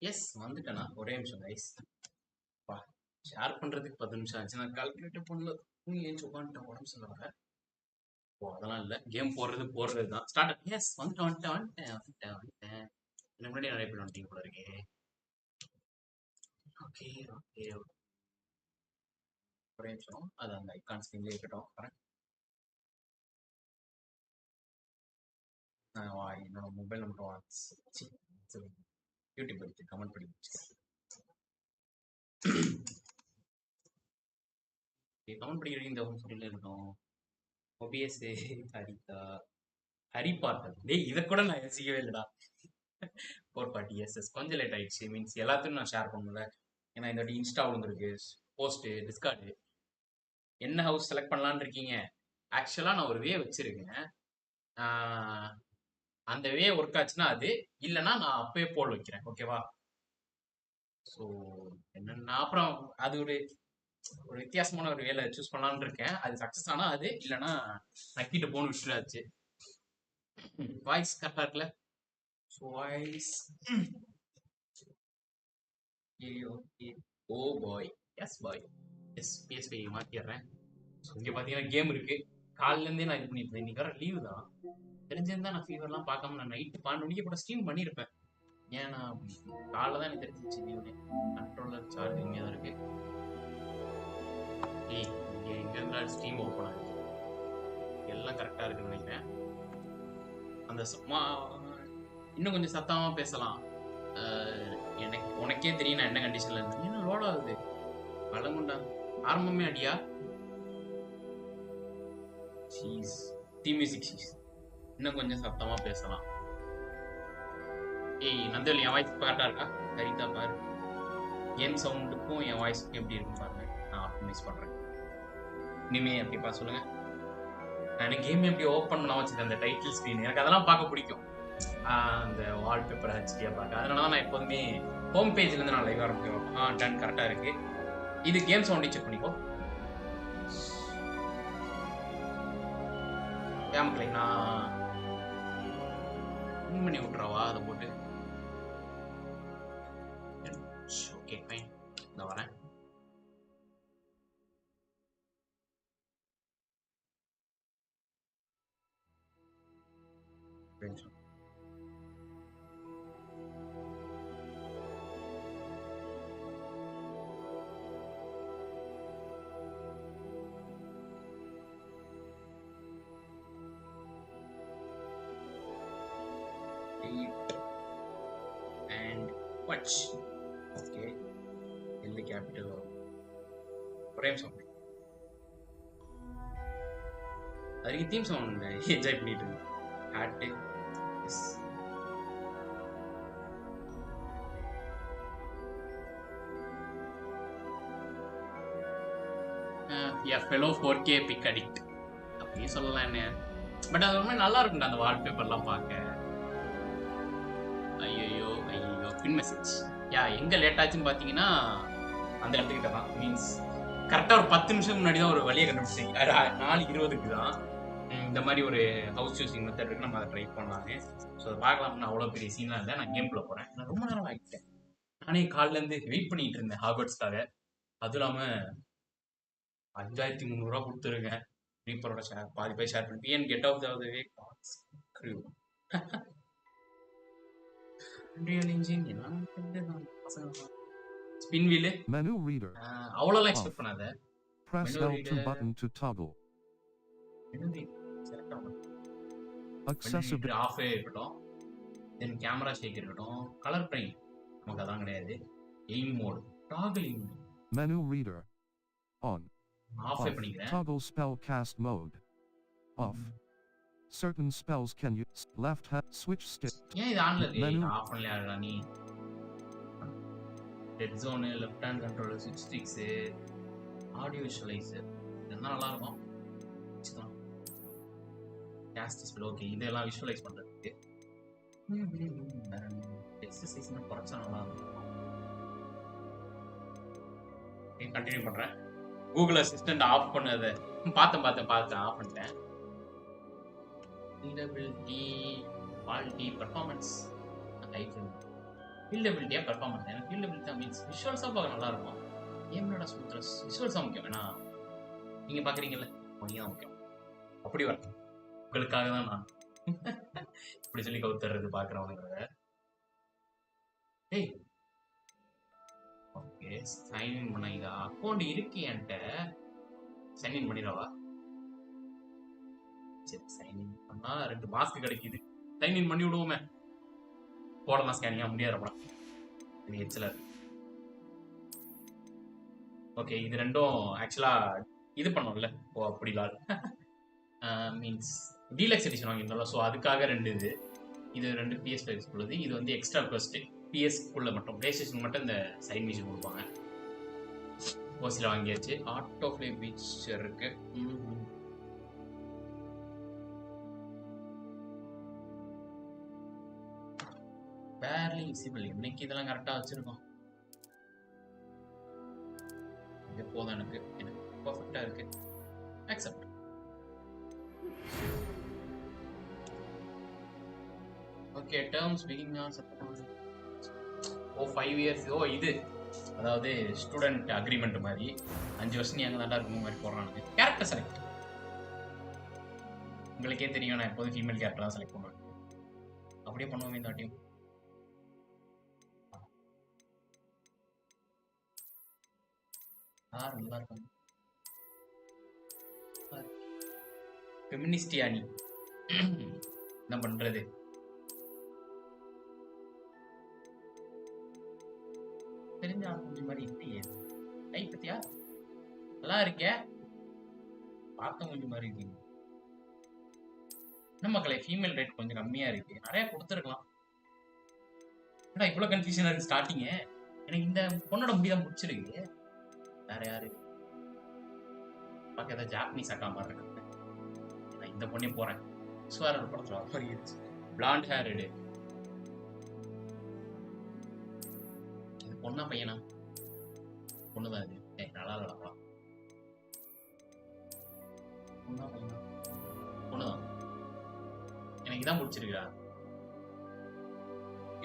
S வந்துட்டேனா ஒரே நிமிஷம் guys. வா ஷேர் பண்றதுக்கு 10 நிமிஷம் ஆச்சு. நான் கால்குலேட் பண்ணல. நீ ஏஞ்சி உட்காந்துட்டேன் உடம்பு சொல்ல வர. ஓ அதெல்லாம் இல்லை, கேம் போடுறது தான். ஸ்டார்ட். எஸ் வந்துட்டேன். என்ன முன்னாடி நிறைய பேர் வந்துட்டீங்க போல இருக்கே. ஓகே ஓகே ஒரே நிமிஷம். அது அந்த ஐகான் ஸ்க்ரீன்ல இருக்கட்டும். வரேன். என்னோட மொபைல் நம்பர் யூடியூப் எடுத்து கமெண்ட் பண்ணி வச்சுக்கிறேன். கமெண்ட் படிக்கிறீங்க இந்த சொல்லிட்டு இருக்கட்டும். ஒபிஎஸ் ஹரிதா ஹரிபாட்டர். டேய் இதை கூட நான் யோசிக்கவே இல்லைடா. 440 எஸ் கொஞ்சம் லேட் ஆயிடுச்சு. மீன்ஸ் எல்லாத்தையும் நான் ஷேர் பண்ணல. ஏன்னா இந்த வாட்டி இன்ஸ்டா வந்துருக்கு, போஸ்ட்டு, டிஸ்கார்டு. என்ன ஹவுஸ் செலக்ட் பண்ணலான்னு இருக்கீங்க? ஆக்சுவலாக நான் ஒரு வே வச்சிருக்கேன். அந்த வே ஒர்க் ஆச்சுன்னா அது, இல்லைன்னா நான் அப்பயே போல் வைக்கிறேன். ஓகேவா? ஸோ என்னன்னா அப்புறம் அது ஒரு வித்தியாசமான ஒரு வேலை சூஸ் பண்ணலான்னு இருக்கேன். அது சக்ஸஸ் ஆனால் அது, இல்லைன்னா நக்கிட்டு போன்னு விட்டுறாச்சு. வாய்ஸ் கரெக்டாக இருக்குல்ல? Voice oh boy. Yes boy. Yes PS5 மாற்றிடுறேன். ஸோ இங்கே பார்த்தீங்கன்னா கேம் இருக்கு. காலிலேருந்தே நான் இது பண்ணிட்டு இருந்தேன். இன்னைக்கு வர லீவு தான். தெரிஞ்சிருந்தா நான் ஃபீவர்லாம் பார்க்காம நான் நைட்டு 12 மணிக்கு கூட ஸ்ட்ரீம் பண்ணியிருப்பேன். ஏன்னா காலைல தான் எனக்கு தெரிஞ்சிச்சு லீவுனே. கண்ட்ரோலர் சார்ஜ் கம்மியாக தான் இருக்கு. ஏய் இங்கே எங்கே இருந்தாலும் ஸ்ட்ரீம் ஓப்பன் ஆகுது. எல்லாம் கரெக்டாக இருக்குன்னு நினைக்கிறேன். அந்த இன்னும் கொஞ்சம் சத்தமாக பேசலாம். எனக்கு உனக்கே தெரியும் நான் என்ன கண்டிஷன்ல இருந்தேன். என்ன லோட் ஆகுது? பழங்குண்டா ஆரம்பமே அடியா? சீஸ் டீ மியூசிக் சீஸ். இன்னும் கொஞ்சம் சத்தமாக பேசலாம். ஏய் நந்தவெளி, என் வாய்ஸ் கரெக்டாக இருக்கா? சரிதா பாரு. கேம் சவுண்டுக்கும் என் வாய்ஸுக்கும் எப்படி இருக்குன்னு பாருங்க. நான் ஆப்டிமைஸ் பண்ணுறேன். இனிமே எப்படிப்பா சொல்லுங்க. நான் எனக்கு கேம் எப்படி ஓப்பன் பண்ண வச்சுருக்கேன். அந்த டைட்டில் ஸ்க்ரீன் எனக்கு அதெல்லாம் பார்க்க பிடிக்கும். அந்த வால்பேப்பர் ஹெச்டியாக பார்க்க. அதனால தான் நான் எப்போதுமே ஹோம் பேஜ்லேருந்து நான் லைவ் ஆரம்பிக்கிறோம். டன் கரெக்டாக இருக்கு. இது கேம் சவுண்டை செக் பண்ணிக்கோ. கேமக்களை நான் பண்ணி விட்றவா அதை போட்டு? ஓகே ஃபைன், நான் வரேன். And watch. Okay. In the capital of frame sound. அதுக்கு தீம் சவுண்ட் என்ஜாய் பண்ணிட்டு இருந்தேன். ஹாட் எஸ் fellow 4K pick addict அப்படியே சொல்லலாம் என்ன. பட் அது ரொம்ப நல்லா இருக்கும்டா அந்த வால்பேப்பர்லாம் பார்க்க. ஐயோ பின் மெசேஜ். எங்கே லேட் ஆச்சுன்னு பார்த்தீங்கன்னா அந்த இடத்துக்கிட்ட தான். மீன்ஸ் கரெக்டாக ஒரு 10 நிமிஷம் முன்னாடி தான் ஒரு வழியை கண்டுபிடிச்சிங்க. 4:20 தான் இந்த மாதிரி ஒரு ஹவுஸ் சூசிங் மெத்தட் இருக்கு. நம்ம அதை ட்ரை பண்ணலான்னு. ஸோ அதை பார்க்கலாம்னு அவ்வளோ பெரிய சீன்லாம் இல்லை. நான் கேம்குள்ளே போகிறேன். நான் ரொம்ப நேரம் ஆகிட்டேன். நானே காலிலேருந்து வெயிட் பண்ணிட்டு இருந்தேன் ஹாக்வர்ட்ஸ்க்காக. அதுவும் இல்லாமல் 5300 கொடுத்துருக்கேன். ரீப்பரோட ஷேர் பாதி போய் ஷேர் பண்ணி பிஎன் get off the way spin wheel menu reader அவ்வளோலாம் எக்ஸ்பெக்ட் பண்ணாத. press L2 button to toggle accessibility off இருக்கட்டும். தென் கேமரா ஷேக் இருக்கட்டும். கலர் பிரைம் நமக்கு அதான் கிடையாது. Aim mode toggle menu reader on off பண்ணிக்கிறேன். toggle spell cast mode off. Certain spells can use left hand switch stick. ஏன் இது ஆன்ல இருக்கு? ஆஃப் பண்ணலையாடா நீ? Dead zone, left hand controller, ஸ்விட்ச் ஸ்டிக்ஸ், ஆடியோ விஷுவலைசர் இதெல்லாம் நல்லா இருக்கும். Cast spell okay. இதெல்லாம் விஷுவலைஸ் பண்றதுக்கு எக்ஸசைஸ் குறைச்சா நல்லா இருக்கும். கண்டினியூ பண்றேன். கூகுள் அசிஸ்டன்ட் ஆஃப் பண்ணதை பார்த்தேன் ஆஃப் பண்ணிட்டேன். ரீடபிலிட்டி, குவாலிட்டி, பெர்ஃபார்மன்ஸ், டைட்டில் ஃபீல்டபிலிட்டியா பெர்ஃபார்ம் பண்ணுது. எனக்கு ஃபீல்டபிலிட்டி தான் மீன்ஸ் விஷுவல்ஸா பார்க்க நல்லா இருக்கும். கேமோட ஸ்மூத்னஸ் விஷுவல்ஸா முக்கியம். ஏன்னா நீங்க பாக்குறீங்கல்ல, நீங்க தான் முக்கியம். அப்படி வரணும். உங்களுக்காக தான் நான் இப்படி சொல்லி கவுத்துறது பாக்குறவங்க. ஏய் ஓகே சைன் இன் பண்ண இதா அக்கௌண்ட் இருக்கு என்கிட்ட. சைன் இன் பண்ணிடவா? சரி சைன் இன் பண்ணா 2 மாஸ்க் கிடைக்குது. சைன் இன் பண்ணி விடுவோமே. போடலாம் ஸ்கேனிங்கா முடியாதுப்பா. இது எச்சல ஓகே இது ரெண்டும் ஆக்சுவலா இது பண்ணோம்ல. ஓ அப்படிலாம் மீன்ஸ் டீலக்ஸ் எடிஷன் வாங்கியிருந்தோம்ல. ஸோ அதுக்காக 2 இது 2 PS5 உள்ளது. இது வந்து எக்ஸ்ட்ரா கோஸ்ட். PS-க்குள்ள மட்டும் பிளே ஸ்டேஷன் மட்டும் இந்த சைன் மிஷின் கொடுப்பாங்க. ஓசில வாங்கியாச்சு. ஆட்டோ ஃப்ளே பீச் இருக்கு. Barely visible. இன்னைக்கு இதெல்லாம் கரெக்டா வச்சிருக்கோம். இது போதும் எனக்கு பர்ஃபெக்டா இருக்கு. Accept. Okay terms beginning on September. Oh 5 years. Oh இது அதாவது ஸ்டூடெண்ட் அக்ரிமெண்ட் மாதிரி 5 வருஷம் நீ அங்கே தாண்டா இருக்கும் மாதிரி போடுறானுங்க. கேரக்டர் செலக்ட் உங்களுக்கே தெரியும். நான் எப்போதும் ஃபீமேல் கேரக்டர் தான் செலக்ட் பண்ணுவேன். அப்படியே பண்ணுவோமே இந்த வாட்டியும். நல்லா இருக்கும். ஃபெமினிஸ்டியா நீ என்ன பண்றது? தெரிஞ்ச கொஞ்சம் மாதிரி இல்லையே. கை பத்தியா நல்லா இருக்கே. பார்த்த கொஞ்சம் மாதிரி இருக்கீங்க. என்ன மக்களே ஃபீமேல் ரேட் கொஞ்சம் கம்மியா இருக்கு. நிறைய கொடுத்துருக்கலாம். ஏன்னா இவ்வளவு கன்ஃபியூஷனா இருக்கு ஸ்டார்டிங்க. எனக்கு இந்த பொண்ணோட முடிதான் முடிச்சிருக்கு. வேற யாரு பார்க்க ஏதாவது ஜாப்பனீஸ் அக்கா மாதிரி இருக்கு. நான் இந்த பொண்ணே போறேன். சுவாரோட படத்துல மாதிரி இருந்துச்சு. பிளாண்ட் ஹேர் எடு. இது பொண்ணா பையனா? பொண்ணுதான் இது. நல்லா நடக்கலாம். பொண்ணா பையனா? பொண்ணுதான். எனக்கு இதான் முடிச்சிருக்கா.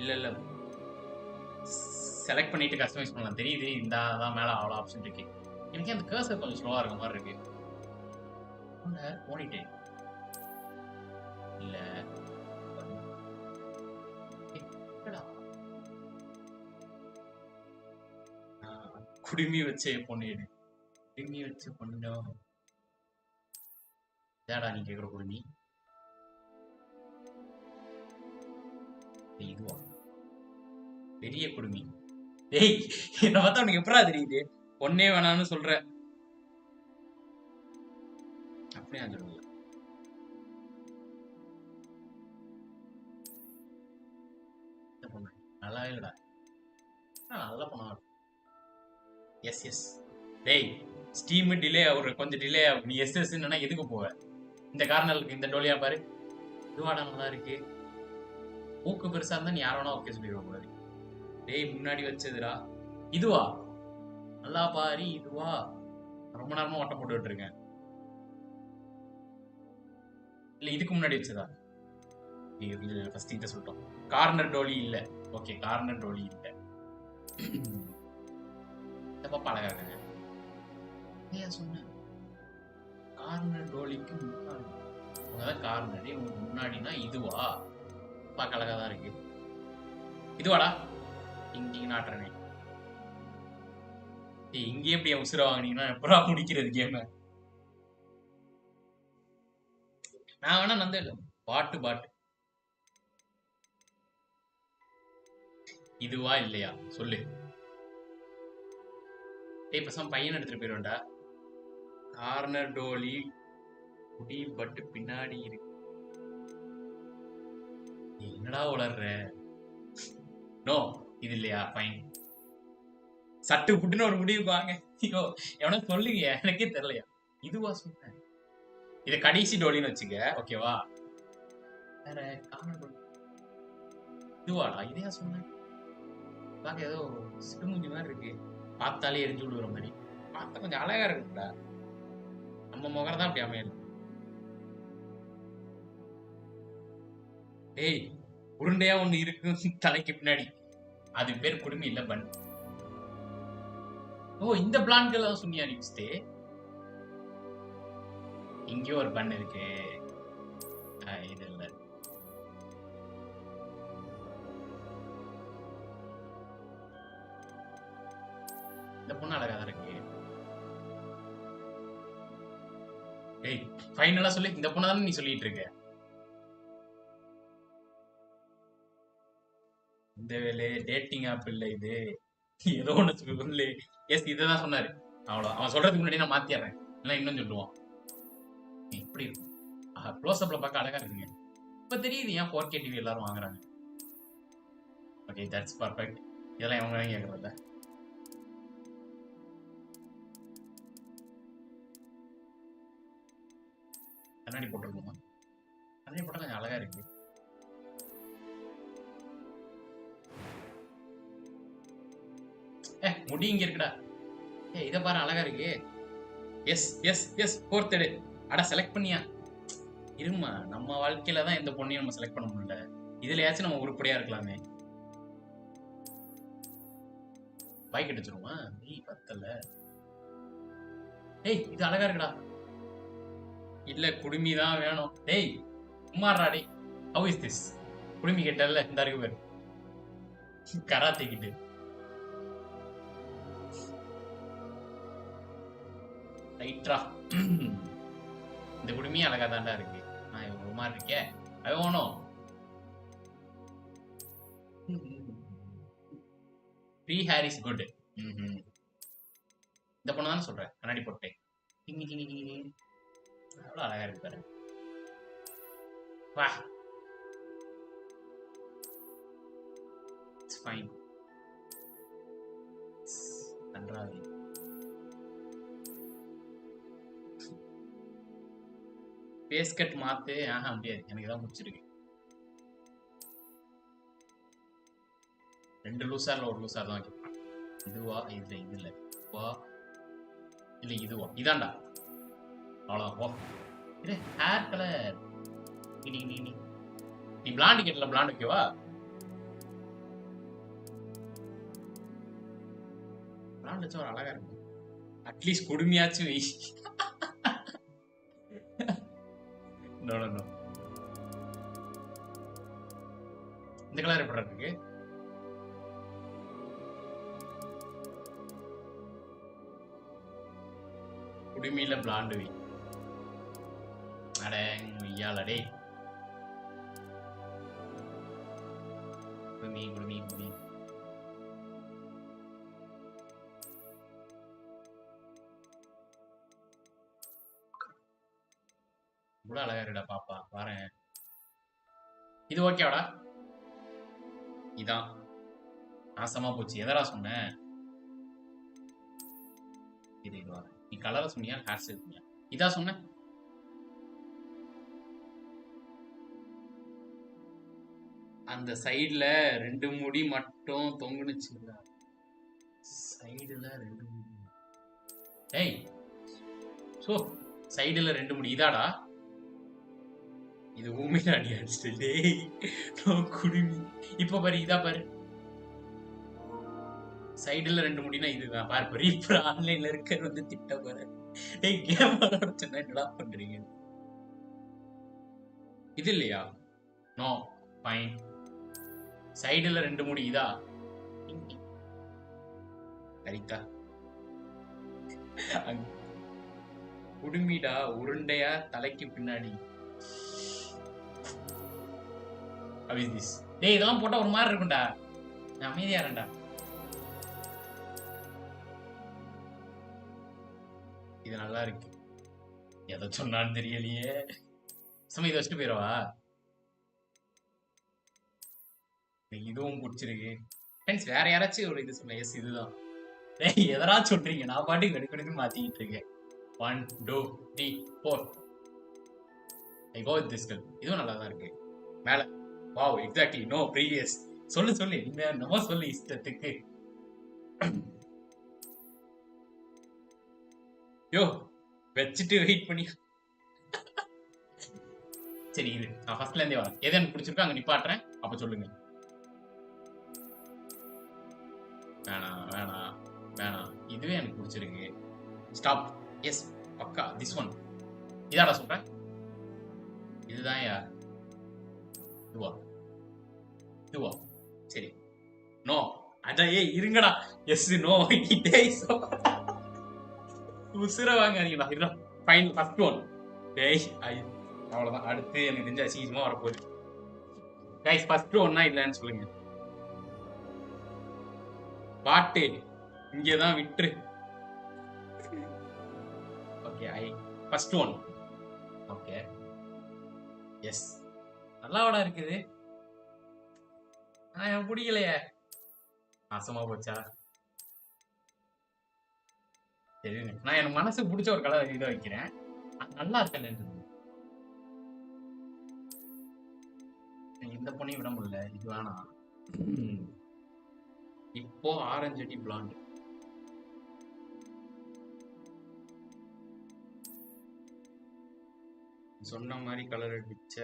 இல்ல செலக்ட் பண்ணிட்டு கஸ்டமைஸ் பண்ணலாம். தெரியுது இந்த தான் மேல அவ்வளோ ஆப்ஷன் இருக்கு. எனக்கு அந்த கர்சர் கொஞ்சம் ஸ்லோவா இருக்க மாதிரி இருக்கு. போனிட்டே இல்ல குடுமி வச்சே பொண்ணிடு. குடுமி வச்சு பொண்ணு ஏடா நீ கேக்குற குடுமி? இதுவா பெரிய குடுமி? டேய் என்ன பார்த்தா உனக்கு எப்படா தெரியுது? பொண்ணே வேணான்னு சொல்ற. அப்படியே சொல்லுங்க. நல்லா இல்லடா. நல்லா பண்ணா. எஸ் டேய் ஸ்டீம் டிலே ஆகுற கொஞ்சம் டிலே ஆகும். நீ எஸ் எதுக்கு போவ? இந்த கார்னருக்கு இந்த டோலியா பாரு. இதுவாடா நல்லா இருக்கு. மூக்கு பெருசா இருந்தா நீ யாரோனா ஓகே சொல்லிடுவ கூடாது. டேய் முன்னாடி வச்சதுடா. இதுவா நல்லா பாரு. இதுவா ரொம்ப நேரமா ஓட்ட போட்டு இருக்கேன். இல்ல இதுக்கு முன்னாடி வச்சதா? ஃபர்ஸ்ட் இத சொல்லிட்டோம். கார்னர் டோலி இல்ல. ஓகே கார்னர் டோலி இல்ல. இந்த பாப்பா அழகா இருக்காங்க. ஏன் சொன்ன கார்னர் டோலிக்கு முன்னாடி கார்னர் உங்களுக்கு முன்னாடினா இதுவா? பார்க்க அழகா தான் இருக்கு. இதுவாடா இங்க நாட்டுறனே. இங்க எப்படி உசுர வாங்கினீங்கன்னா எப்படா முடிக்கிறது கேம்? நான் வேணா நந்த பாட்டு இதுவா இல்லையா சொல்லு. பேசாம பையன் எடுத்துட்டு போயிடுவேன்டா. கார்னர் டோலி முடி பட்டு பின்னாடி இருக்கு. என்னடா உளர்ற? நோ இது இல்லையா? ஃபைன். சட்டு புட்டுன்னு ஒரு முடிவுக்கு வாங்க. ஐயோ எவனா சொல்லுங்க, எனக்கே தெரியலையா. இதுவா சொன்னேன். இத கடைசி டோலின்னு வச்சுக்க ஓகேவா? வேற இதுவாடா? இதையா சொன்னேன்? பாக்க ஏதோ சிடுமுஞ்சி மாதிரி இருக்கு. பார்த்தாலே எரிஞ்சு விடுற மாதிரி. பார்த்தா கொஞ்சம் அழகா இருக்குடா. நம்ம முகம் தான் அப்படி அமையல. ஏய் உருண்டையா ஒண்ணு இருக்கு தலைக்கு பின்னாடி. அது பேர் குடுமி இல்ல பன். ஓ இந்த பிளான்கள் எல்லாம் சொன்னியா நெக்ஸ்ட்? இங்கே ஒரு பன் இருக்கு. இது இல்ல. இந்த பொண்ணு அழகா தான் இருக்கு. ஏய் ஃபைனலா சொல்லு, இந்த பொண்ணு தானே நீ சொல்லிட்டு இருக்க? இந்த வேலை டேட்டிங் ஆப் இல்ல இது, ஏதோ ஒண்ணு சொல்லு. எஸ் இதுதான் சொன்னாரு. அவ்வளோ அவன் சொல்றதுக்கு முன்னாடி நான் மாத்திடுறேன், இல்லை இன்னும் சொல்லுவான். இப்படி இருக்கும். க்ளோஸ் அப்ல பார்க்க அழகா இருக்குங்க. இப்ப தெரியுது ஏன் 4K டிவி எல்லாரும் வாங்குறாங்க. Okay that's perfect. இதெல்லாம் இவங்க கேட்கறதில்ல. கண்ணாடி போட்டிருக்கோமா? கண்ணாடி போட்டா கொஞ்சம் அழகா இருக்கு. முடி இங்க இருக்குடா. இத பாரு அழகா இருக்கு. எஸ் எஸ் எஸ் ஃபோர்த் எடு. அட செலக்ட் பண்ணியா? இருமா, நம்ம வாழ்க்கையில தான் எந்த பொண்ணையும் நம்ம செலக்ட் பண்ண முடியல. இதுலயாச்சும் நம்ம உருப்படியா இருக்கலாமே. பாக்கெட் வச்சிருமா? ஏய் பத்தல. ஏய் இது அழகா இருக்குடா. இல்ல குடுமி தான் வேணும். டேய் சும்மாடா டேய். How is this? குடுமி கேட்டல்ல, இந்த இருக்கு பேரு கராத்தே கிட்டு. ரைட்ரா. இந்த குடுமி அழகா தாண்டா இருக்கு. நான் ஒரு மாதிரி இருக்கேன். அது வேணும். Free hair is good. இந்த பொண்ணு தானே சொல்றேன், கண்ணாடி போட்டேன். எவ்வளவு அழகா இருக்கு பாரு. வா இட்ஸ் ஃபைன். நன்றாக ஃபேஸ் கட் மாத்து. முடியாது, எனக்கு தான் முடிச்சிருக்கு. 2 லூசா இல்ல 1 லூசா தான் கேட்பான். இதுவா இது இல்ல வா இல்ல இதுவா இதான்டா. அவ்வளவுதான் போ. இது ஹேர் கலர். நீ பிளாண்ட் கேட்டல, பிளாண்ட் ஓகேவா? பிளாண்ட் வச்சா ஒரு அழகா இருக்கும். அட்லீஸ்ட் குடுமையாச்சும் வை. No no no. இந்த கலர் எப்படி இருக்கு? குடுமியில பிளாண்ட் வை. அட ஐயாலடே. குடுமி குடுமி குடுமி. இவ்வளவு அழகா இருக்குடா பாப்பா, பாறேன். இது ஓகேவாடா? இதான் நாசமா போச்சு. எதரா சொன்னேன்? இதுவா? நீ கலரை சொன்னியா ஹேர் ஸ்டைல் சொன்னியா? இதா சொன்ன? அந்த சைடுல 2 முடி மட்டும் தொங்குனுச்சு. சைடுல 2 முடி. ஏய் சோ சைடுல 2 முடி இதாடா? இது ஊமையில அடி அடிச்சிட்டு. டேய் நோ குடுமி. இப்ப பாரு, இதா பாரு. சைடுல 2 முடினா இதுதான் பாரு. பாரு இப்ப ஆன்லைன்ல இருக்க வந்து திட்ட பாரு. டேய் கேம் விளையாடுறதுன்னா என்னடா பண்றீங்க? இது இல்லையா? No fine. சைடுல 2 முடி இதா? சரிதா. குடுமிடா உருண்டையா தலைக்கு பின்னாடி. டேய் இதெல்லாம் போட்டா ஒரு மாதிரி இருக்கும்டா. நான் அமைதியா இருண்டா. இது நல்லா இருக்கு. எதை சொன்னான்னு தெரியலையே. சும்மா இதை வச்சுட்டு போயிடவா? இதுவும் பிடிச்சிருக்கு. ஃப்ரெண்ட்ஸ் வேற யாராச்சும் ஒரு இது சொல்ல. எஸ் இதுதான். டேய் எதரா சொல்றீங்க? நான் பாட்டுக்கு வெடுக்கெடுக்கு மாத்திக்கிட்டு இருக்கேன். 1 2 3 4. ஐ கோ வித் திஸ் கல். இதுவும் நல்லா தான் இருக்கு. மேல வாவ் எக்ஸாக்ட்லி நோ ப்ரீவியஸ். சொல்லு சொல்லு இந்த நம்ம சொல்லு இஷ்டத்துக்கு. யோ வச்சுட்டு வெயிட் பண்ணி. சரி இது நான் ஃபர்ஸ்ட்ல இருந்தே வரேன். எது எனக்கு பிடிச்சிருக்கோ அங்க நிப்பாட்டுறேன், அப்ப சொல்லுங்க. வேணாம் வேணாம் வேணாம், இதுவே எனக்கு பிடிச்சிருக்கு. ஸ்டாப். எஸ், பக்கா திஸ் ஒன். இதாடா சொல்றேன், இதுதான் யா. இதுவா இதுவா சரி. நோ, அதான் இருங்கடா. Yes no. டேய் உசுர வாங்காதீங்கடா. இதுதான் ஃபைனல் ஃபர்ஸ்ட் ஒன். டேய் அவ்வளவுதான். அடுத்து எனக்கு தெரிஞ்ச அசிங்கமா வரப்போகுது. கைஸ் ஃபர்ஸ்ட் ஒன்னா இல்லைன்னு சொல்லுங்க. பாட்டு இங்கதான் விட்டுரு. Okay, first one. Okay, yes, நல்லாவடா இருக்குது. எனக்கு பிடிக்கலையே. நாசமா போச்சா? சரி, நான் எனக்கு மனசுக்கு பிடிச்ச ஒரு கலர் இதை வைக்கிறேன். நல்லா இருக்கேன். இந்த பொண்ணையும் விட முடியல. இது வேணாம். இப்போ ஆரஞ்சு அடி பிளாண்ட். சொன்ன மாதிரி கலர் அடிச்ச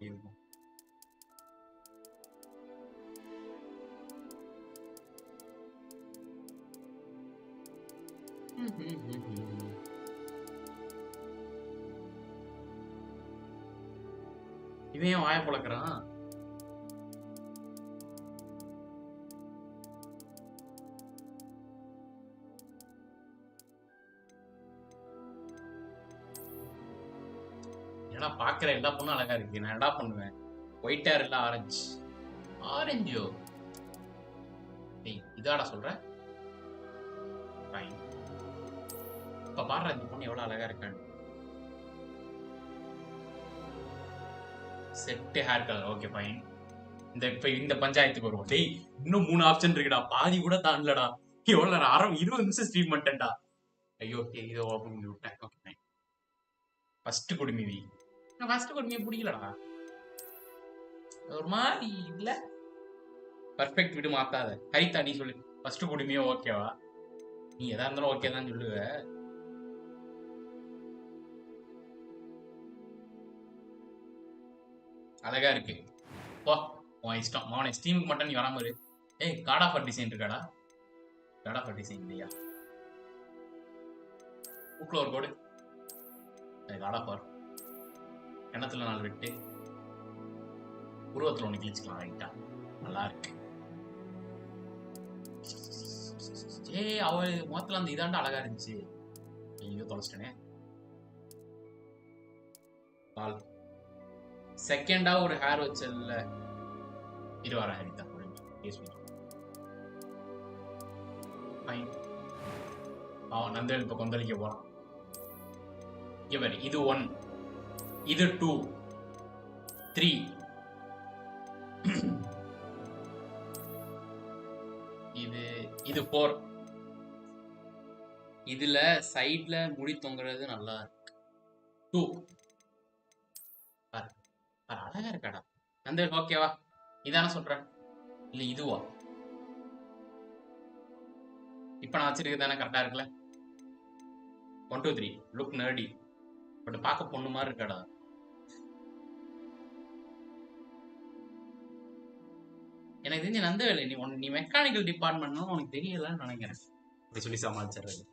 இருக்கும். இவன் ஏன் வாய பழக்கிறான்? ஏன்னா பாக்குற எல்லா பொண்ணும் அழகா இருக்கு. நான் என்ன பண்ணுவேன்? ஒயிட் ஹேர் இல்ல ஆரஞ்சு. ஆரஞ்சோ? இதாடா சொல்ற. இப்ப பாடுற இந்த பொண்ணு எவ்வளவு அழகா இருக்கான்னு. Set hair colour. Okay fine. இந்த பஞ்சாயத்துக்கு வருவோம். டேய் இன்னும் 3 ஆப்ஷன் இருக்குடா. பாதி கூட தாண்டலடா. எவ்வளவு 20 நிமிஷம் ஸ்ட்ரீம் பண்ணிட்டேன்டா. ஐயோ இதை ஓபன் பண்ணி விட்டேன். Okay fine. ஃபர்ஸ்ட் குடுமி வி. நான் ஃபர்ஸ்ட் குடுமியை பிடிக்கலடா. ஒரு மாதிரி இல்ல. பர்ஃபெக்ட் விடு, மாத்தாத. ஹரிதா நீ சொல்லு. ஃபர்ஸ்ட் குடுமியோ ஓகேவா? நீ எதா இருந்தாலும் ஓகே தான் சொல்லுவ. அழகா இருக்கு. போ உன் இஷ்டம். அவனை ஸ்டீமுக்கு மட்டும் நீ வராம இரு. ஏய் கார்ட் ஆஃப் டிசைன் இருக்காடா? கார்ட் ஆஃப் டிசைன் இல்லையா? ஊக்குல ஒரு கோடு. கார்ட் ஆஃப் கிணத்துல 4 வெட்டு. உருவத்துல ஒண்ணு கிழிச்சுக்கலாம். ரைட்டா, நல்லா இருக்கு. ஏய் அவ மொத்தத்துல அந்த இதாண்டா அழகா இருந்துச்சு. ஐயோ தொலைச்சிட்டனே. பால் செகண்டா ஒரு ஹேர் வச்சல்ல. இது வர ஹரிதா அவன் நந்தல் இப்ப கொந்தளிக்க போறான். இவர் இது 1, இது 2, 3. இது 4. இதுல சைட்ல முடி தொங்குறது நல்லா இருக்கு. 2 அழகா இருக்காடா. அந்த ஓகேவா? இதான சொல்றேன் இல்ல இதுவா? இப்ப நான் வச்சிருக்க தானே கரெக்டா இருக்குல்ல? 1 2 3 லுக் நர்டி. பட் பார்க்க பொண்ணு மாதிரி இருக்காடா. எனக்கு தெரிஞ்ச நந்தவேலை நீ மெக்கானிக்கல் டிபார்ட்மெண்ட் உனக்கு தெரியலன்னு நினைக்கிறேன். அப்படி சொல்லி சமாளிச்சிடுறது.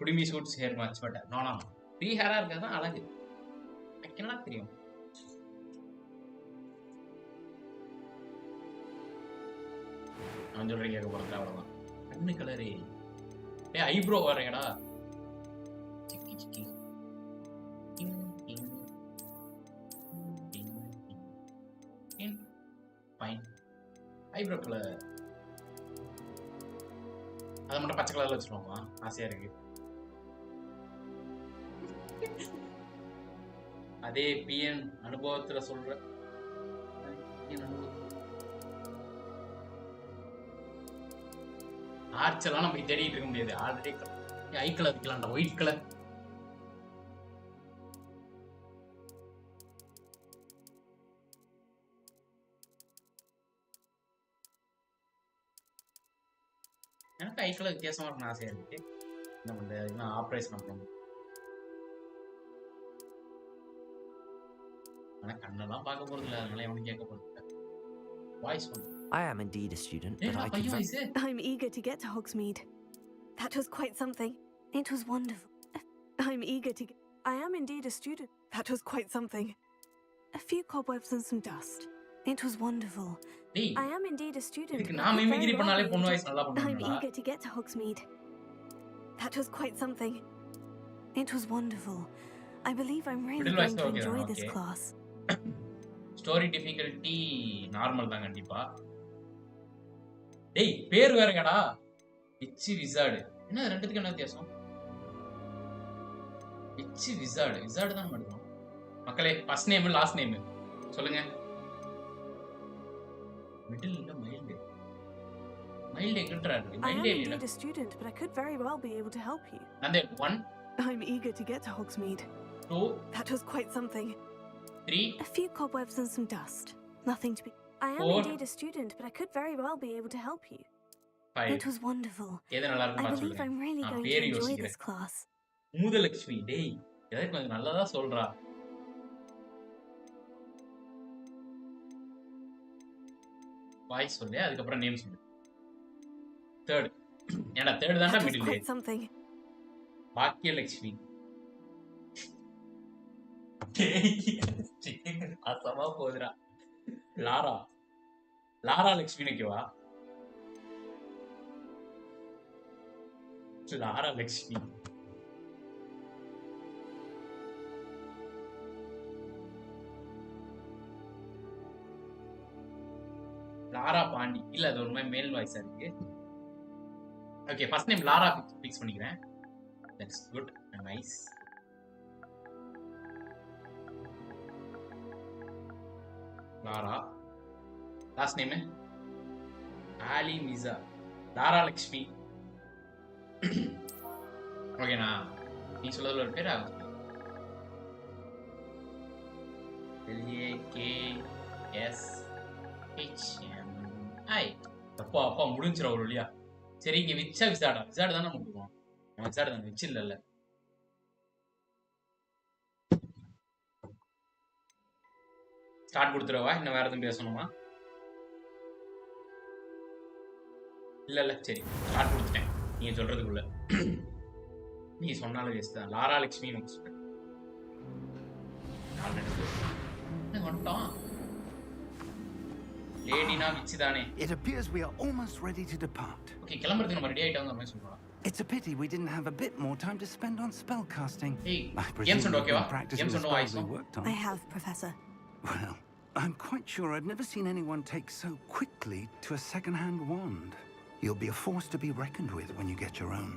குடிமி சூட்ஸ் ஹேர் மேட்ச் பட் நோனா ஃப்ரீ ஹேரா இருக்கிறது அழகு. என்ன தெரியும்? நான் சொல்றேன் கேட்க போறது அவ்வளவுதான். கண்ணு கலரு. ஏ ஐப்ரோ வரையடா. சிக்கி சிக்கி ஃபைன். ஐப்ரோ கலர் அதை மட்டும் பச்சை கலர்ல வச்சுருவோமா? ஆசையா இருக்கு. அதே பிஎன் அனுபவத்துல சொல்ற. ஆர்ச்செல்லாம் நம்ம தேடிட்டு இருக்க முடியாது. ஆல்ரெடி ஐ கலர் வைக்கலாம்டா. White colour. எனக்கு ஐ கலர் வித்தியாசமா இருக்கணும் ஆசையா இருக்கு. என்ன பண்றது? இன்னும் ஆப்ரேஷன் பண்ணணும். ஆனா கண்ணெல்லாம் பார்க்க போறது இல்லை. அதனால எவனும் கேட்க போறது இல்லை. Voice one. I am indeed a student, but ஏடா I could பையன் voice. I'm eager to get to Hogsmeade. That was quite something. It was wonderful. I'm eager to get... I am indeed a student. That was quite something. A few cobwebs and some dust. It was wonderful. டேய் I am indeed a student. இதுக்கு but I நான் could mimicry very பண்ணாலே well பொண்ணு be voice நல்லா I'm பண்ணுவேன்டா. eager to get to Hogsmeade. That was quite something. It was wonderful. I believe I'm really Middle going voice to okay enjoy தான், this okay. class. Story difficulty normal தான் கண்டிப்பா. டேய் பேர் வேறங்கடா. இச்சி wizard. என்ன ரெண்டுத்துக்கு என்ன வித்தியாசம்? இச்சி விசார்ட். விசார்ட் தான் பண்ணுவோம். மக்களே ஃபர்ஸ்ட் நேம் லாஸ்ட் நேம் சொல்லுங்க. மிடில் இல்ல மைல்டு. மைல்டு எங்கன்றாரு? I am மைல்டு இல்ல. indeed a student, but I could very well be able to help you. அந்த 1 I'm eager to get to Hogsmeade. 2 That was quite something. 3 A few cobwebs and some dust. Nothing to be... I am 4 indeed a student, but I could very well be able to help you. 5 It was wonderful. எது நல்லா I இருக்குன்னு பாத்து believe சொல்லுங்க. I'm really நான் going to பேர் enjoy யோசிக்கிறேன். this class. மூதலட்சுமி. டேய் எதை கொஞ்சம் நல்லதா சொல்றா. வாய்ஸ் சொல்லு அதுக்கப்புறம் நேம் சொல்லு. தேர்ட். ஏன்னா தேர்ட் தான்டா That was middle. quite something. Bhagyalakshmi. அசமா போதுடா. லாரா. லாரா லட்சுமி நிக்கவா? லாரா லட்சுமி. லாரா பாண்டி. இல்ல அது ஒரு மாதிரி மேல் வாய்ஸா இருக்கு. Okay first name Lara fix பண்ணிக்கிறேன். That's good nice. Lara. Last name ஆலி மிசா. லாரா லட்சுமி. ஓகேண்ணா நீ சொல்றதுல ஒரு பேர் ஆகும். LAKSHMI. அப்பா அப்பா முடிஞ்சிட ஒரு வழியா. சரி இங்க விச்சா விசாடா. விசாடு தானே முடியும். விசாடு தானே விச்சு இல்ல. ஸ்டார்ட் கொடுத்துருவா. இன்னும் வேற எதுவும் பேசணுமா? இல்ல சரி ஸ்டார்ட் கொடுத்துட்டேன். நீங்க சொல்றதுக்குள்ள நீ சொன்னாலும் வேஸ்ட் தான். லாரா லட்சுமி வந்துட்டான். லேடினா விச்சு தானே. It appears we are almost ready to depart. Okay கிளம்புறதுக்கு நம்ம ரெடி ஆயிட்டாங்க அப்படின்னு சொல்றோம். It's a pity we didn't have a bit more time to spend on spellcasting. Hey, I presume games you've okay, been practicing the spells we worked on. I have, Professor. Well, I'm quite sure I've never seen anyone take so quickly to a second-hand wand. You'll be a force to be reckoned with when you get your own.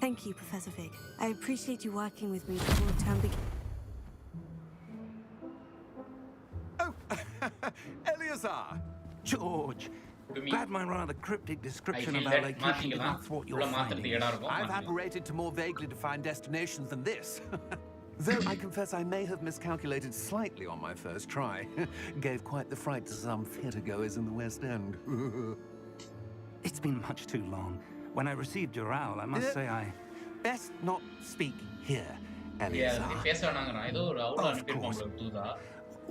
Thank you, Professor Fig. I appreciate you working with me before the term begins. Oh, Eleazar! George! Glad my rather cryptic description of our location did not thwart your findings. I've apparated to more vaguely defined destinations than this. Though I confess I may have miscalculated slightly on my first try. Gave quite the fright to some theatregoers in the West End. It's been much too long. When I received your owl, I must say I... Best not speak here, Eleazar. Of course.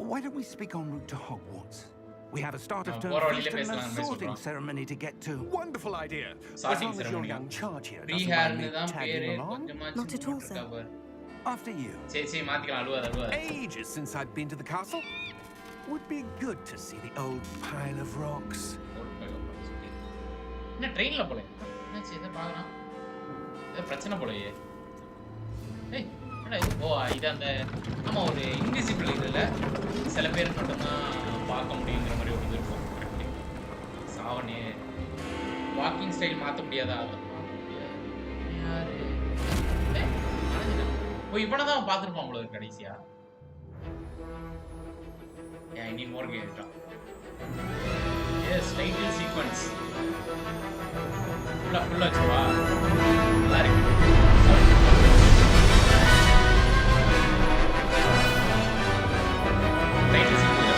Why don't we speak en route to Hogwarts? We have a start of term feast and a sorting ceremony to get to. Wonderful idea. Sorting as long as your ceremony. young charge here doesn't mind me tagging along. Not at all, sir. After you. Ages since I've been to the castle. Would be good to see the old pile of rocks. என்ன ட்ரெயின்ல போல என்னாச்சு இதை பார்க்கலாம். ஏதோ பிரச்சனை போலயே. ஏய் என்னடா இது? ஓ இது அந்த ஆமா ஒரு இன்விசிபிள் இதுல சில பேர் மட்டும்தான் பார்க்க முடியுங்கிற மாதிரி ஒரு இது இருக்கும். சாவனே வாக்கிங் ஸ்டைல் மாற்ற முடியாதா? யாரு ஓ இவனை தான் பார்த்துருப்பான் உங்களுக்கு கடைசியா. ஐ நீட் மோர் கேட்டா. எஸ் டைட்டில் சீக்வென்ஸ் ஃபுல்லா வச்சுவா. நல்லா இருக்கு. Title sequence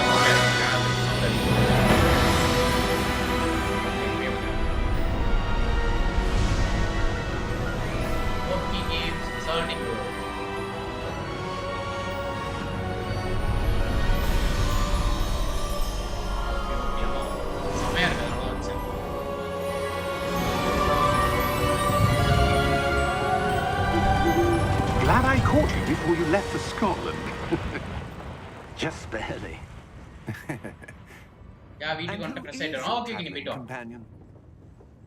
left for Scotland. Just barely. Yeah, we And want to who present. is Oh, your okay, can you travelling beat off? companion?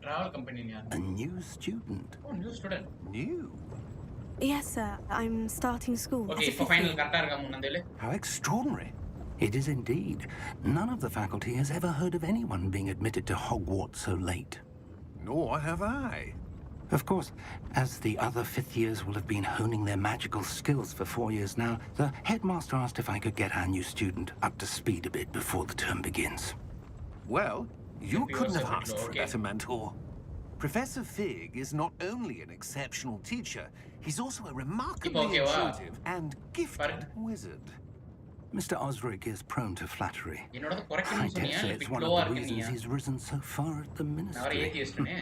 Travel company. A new student. Oh, new student. New? Yes, sir. I'm starting school. Okay, as a for fifth final year. karta munandele. How extraordinary. It is indeed. None of the faculty has ever heard of anyone being admitted to Hogwarts so late. Nor have I. Of course, as the other fifth years will have been honing their magical skills for 4 years now, the headmaster asked if I could get our new student up to speed a bit before the term begins. Well, you Maybe couldn't also have a bit asked low, for a okay. better mentor. Professor Fig is not only an exceptional teacher, he's also a remarkably okay, wow. intuitive and gifted wizard. Mr. Osric is prone to flattery. என்னோட I குறைக்கணும்னு dare சொன்னியா say இல்ல it's bit one லோவா of the இருக்கு reasons நீயா he's risen so far at the நான் வர ministry. ஏத்தியஸ்ட்னே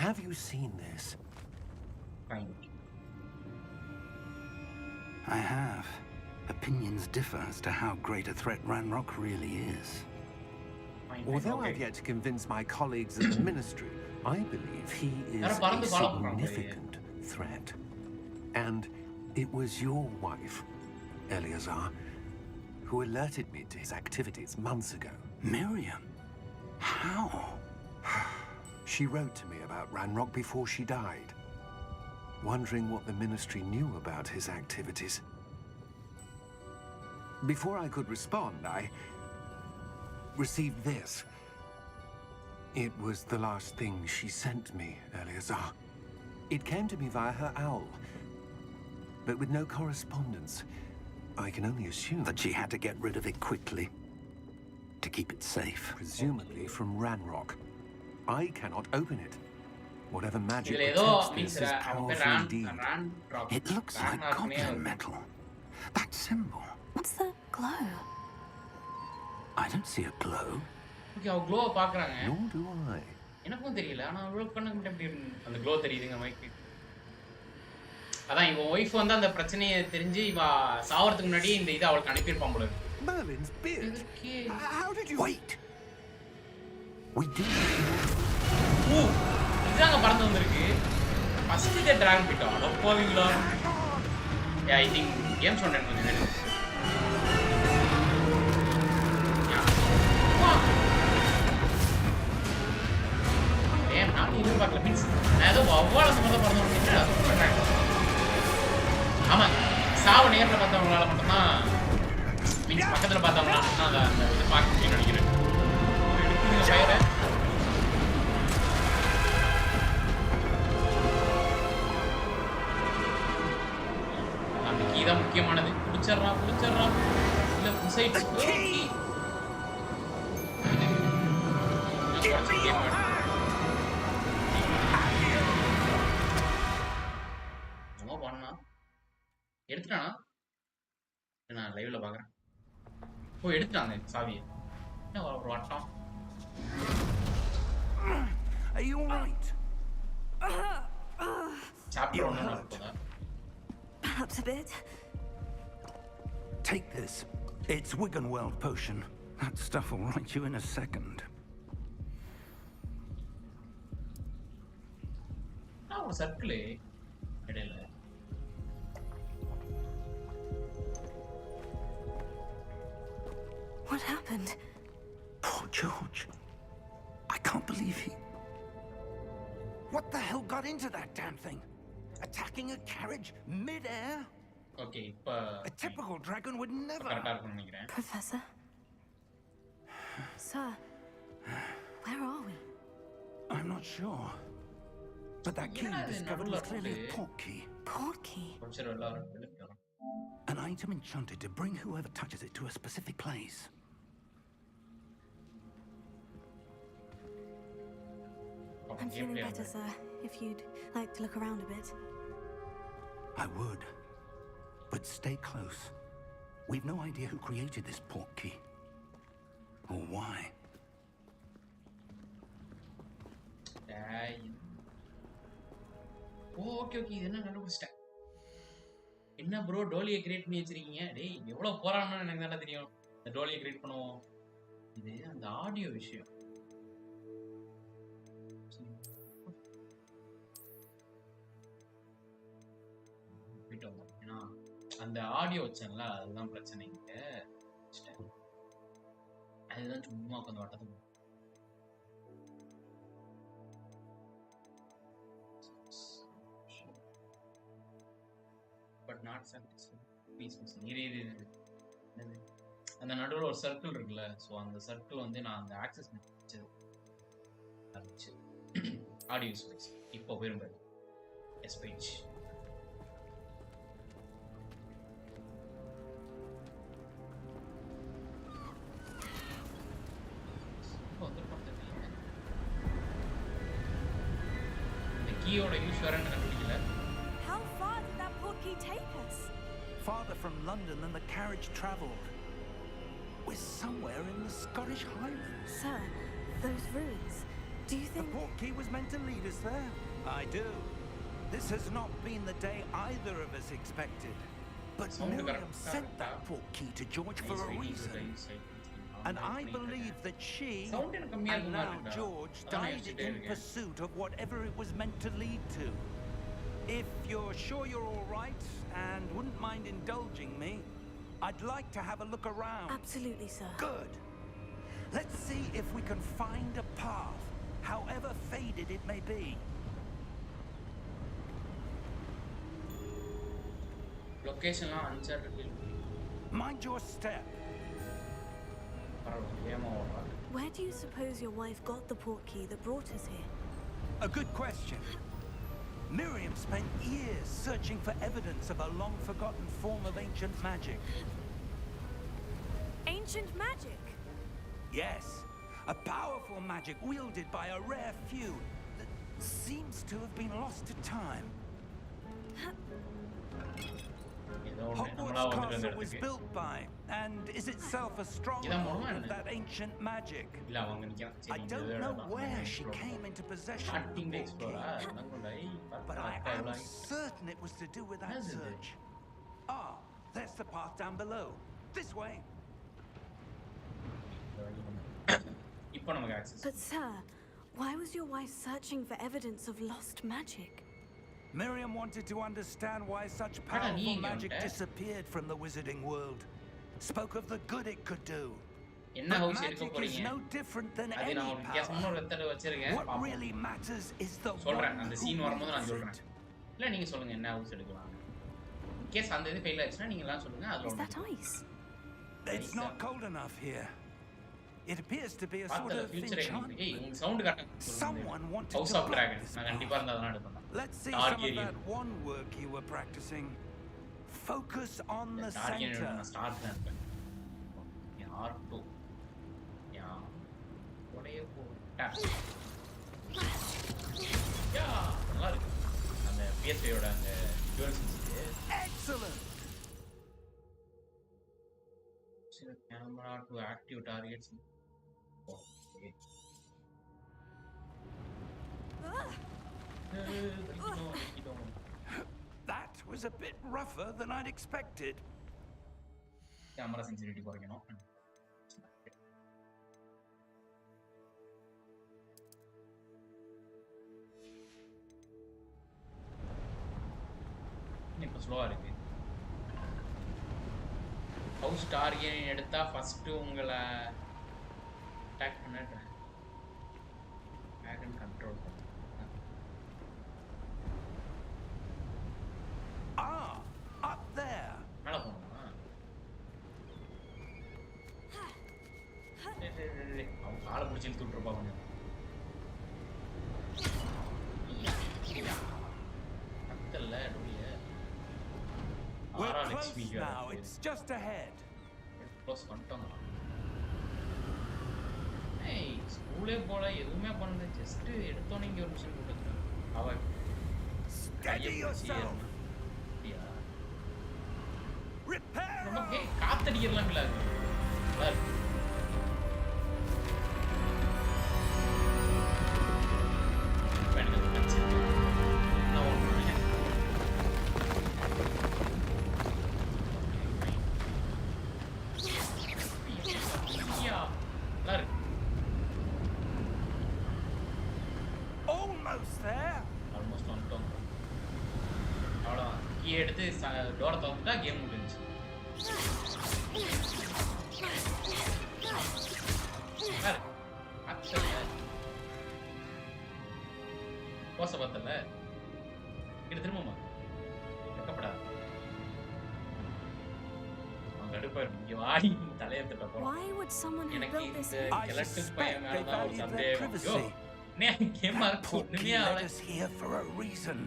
Have you seen this? Fine I have. Opinions differ as to how great a threat Ranrock really is. Although I've yet to convince my colleagues at the ministry, I believe he is யாரோ a பறந்து follow பண்றாங்க significant threat. And it was your wife, Eleazar, who alerted me to his activities months ago. Miriam? How? She wrote to me about Ranrock before she died, wondering what the ministry knew about his activities. Before I could respond, I received this. It was the last thing she sent me, Eleazar. It came to me via her owl, but with no correspondence. I can only assume That she had to get rid of it quickly to keep it safe. presumably from Ranrock. I cannot open it. Whatever magic இதுல ஏதோ protects means this is அவன் பேர் powerful indeed. Ron drop It looks like goblin metal. That symbol. What's that glow? I don't see a glow. Okay அவ க்ளோவை பாக்குறாங்க Nor do I. எனக்கும் தெரியல ஆனா அவ்வளவு கண்ணுக்கு மட்டும் எப்படி அந்த க்ளோ தெரியுதுங்க மைக்கு அதான் இவன் ஒய்ஃப் வந்து அந்த பிரச்சனையை தெரிஞ்சு இவ சாவறதுக்கு முன்னாடி இந்த இதை அவளுக்கு அனுப்பியிருப்பான் போல இருக்கு. Merlin's beard. எதுக்கு? How did you Wait! We do. ஓ இதாங்க பறந்து வந்திருக்கு ஃபர்ஸ்ட் இதை டிராகன் பிட்டா அட போவீங்களா யா ஐ திங்க் கேம் சொன்னேன் கொஞ்சம் வேணும் ஏன் நான் இன்னும் பார்க்கல மீன்ஸ் நான் ஏதோ அவ்வாறு அந்த மாதிரி பறந்து வந்தேன் ஆமாங்க சாவ நேரில் பார்த்தவங்களால மட்டும்தான் மீன்ஸ் பக்கத்தில் பார்த்தவங்களால மட்டும் அந்த இதை பார்க்க முடியும்னு நினைக்கிறேன் எடுக்குதுங்க ஃபயரை அந்த கீ தான் முக்கியமானது பிடிச்சிடறான் இல்லை புசைட்ஸ் என்னமோ பண்ணா எடுத்துட்டானா நான் லைவ்ல பாக்குறேன் ஓ எடுத்துட்டாங்க சாவியை என்ன ஒரு வட்டம் Are you all right? Chapter ஒன்று இருக்குதா Perhaps a bit. Take this. It's Wiggenweld potion. That stuff will right you in a second. ஒரு சர்க்கிள் இடையில What happened? Poor George. I can't believe he... What the hell got into that damn thing? Attacking a carriage mid-air? Okay இப்போ A typical dragon would never. கரெக்டாக இருக்கும்னு நினைக்கிறேன் Professor? Sir, where are we? I'm not sure. But that key you discovered was clearly a port key. Port key? கொஞ்சம் எல்லாரும் எழுப்பிக்கலாம் An item enchanted to bring whoever touches it to a specific place. I'm feeling better, sir. If you'd like to look around a bit. I would. But stay close. We've no idea who created this port key. Or why. Okay okay இது என்ன கண்டுபிடிச்சிட்டேன் என்ன bro டோலியை create பண்ணி வச்சிருக்கீங்க டேய் எவ்வளவு போராடணும்னு எனக்கு தானே தெரியும் இந்த டோலியை கிரியேட் பண்ணுவோம் இது அந்த ஆடியோ விஷயம் போயிட்டோம். ஏன்னா அந்த ஆடியோ வச்சேன்ல அதுதான் பிரச்சனை இங்க. அதுதான் சும்மா உட்காந்து வட்டத்தை but not satisfied piece missing. இது அந்த நடுவில் ஒரு சர்க்கிள் இருக்குல்ல, ஸோ அந்த சர்க்கிள் வந்து நான் அந்த ஆக்சஸ் வச்சது ஆரம்பிச்சு ஆடியோ ஸ்பேஸ் இப்போ விரும்புகிறேன். எஸ் பேஜ் இந்த கீயோட யூஸ் வரேன்னு கண்டுபிடிக்கல. How far did that portkey take us? Farther from London than the carriage travelled. We're somewhere in the Scottish Highlands. Sir, those ruins. Do you The think... portkey was meant to lead us there. I do. This has not been the day either of us expected. But Miriam sent that portkey to George for a reason. And I believe that she and now George died in pursuit of whatever it was meant to lead to. If you're sure you're all right and wouldn't mind indulging me, I'd like to have a look around. Absolutely, sir. Good. Let's see if we can find a path, however faded it may be. Location la uncharted. Mind your step. Where do you suppose your wife got the portkey that brought us here? A good question. Miriam spent years searching for evidence of a long-forgotten form of ancient magic. Ancient magic? Yes, a powerful magic wielded by a rare few that seems to have been lost to time. Hogwarts Castle was built by, and is itself a stronghold of that ancient magic. I don't know where she came into possession of the portkey, but I am certain it was to do with that search. Ah, there's the path down below. This way. But sir, why was your wife searching for evidence of lost magic? Miriam wanted to understand why such powerful magic disappeared from the wizarding world. Spoke of the good it could do. But magic is no different than any power. What really matters is the one who wields it. Is that ice? It's not cold enough here. It appears to be a sort of enchantment. Someone wanted to block this path. Let's see some of that one work you were practicing. Focus on the center. Excellent. Camera to active targets. Okay. That was a bit rougher than I'd expected. Camera sensitivity korikano. Ipo slow ah irukku. House target எடுத்தா first உங்களை attack பண்ணறேன். Dragon control. Ah, up there. மேல போணுமா? அவன் காலை பிடிச்சி இழுத்து விட்டுருப்பா கொஞ்சம். அத்தல்ல டோலிய. We're close now. It's just ahead. Close பண்ணிட்டோம். ஏய், ஸ்கூலே போல எதுவுமே பண்ணல. ஜஸ்ட் எடுத்தோனே இங்க ஒரு மிஷன் போட்டுட்டேன். அவ Steady yourself. Repair. நமக்கு காத்தடிக்கலாம் இல்ல அது. Almost there. Almost on top. அவ்வளவுதான். கீ எடுத்து வந்து டோரை திறந்துட்டா கேம் முடிஞ்சுச்சு. போச பார்த்தல இது திரும்பமா வெக்கப்படா அவங்க அடுப்பா இங்க வாடி தலைய தட்ட போறோம். Why would someone have எனக்கு built this? இந்த எலக்ட்ரிக் பையன் மேல தான் ஒரு சந்தேகம். யோ Portkey led us here for a reason.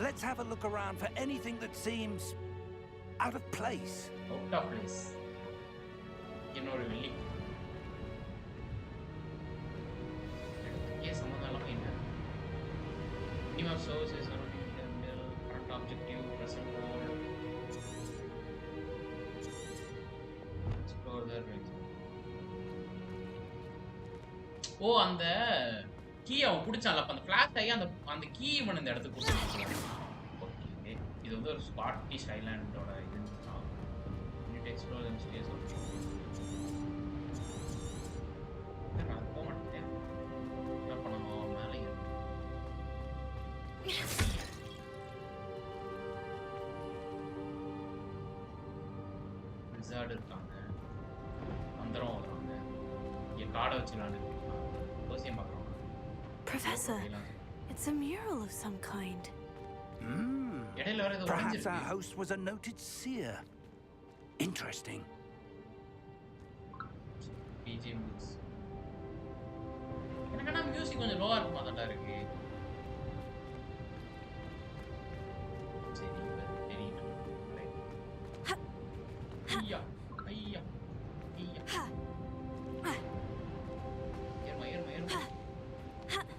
Let's have a look around for anything that seems out of place. Out of place. என்னோட வெள்ளி. ஏன் சமாதானம் என்ன? Minimum services are current objective, present goal. Explore the range. ஓ அந்த key அவன் பிடிச்சான்ல அப்ப அந்த flash ஆகி அந்த கீ இவன் இந்த இடத்துக்கு கொடுத்துருக்கான். ஓகே இது வந்து ஒரு ஸ்காட்டிஷ் ஐலாண்டோட இது unit explore them space of நான் போக மாட்டேன். என்ன பண்ணணும் மேலே விசார்டு இருக்காங்க மந்திரம் ஓடுறாங்க இங்கே காடை வச்சுலான்னு அவசியம் பார்க்குறோம். Professor, it's a mural of some kind. Perhaps our host was a noted seer. Interesting. BGMs. எனக்குன்னா மியூசிக் கொஞ்சம் லோவா இருக்குமா தான்டா இருக்கு. சரி தெரியும். ஐயா ஐயா ஐயா. ஏறுமா.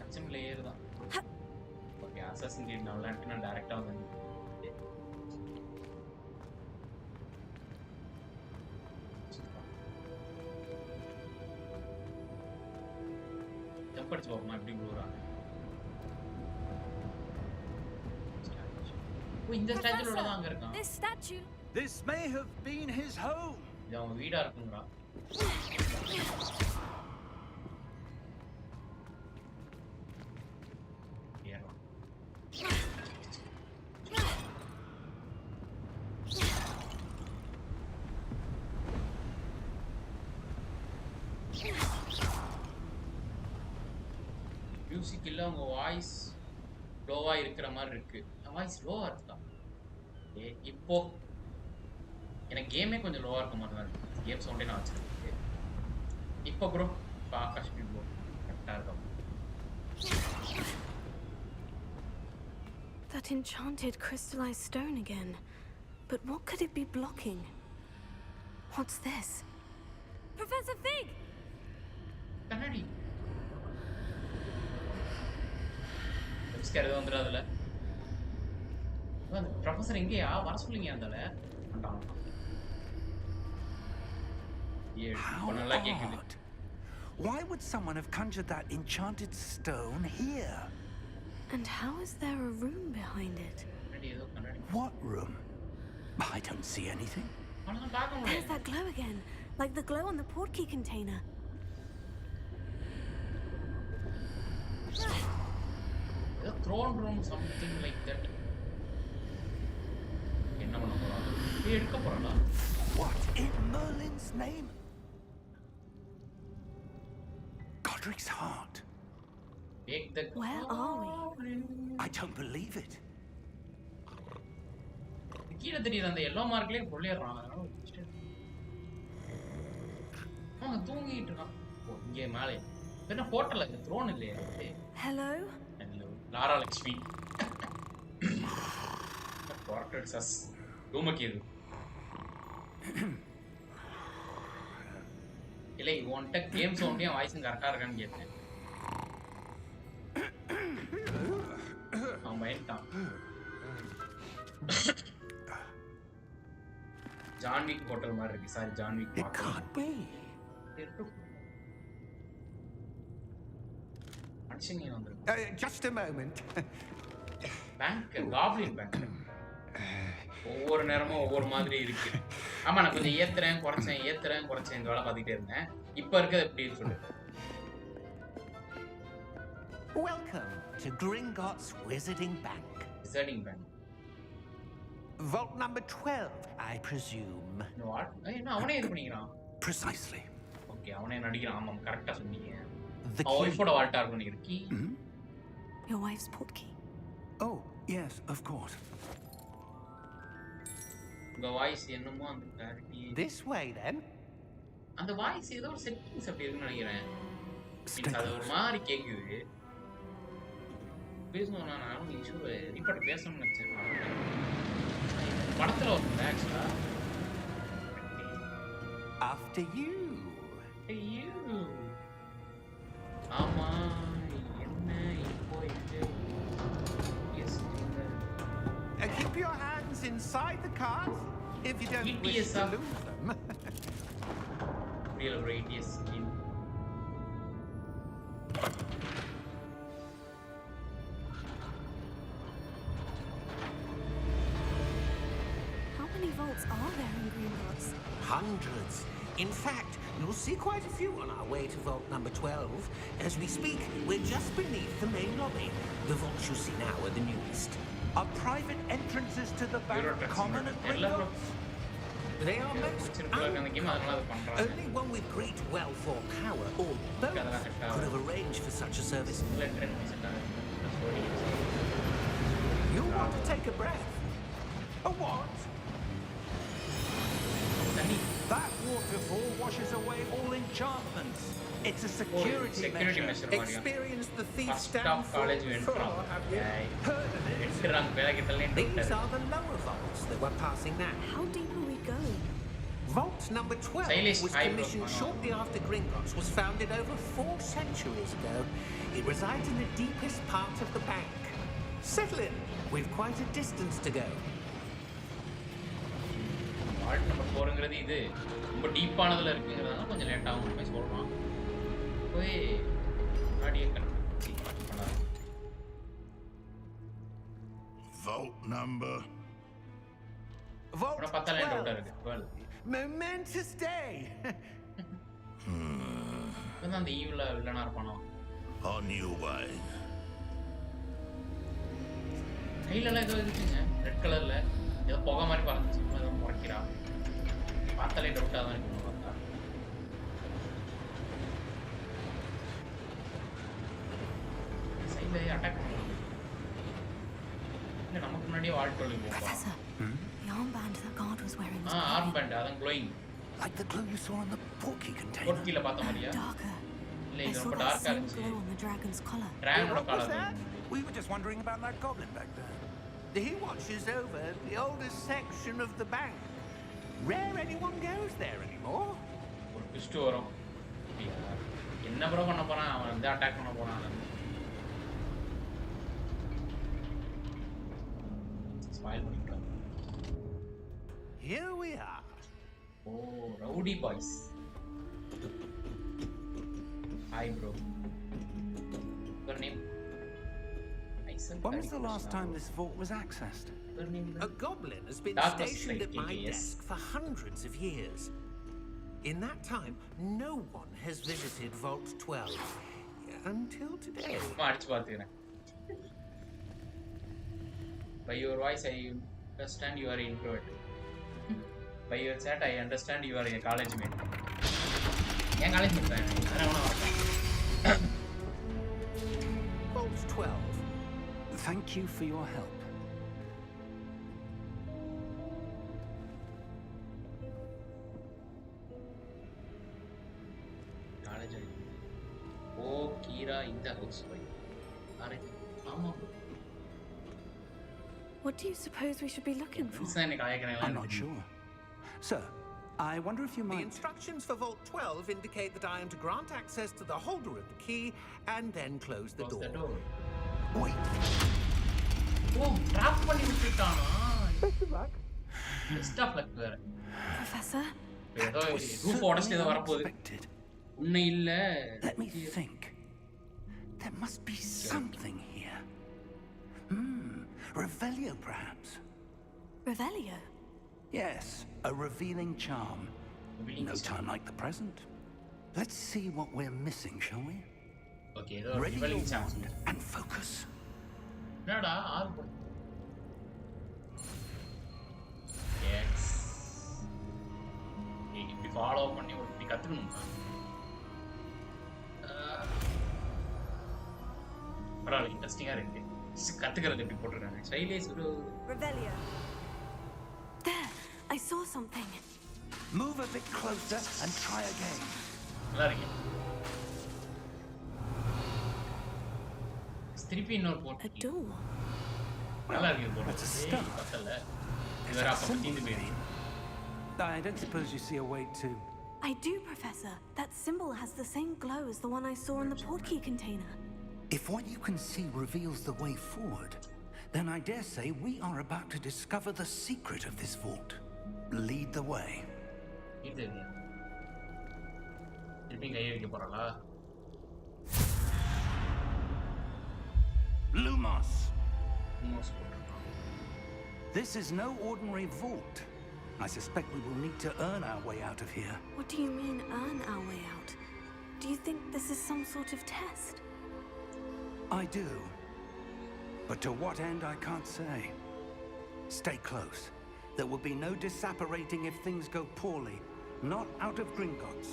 அச்சமில் ஏறுதான். ஓகே அசாசின் கிரீட் நான் விளையாட்டு நான் டைரக்டாக வந்து ஜம்ப் அடிச்சு பார்ப்போமா எப்படி விழுறாங்க. இந்த ஸ்டாச்சுல தான் அங்க இருக்கான். This statue. This may have been his home. இது அவன் வீடா இருக்குங்கடா. மியூசிக் இல்ல உங்க வாய்ஸ் லோவா இருக்கிற மாதிரி இருக்கு. வாய்ஸ் லோவா இருக்கா? இப்போ எனக்கு கேமே கொஞ்சம் லோவா இருக்க மாதிரி தான் இருக்கு. கேம் சவுண்டே நான் வச்சிருக்கேன். இப்போ ப்ரோ ஆகாஷ் ப்ரோ கரெக்டா இருக்கும். That enchanted crystallized stone again. But what could it be blocking? What's this? Professor Fig! கண்ணாடி. ஸ்கேர் வந்துறாதுல. வந்து ப்ரொஃபசர் எங்கயா வர சொல்லுங்க அந்தல. அண்டான். நல்லா கேக்குது. Why would someone have conjured that enchanted stone here? And how is there a room behind it? What room? I don't see anything. There's that glow again, like the glow on the portkey container. The throne room, something like that. What in Merlin's name? Godric's heart. Where are we? I don't believe it. கீழே தெரியுது அந்த yellow மார்க்லயே கொள்ளையறான். அவன் தூங்கிட்டு இருக்கான். இங்கே மேலே என்ன ஹோட்டல்ல இருக்கு த்ரோன் இல்லையா? Hello? Hello. Lara Lakshmi. Portrait சஸ். தூமக்கேது. இல்லை உன்கிட்ட கேம் சவுண்டையும் வாய்ஸும் கரெக்டாக இருக்கான்னு கேட்டேன். அவன் பயன்ட்டான். ஜான்விக் ஹோட்டல் மாதிரி இருக்கு. சாரி ஜான்விக் மனுஷங்க வந்துருக்கு. Just a moment. Bank goblin bank ஒவ்வொரு நேரமும் ஒவ்வொரு மாதிரி இருக்கு. ஆமா நான் கொஞ்சம் ஏத்துறேன் குறைச்சேன் இந்த வேலை பார்த்துக்கிட்டே இருந்தேன். இப்போ இருக்கிறது எப்படின்னு சொல்லுங்க. Welcome to Gringotts Wizarding Bank. Wizarding Bank. Vault number 12, I presume. What என்ன அவனே இது பண்ணிக்கிறான் Precisely. ஓகே அவனே நடிக்கிறான் ஆமாம் கரெக்டா சொன்னீங்க The அவன் key. ஒய்ஃபோட வால்ட்டா இருக்கும் நினைக்கிறேன் key Your wife's portkey. Oh, yes, of course. உங்க வாய்ஸ் என்னமோ அந்த கிளாரிட்டி This way, then. அந்த வாய்ஸ் ஏதோ ஒரு செட்டிங்ஸ் அப்படி இருக்குன்னு நினைக்கிறேன் Stay அது ஒரு close. மாதிரி கேக்குது பேசணும் நானும் இஷ்யூ ரீபார்ட் பேசணும்னு நினைச்சேன் படத்துல ஒரு ஆக்சுவலா After you. ஐயோ ஆமா என்ன இப்போ இது S Keep your hands inside the cart if you don't wish ETS to up. lose them. real radius in How many vaults are there in Greenwoods? Hundreds. In fact, you'll see quite a few on our way to vault number 12. As we speak, we're just beneath the main lobby. The vaults you see now are the newest. Are private entrances to the bank common at Gringotts? They are most uncommon. Only one with great wealth or power, or both, could have arranged for such a service. You'll want to take a breath. A what? That waterfall washes away all enchantments. It's a security measure. Experience the thief's downfall. Oh, have you heard of it? These are the lower vaults that we're passing now. How deep are we going? Vault number 12 was commissioned shortly after Gringotts was founded over 4 centuries ago. It resides in the deepest part of the bank. Settle in. We've quite a distance to go. Vault number 4ங்கிறது இது ரொம்ப டீப்பானதுல இருக்குங்கிறதால கொஞ்சம் late ஆகும் போய் சொல்றான் போய் முன்னாடியே correct பண்ணலாம் Vault number. Vault உன பார்த்தாலே டவுட்டா 12. இருக்கு 12 Momentous day. இவன் அந்த ஈவில வில்லனா இருப்பானோ On your way. கையில எல்லாம் ஏதோ இருக்குங்க ரெட் கலர்ல ஏதோ புகை மாதிரி பறந்துச்சு ஏதோ முறைக்கிறா பார்த்தாலே டவுட்டா தான் இருக்கு பார்த்தா சைடுல அட்டாக் பண்ணுவாங்க இல்ல நமக்கு முன்னாடியே வால்ட் ரோலிங் போவா Professor, the armband that guard was wearing was armband அதான் glowing Like the glue you saw in the portkey container. போர்க்கில பார்த்த மாதிரியா darker. இல்ல I இது saw ரொம்ப that டார்க்கா same இருந்துச்சு glow on the dragon's collar. டிராகனோட What was collar that? We were just wondering about that goblin back there. He watches over the oldest section of the bank. Rare anyone goes there anymore. ஒரு twist வரும் அப்படியா? என்ன bro பண்ண போறான் அவன் வந்து attack பண்ண போறான் ஸ்மைல் பண்ணிட்டான் Here we are. ஓ rowdy boys hi bro your name When was the last time this vault was accessed? A goblin has been Darkness stationed like at my KKS. desk for hundreds of years. In that time, no one has visited Vault 12. Until today. அடிச்சு பார்த்துக்கிறேன் by your voice I understand you are introvert by your chat I understand you are a college mate ஏன் college mate தான் Vault 12. Thank you for your help. College oh கீரா இந்த house boy college ஆமா What do you suppose we should be looking for? புதுசா என்ன காயக்கறேன் I'm not sure. Sir, I wonder if you The might... instructions for Vault 12 indicate that I am to grant access to the holder of the key and then close the close the door. door Wait. ஓ drop பண்ணி விட்டுட்டானா best of luck வேற Professor? ஏதோ roof உடைச்சிட்டு ஏதோ வரப்போகுது Unexpected. உன்னை இல்ல Let me think. There must be something here. Revelio, perhaps? Revelio? Yes, a revealing charm. No time like the present. Let's see what we're missing, shall we? Okay ஏதோ Ready your revealing chance wand and focus. என்னடா ஆறு போடு இப்படி follow பண்ணி ஒரு இப்படி கத்துக்கணுமா? பரவாயில்ல, இன்ட்ரெஸ்டிங்கா இருக்கு. கத்துக்கிறது எப்படி போட்டுருக்காங்க. சைலேஷ் ஒரு Revelio. There, I saw something. Move a bit closer and try again. நல்லா இருக்கு. திருப்பி இன்னொரு போட்டு. A door. நல்லா இருக்கு போட்டு. பத்தல. இவர அப்ப தீந்து போயிடுச்சு. I don't suppose you see a way to... I do, Professor. That symbol has the same glow as the one I saw in the portkey container. If what you can see reveals the way forward, then I dare say we are about to discover the secret of this vault. Lead the way. Lumos. This is no ordinary vault. I suspect we will need to earn our way out of here. What do you mean, earn our way out? Do you think this is some sort of test? I do. But to what end, I can't say. Stay close. There will be no disapparating if things go poorly. Not out of Gringotts.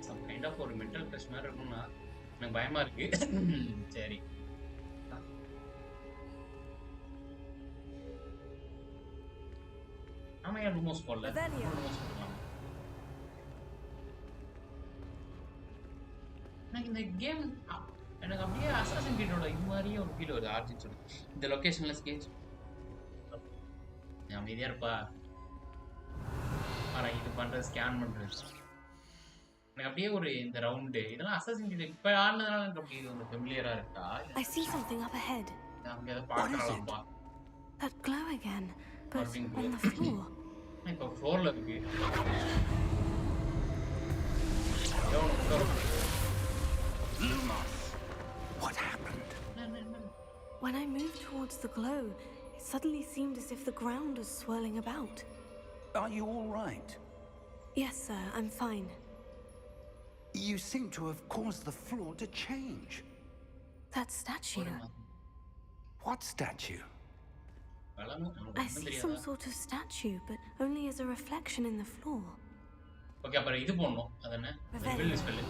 Some kind of a mental test மாதிரி இருக்கும்னா எனக்கு பயமா இருக்கு. சரி. ஆமா யா ரூமோஸ் போடல. ரூமோஸ் போடலாம். எனக்கு இந்த கேம் எனக்கு அப்படியே அசாசின் கிரீடோட இது மாதிரியே ஒரு ஃபீல் வருது. ஆர்ஜின் சொல்லி இந்த லொகேஷன்ல ஸ்கேச் அமைதியா இருப்பா. ஆனா இது பண்றது ஸ்கேன் பண்றது எனக்கு அப்படியே ஒரு இந்த ரவுண்டு இதெல்லாம் அசாசின் கிரீட் இப்ப ஆடுனதுனால எனக்கு அப்படியே இது வந்து ஃபெமிலியரா இருக்கா? I see something up ahead. அங்க ஏதோ பார்க்கலாம்பா. That glow again, but on the floor. இப்போ ஃப்ளோர்ல இருக்கு. Lumos. What happened? When I moved towards the glow, it suddenly seemed as if the ground was swirling about. Are you all right? Yes, sir, I'm fine. You seem to have caused the floor to change. That statue. What statue? I see some sort of statue, but only as a reflection in the floor. Okay, but idu ponnu adana reveal spell.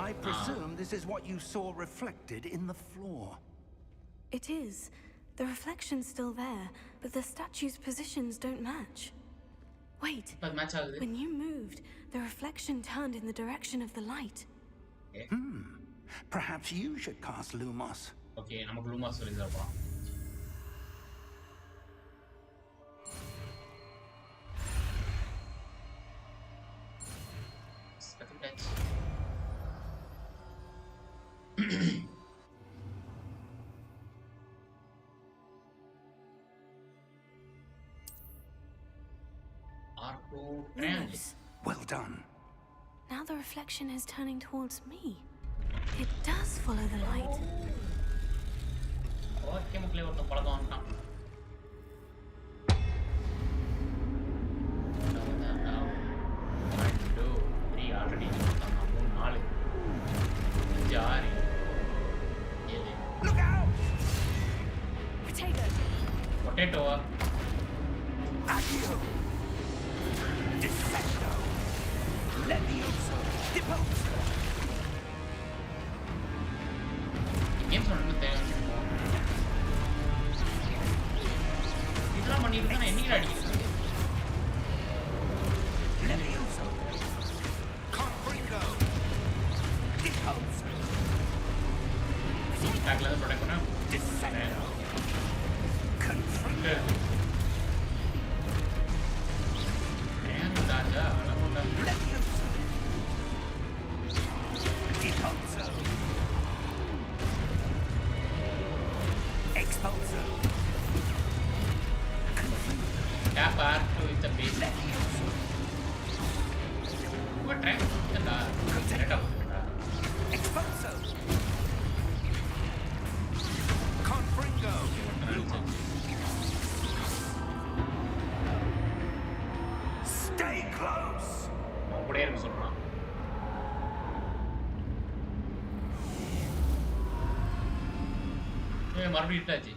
I presume this is what you saw reflected in the floor. It is. The reflection's still there, but the statue's positions don't match. Wait. But match agudhu. When you moved, the reflection turned in the direction of the light. Okay. Perhaps you should cast Lumos. Okay, namakku Lumos solidharpa. Nice. Well done. Now the reflection is turning towards me. It does follow the light. Okay, mukle ortho palaga vantan. Already 4 4 Look out! Potato. Accio! Descendo! Levioso! Deposo! Game சொன்னது தேவை. இதெல்லாம் பண்ணிட்டு நான் என்னைக்கு அடிக்கிறேன்? Levioso! Confringo! Deposo! Tackle the protect பண்ணா. Descendo! Confringo! Daja, alamonda. Levioso! Deposo! Expulso! Tap R2 with the base. Levioso! What try? Set up. Expulso! Confringo! Stay close! அப்படியே இருக்கு சொல்றான். மறுபடியும் இட்டாச்சு.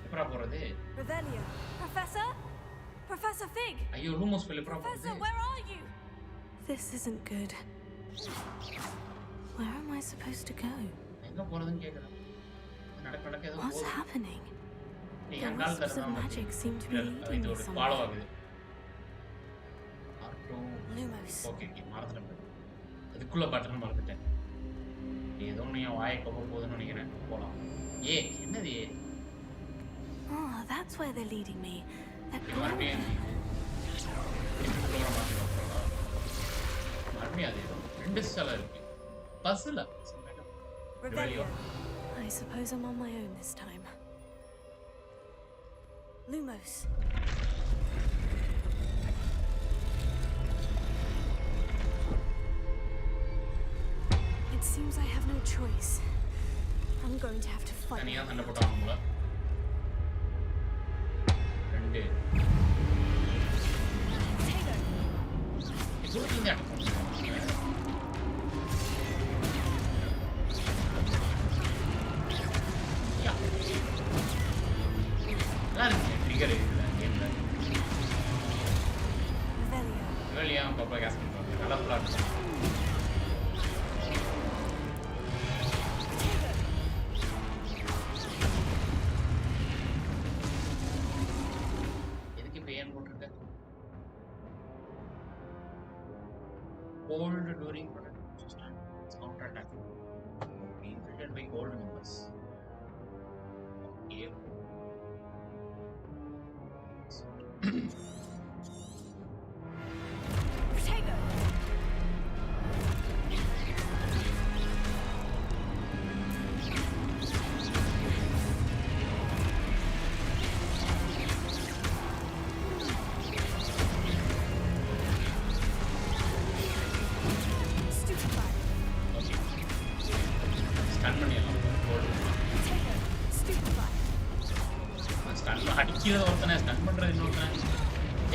எப்பரா போறது? Revelio. Professor? Professor Fig! ஐயோ லூமோஸ் வெளிய போறா Professor, where are you? This isn't good. Where am I supposed to go? எங்க போறதுன்னு கேக்குறேன். நடக்க ஏதோ What's போகுது. happening? நீ The அங்கால wisps of தரமா magic seem to be leading இது me ஒரு somewhere. ஃபாலோ ஆகுது. ஆர்டோ Lumos. ஓகே மறந்துட்டேன். அதுக்குள்ள பட்டன் மறந்துட்டேன். ஏதோ நீ வாயை கப்ப போகுதுன்னு நினைக்கிறேன். போலாம். என்னது ஏ? Oh, that's where they're leading me. That மறுபடியும் ப்ரோகிராம் மாத்திடுவாங்களா? மறுபடியும் அது ரெண்டு ஸ்டெல்லாம் இருக்கு. பஸ்ல Revelio. I suppose I'm on my own this time. Lumos. It seems I have no choice. I'm going to have to fight. தனியா சண்டை போட்டாங்களா? ரெண்டு இது ஒரு இந்த ட்ரிகர் இருக்குல்ல கேம்ல. வெளியா பாப்பா கேஸ் பண்ணுவாங்க. நல்லா பிளாட். எதுக்கு பேன் போட்டுருக்க? Cold during counter attack. Infected by cold members. Okay. Potato. Stupefy. Stun பண்ணிடலாம். Cold. Potato. Stupefy. ஸ்டன் அடிக்கிறது ஒருத்தனை ஸ்டன் பண்றது இன்னொருத்தனை.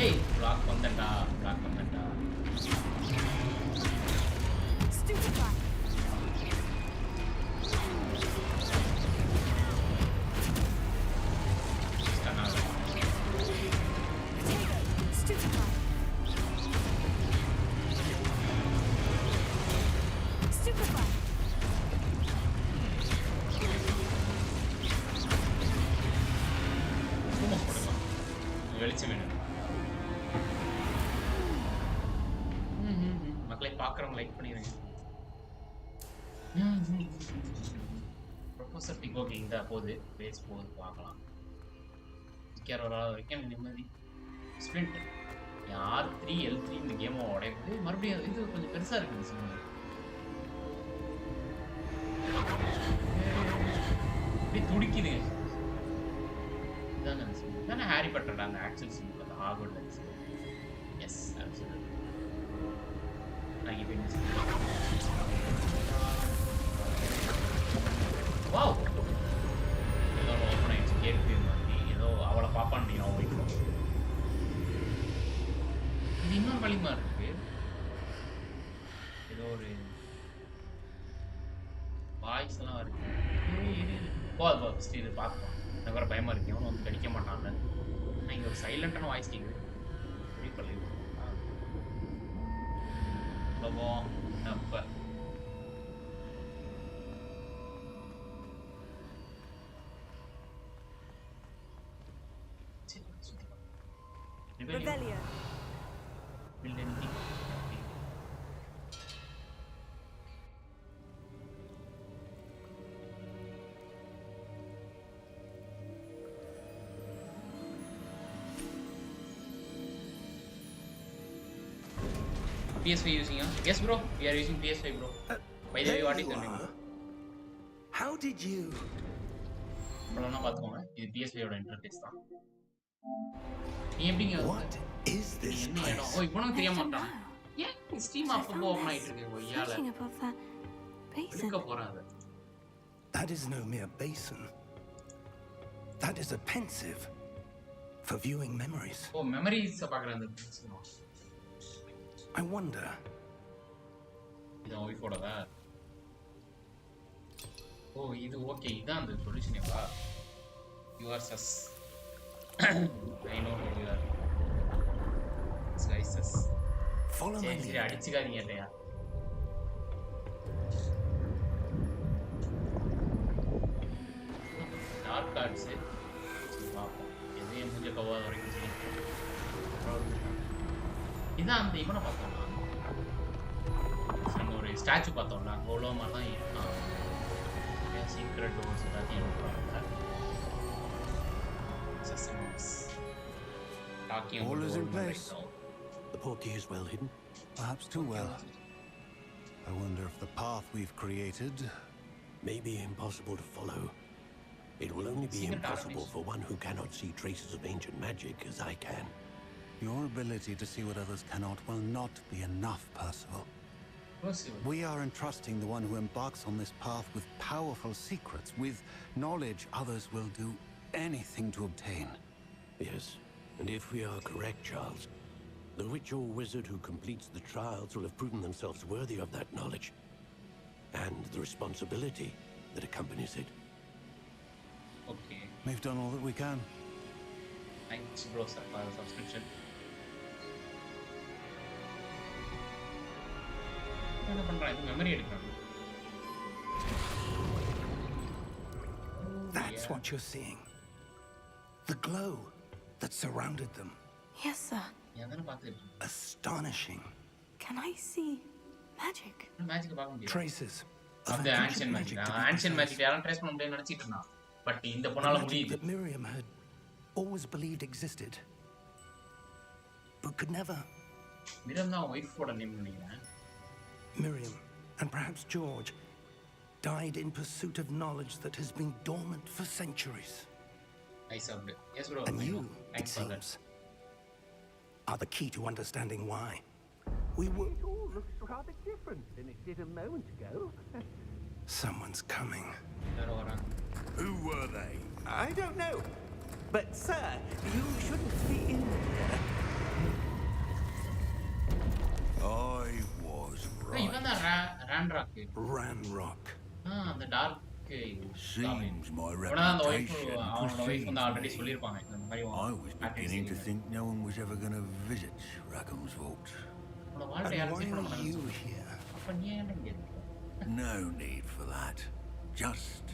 ஏய் பிளாக் வந்தேன்டா. Stupefy. ஸ்டன் ஆகுது. Potato. Stupefy. Stupefy. லூமோஸ் போடுங்க. வெளிச்சம் வேணும். மக்களை பார்க்குறவங்க லைக் பண்ணிடுங்க. ப்ரொஃபஸர் டிகோ கேம் தான் போகுது. பேஸ் போகுது பார்க்கலாம். கேர் வராத வரைக்கும் எனக்கு நிம்மதி. ஸ்பிரிண்ட் R3 L3 இந்த கேமை உடையது மறுபடியும் இது கொஞ்சம் பெருசாக இருக்குது சினிமா. இப்படி துடிக்குதுங்க. இதாங்க சினிமா தானே ஹாரி பாட்டர் அந்த ஆக்சுவல் சினிமா அந்த ஹாக்வர்ட்ஸ். Yes absolutely. நான் இப்போ என்ன வாவ் ஏதோ ஓப்பன் ஆயிடுச்சு. கேட்பே மாதிரி ஏதோ அவளை பாப்பான்னு நீ நான் வைக்கணும். இது இன்னொரு வழிமா இருக்கு. ஏதோ ஒரு வாய்ஸ் எல்லாம் இருக்கு. போது இது பார்க்கலாம். எனக்கு வேறு பயமா இருக்கு. அவனும் வந்து கடிக்க மாட்டான்ல. ஆனால் இங்கே ஒரு சைலண்டான வாய்ஸ் கேட்குது. பண்ணி அப்ப Revelio. PS5 using yes bro, we are using PS5 bro. By the way, what is your name? How did you? நம்மள பாத்துக்கோங்க. இது PS5 ஓட இன்டர்ஃபேஸ் தான். நீ எப்படிங்க What is this என்ன place? இடம்? ஓ இவனும் தெரிய மாட்டான். ஏன் ஸ்டீம் அப்பப்போ ஓபன் ஆயிட்டு இருக்கு ஒய்யால. Floating above that basin. எடுக்க போறான் அது. That is no mere basin. That is a pensive for viewing memories. ஓ மெமரிஸ் பார்க்கற அந்த I wonder. இது ஒய்ஃபோடதா? ஓ இது ஓகே இதான் அந்த சொல்யூஷனேவா? You are sus. I know who you are. Follow my சரி lead. அடிச்சுக்காதீங்க இல்லையா டார்க் கார்ட்ஸ் பார்ப்போம் எதையும் மூஞ்ச கவ்வாத வரைக்கும் செய்யும் இதான் அந்த இவனை பார்த்தோம்னா நம்ம ஒரு ஸ்டாச்சு பார்த்தோம்ல அங்கே உள்ள மாதிரி தான் இருக்கான் சீக்ரெட் டோர்ஸ் எல்லாத்தையும் எழுப்புறாங்க All is in place. The portkey is well hidden. Perhaps too well. I wonder if the path we've created May be impossible to follow. It will only be impossible for one who cannot see traces of ancient magic as I can. Your ability to see what others cannot will not be enough, Percival. We are entrusting the one who embarks on this path with powerful secrets, with knowledge others will do anything to obtain. Yes, and if we are correct, Charles, the witch or wizard who completes the trials will have proven themselves worthy of that knowledge and the responsibility that accompanies it. Okay. We've done all that we can. Thanks bro sir for the subscription. என்ன பண்றான் இது memory எடுக்கறான் That's what you're seeing. The glow that surrounded them. Yes, sir. எதன பாத்துட்டு Astonishing. Can I see magic? Magic பார்க்க முடியாது Traces of அந்த ancient ancient magic. magic to be ancient magic precise. யாரும் trace பண்ண முடியும்னு நினைச்சிட்டு இருந்தான் பட் இந்த The பொண்ணால magic முடியுது that Miriam had always believed existed, but could never. மிரம் தான் ஒய்ஃபோட நேம் நினைக்கிறேன் Miriam, and perhaps George, died in pursuit of knowledge that has been dormant for centuries. Nice upped yes bro And you, it thanks for that seems, are the key to understanding why. We were... It all looks rather different than it did a moment ago. Someone's coming. யாரோ வராங்க Who were they? I don't know. But, sir, you shouldn't be in here. I was இவன் right. தான் ராண்ட்ராக் Ranrock. அந்த dark Seems my அந்த wife reputation அவனோட wife வந்து already precedes me. சொல்லிருப்பாங்க இந்த மாதிரி I was beginning to think no one was ever going to visit Rackham's Vault. உன்னோட வாழ்க்கை And யாரும் why செக் பண்ண are you மாட்டாங்க here? அப்ப நீ ஏன்டா இங்க இருக்க No need for that. Just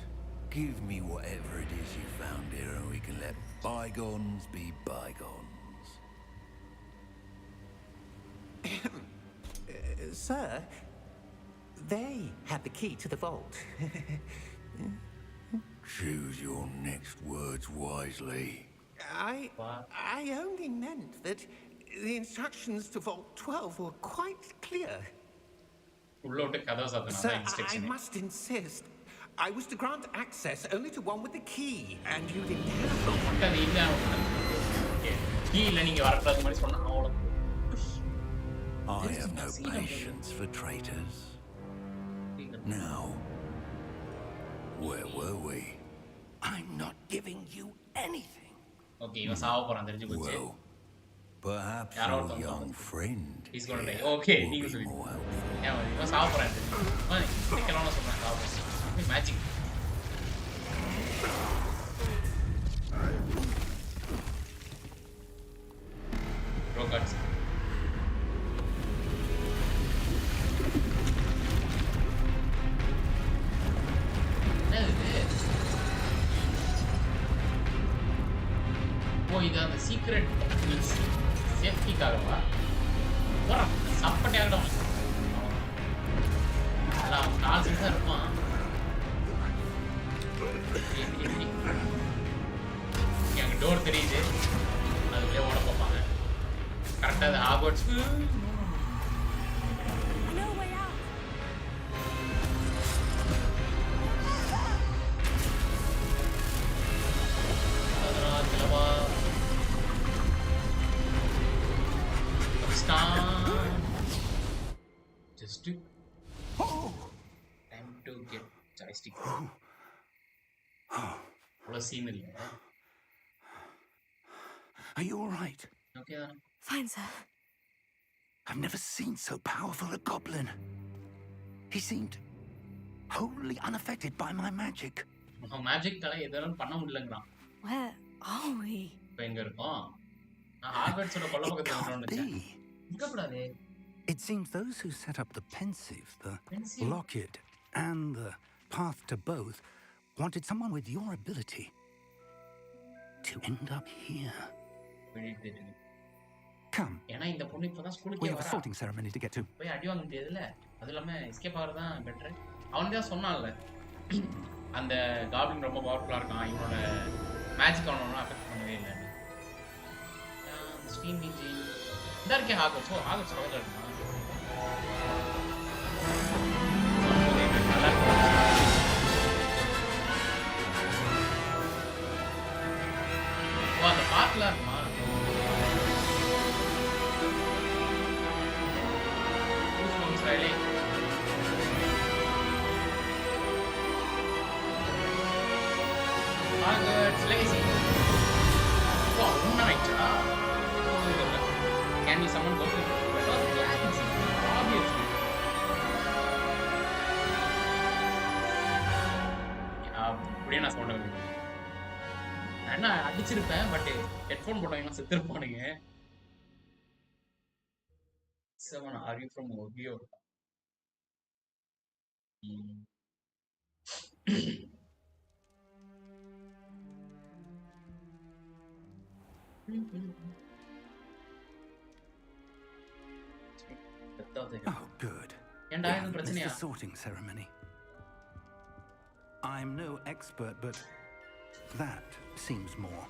give me whatever it is you found here and we can let bygones be bygones. Sir, they had the key to the vault. Choose your next words wisely. I only meant that the instructions to Vault 12 were quite clear. உள்ள விட்டு கதவை சாத்தணும் Sir, அதான் I instruction must insist. I was to grant access only to one with the key, and you didn't have அது இல்ல key இல்ல நீங்க வரக்கூடாது மாதிரி சொன்னா அவ்வளவு I have no patience for traitors. Now, where were we? I'm not giving you anything. Okay இவன் சாவ போறான் தெரிஞ்சு போச்சு Well, perhaps Yarrow your don't young know. friend He's gonna die. here Okay, will நீங்க be சொல்லுங்க. more helpful. ஏன் இவன் சாவ போறான் தெரிஞ்சு கேட்கலாம் சொல்றேன் சாவ போறான் மேஜிக் ரோகாட்ஸ் ஓ இது அந்த சீக்ரெட் சேஃப்டிக்காகவா போறான் சப்பட்டையாகட்டும் எல்லாம் கால் தான் இருப்பான் அங்கே டோர் தெரியுது அதுக்குள்ளே ஓட பார்ப்பாங்க கரெக்டாக அது ஹாக்வர்ட்ஸ் No way out. அதனால் சிலவா just time to get joystick அவ்வளோ சீன் இல்லை Are you all right? Okay தானே Fine, sir. I've never seen so powerful a goblin. He seemed wholly unaffected by my magic. அவன் மேஜிக்கால எதுவும் பண்ண முடியலங்கிறான் Where are we? இப்போ எங்க இருக்கோம் நான் ஹார்வர்ட்ஸோட கொல்ல It பக்கத்துல can't வந்துட்டேன் be. இருக்கக்கூடாது It seems those who set up the pensive, the locket, and the path to both wanted someone with your ability to end up here. Come. ஏன்னா இந்த பொண்ணு இப்பதான் We ஸ்கூலுக்கே have a வரா. sorting ceremony to get to. போய் அடி வாங்க முடியாதுல்ல. அது இல்லாம எஸ்கேப் ஆகிறதான் பெட்டர். அவன் தான் சொன்னான்ல, அந்த காப்ளின் ரொம்ப பவர்ஃபுல்லா இருக்கான், இவனோட மேஜிக் அவனோட அஃபெக்ட் பண்ணவே இல்லை. ஸ்ட்ரீம் மீட்டிங் இந்த இருக்கே ஹாகர்ட்ஸ். ஓ ஹாகர்ட்ஸ் பக்கத்தில் இருக்குமா? நல்லா இருக்கு. ஓ அந்த பார்க்லாம் இருக்குமா? Riley. Hogwarts lazy. Wow, night. Can we summon goblins? Obviously. அப்படியே நான் சொல்ல முடியும். நான் அடிச்சிருப்பேன், பட் ஹெட்ஃபோன் போட்டவங்க செத்துருப்பானுங்க. Seven, are you from Ohio? Oh, good. And yeah, it's the sorting ceremony. I'm no expert, but that seems more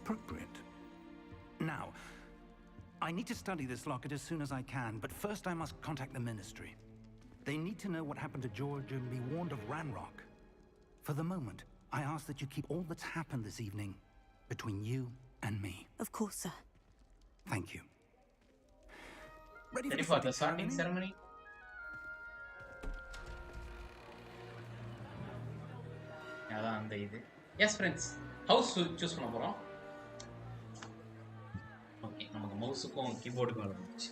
appropriate. Now, I need to study this locket as soon as I can, but first I must contact the Ministry. They need to know what happened to George and be warned of Ranrock. For the moment, I ask that you keep all that's happened this evening between you and me. Of course, sir. Thank you. Ready for the sorting ceremony? அதான் அந்த இது. Yes friends, house choose பண்ண போறோம். Okay, நமக்கு மவுஸுக்கும் கீபோர்டுக்கும் வந்துச்சு.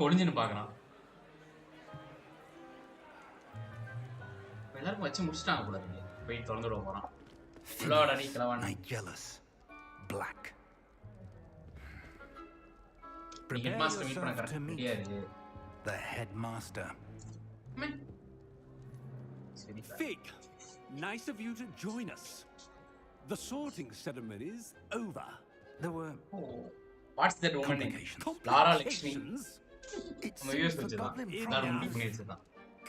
ஒளிஞ்சுன்னு பார்க்கலாம். எல்லாரும் வச்சு முடிச்சிட்டாங்க போல இருக்கு. போய் திறந்து விட போறான். உள்ளோட அடி கிளவான். Jealous. Black. Headmaster meet பண்ண கரெக்ட் முடியாது. The headmaster. Fig, nice of you to join us. The sorting ceremony is over. There were what's that woman name? Lara Lakshmi. It's the goblin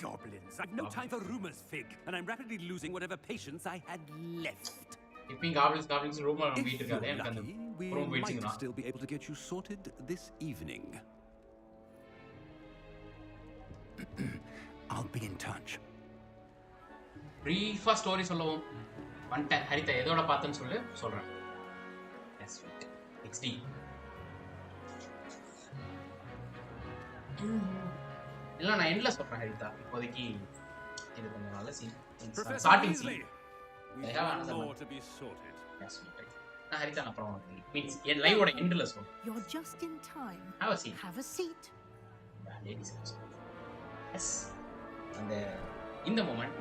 Goblins. I've no time for rumors, Fig, and I'm rapidly losing whatever patience I had left. If we goblins rumor on beat irukadhe If you're lucky, we might still be able to get you sorted this evening. I'll be in touch. Brief story சொல்லவும் வந்துட்டேன். ஹரிதா எதோட பார்த்தேன்னு சொல்றேன். Yes, XD. இல்ல நான் எண்ட்ல சொல்றேன் ஹரிதா. இப்போதைக்கு இது கொஞ்சம் நல்ல scene. Starting scene. We have more to be sorted. Yes, நான் ஹரிதா அப்புறம் மீன்ஸ் என் லைவோட எண்ட்ல சொல்றேன். You're just in time. Have a seat. Have a seat. Ladies first. Yes. And in the moment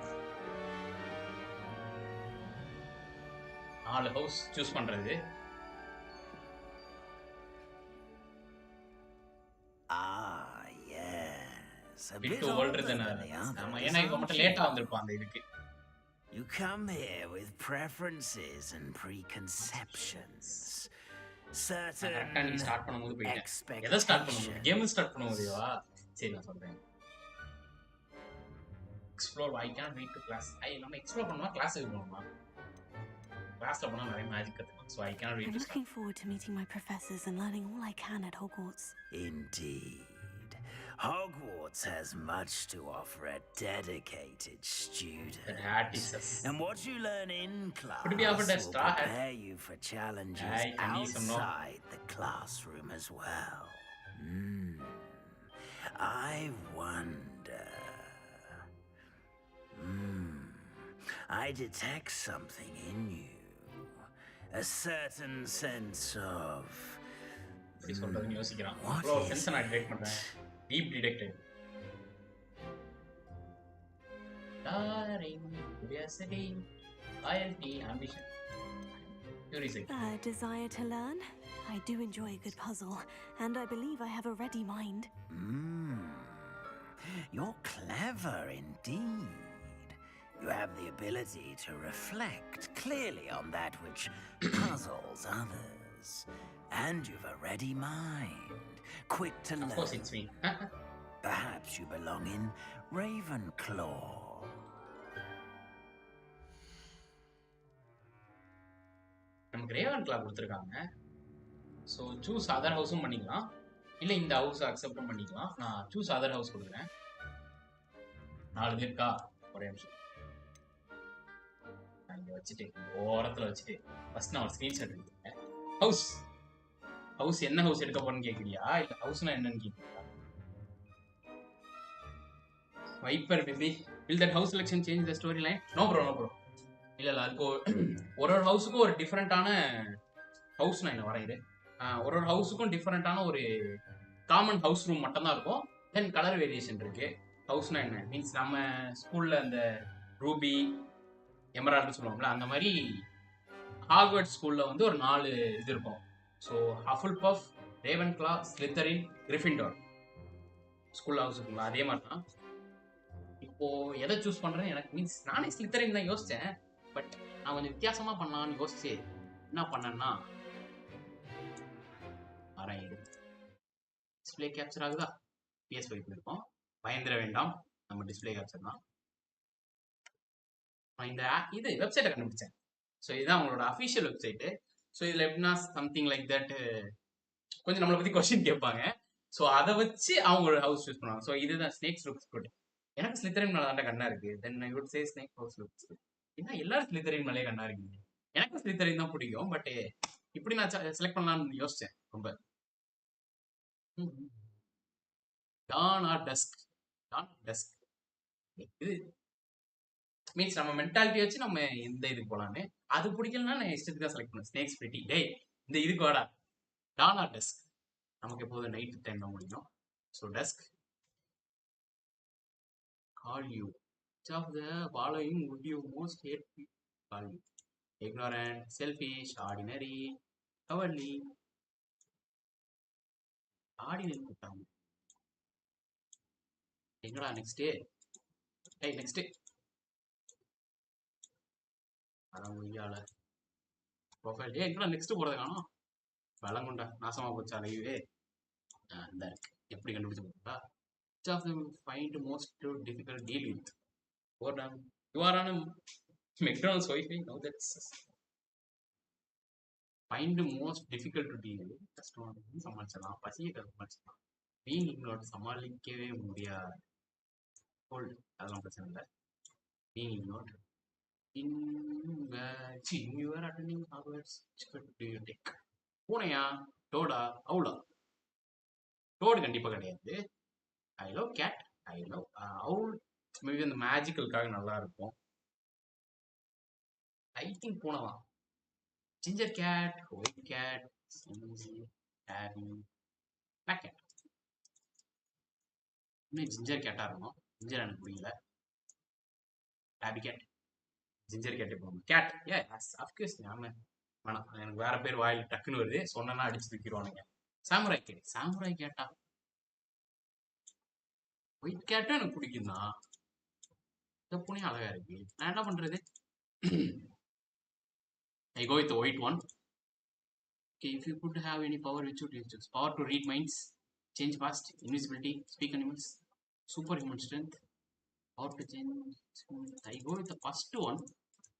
all house choose பண்றது. Ah, yes. A bit bit older than ஆமா ஏன்னா இவங்க மட்டும் லேட்டா வந்திருப்பான் அந்த இதுக்கு. You come here with preferences and preconceptions. Certain start பண்ணும்போது போயிட்டேன். எதை ஸ்டார்ட் பண்ணும்போது? கேம் ஸ்டார்ட் பண்ணும்போதுவா? சரி நான் சொல்றேன். Explore I can't wait to class. நம்ம எக்ஸ்ப்ளோர் பண்ணா கிளாஸ்க்கு போணுமா? கிளாஸ்ல போனா நிறைய மேஜிக் கத்துக்கலாம். So I can't wait to start. I'm looking forward to meeting my professors and learning all I can at Hogwarts. Indeed. Hogwarts has much to offer a dedicated student. And what you learn in class will prepare you for challenges outside the classroom as well. I wonder... I detect something in you. A certain sense of... What is it? Deep detected. Daring, curiosity, loyalty, ambition. A desire to learn, I do enjoy a good puzzle, and I believe I have a ready mind. You're clever indeed. You have the ability to reflect clearly on that which puzzles others. And you've a ready mind, quick to learn. Of course it's me. Perhaps you belong in Ravenclaw. நமக்கு ரேவன்க்ளா கொடுத்துருக்காங்க. So choose other ஹவுஸும் பண்ணிக்கலாம், இல்லை இந்த house அக்செப்டும் பண்ணிக்கலாம். நான் choose other house கொடுக்குறேன். 4 பேருக்கா? ஒரே நிமிஷம் நான் இங்கே வச்சுட்டு ஓரத்தில் வச்சுட்டு ஃபர்ஸ்ட் நான் ஒரு ஸ்க்ரீன்ஷாட் எடுத்துக்கிறேன். ஹவுஸ் என்ன ஹவுஸ் எடுக்க போறேன்னு கேட்குறியா, இல்லை ஹவுஸ்னா என்னன்னு கேட்குறியா? Viper baby, will that house selection change the story line? No bro. இல்லை அதுக்கு ஒரு ஹவுஸுக்கும் ஒரு டிஃப்ரெண்ட்டான ஹவுஸ் நான் என்ன வரைகிறேன். ஒரு ஹவுஸுக்கும் டிஃப்ரெண்ட்டான ஒரு காமன் ஹவுஸ் ரூம் மட்டும்தான் இருக்கும். தென் கலர் வேரியேஷன் இருக்கு. ஹவுஸ்னா என்ன மீன்ஸ் நம்ம ஸ்கூலில் அந்த ரூபி எமரால்டு சொல்லுவோம்ல, அந்த மாதிரி ஹாக்வர்ட்ஸ் ஸ்கூலில் வந்து ஒரு 4 இது இருக்கும். ஸோ ஹஃபுல்பஃப், ரேவன்க்ளா, ஸ்லித்தரின், கிரிஃபிண்டோர் ஸ்கூல் ஹவுஸ் இருக்குங்களா, அதே மாதிரி தான். இப்போது எதை சூஸ் பண்ணுறேன்னு எனக்கு மீன்ஸ் நானே ஸ்லித்தரின் தான் யோசித்தேன். பட் நான் கொஞ்சம் வித்தியாசமாக பண்ணலான்னு யோசிச்சு என்ன பண்ணேன்னா, டிஸ்பிளே கேப்சர் ஆகுதா? PS5 இருக்கும், பயந்துட வேண்டாம், நம்ம டிஸ்பிளே கேப்சர் தான். இந்த இது வெப்சைட்டை கண்டுபிடிச்சேன். ஸோ இதுதான் அவங்களோட அஃபிஷியல் வெப்சைட்டு. ஸோ இதில் எப்படின்னா சம்திங் லைக் தட் கொஞ்சம் நம்மளை பற்றி கொஸ்டின் கேட்பாங்க. ஸோ அதை வச்சு அவங்க ஒரு ஹவுஸ் சூஸ் பண்ணுவாங்க. ஸோ இதுதான் ஸ்னேக்ஸ் லுக்ஸ் குட். எனக்கு ஸ்லித்தரின் மேலே தான் கண்ணா இருக்கு. Then I would say snake house looks good. ஏன்னா எல்லாரும் ஸ்லித்தரின் மேலே கண்ணா இருக்கீங்க. எனக்கு ஸ்லித்தரின் தான் பிடிக்கும். பட் இப்படி நான் செலக்ட் பண்ணலாம்னு யோசிச்சேன் ரொம்ப. டான் ஆர் டஸ்க் இது மீன்ஸ் நம்ம மென்டாலிட்டி வச்சு நம்ம எந்த இதுக்கு போகலான்னு. அது பிடிக்கலன்னா நான் இஷ்டத்துக்கு தான் செலக்ட் பண்ணேன். ஸ்னேக்ஸ் பிரிட்டி டே இந்த இதுக்கு வாடா. டான் ஆர் டஸ்க் நமக்கு எப்போதும் நைட்டு டைம் தான் முடியும். So task call you of the following would you most hate call you? Ignorant, selfish, ordinary, cowardly. Ordinary கூட்டாங்க. எங்கடா நெக்ஸ்ட் நெக்ஸ்ட் அதான் முடியால ப்ரொஃபைல் எங்கடா நெக்ஸ்ட் போறது காணும். வளங்குண்டா நாசமா போச்சா லைவே. இந்த இருக்கு எப்படி கண்டுபிடிச்சு போட்டா. which of them find most difficult deal with? You are on a McDonald's Wi-Fi now. That's find most difficult to deal with. கஷ்டமான சமாளிச்சலாம், பசியை சமாளிச்சலாம், being ignored சமாளிக்கவே முடியாது. கோல்டு அதெல்லாம் பிரச்சனை இல்லை. being ignored in you are attending Hogwarts, do you take? பூனையா, Toda, அவுலா? Toad கண்டிப்பாக கிடையாது. I love cat, I love owl. Maybe அந்த மேஜிக்கலுக்காக நல்லா இருக்கும். ஐ திங்க் பூனை தான். Ginger cat, white cat, hairy, black cat. இன்னும் ஜிஞ்சர் கேட்டாக இருக்கும். ஜிஞ்சர் எனக்கு புரியல. ஹேபி கேட், ஜிஞ்சர் கேட்டே போகணும். கேட் ஏ அஃப்கோர்ஸ். ஞாபகம் வேணாம், எனக்கு வேற பேர் வாயில் டக்குன்னு வருது, சொன்னா அடிச்சு தூக்கிடுவானுங்க. சாமுராய் கேட், சாமுராய் கேட்டா. ஒயிட் கேட்டும் எனக்கு பிடிக்கும் தான். இந்த பூனையும் அழகா இருக்கு. நான் என்ன பண்றது? I go with the white one. Okay, if you could have any power, which would you choose? Power to read minds, change past, invisibility, speak animals, superhuman strength, power to change. I go with the first one.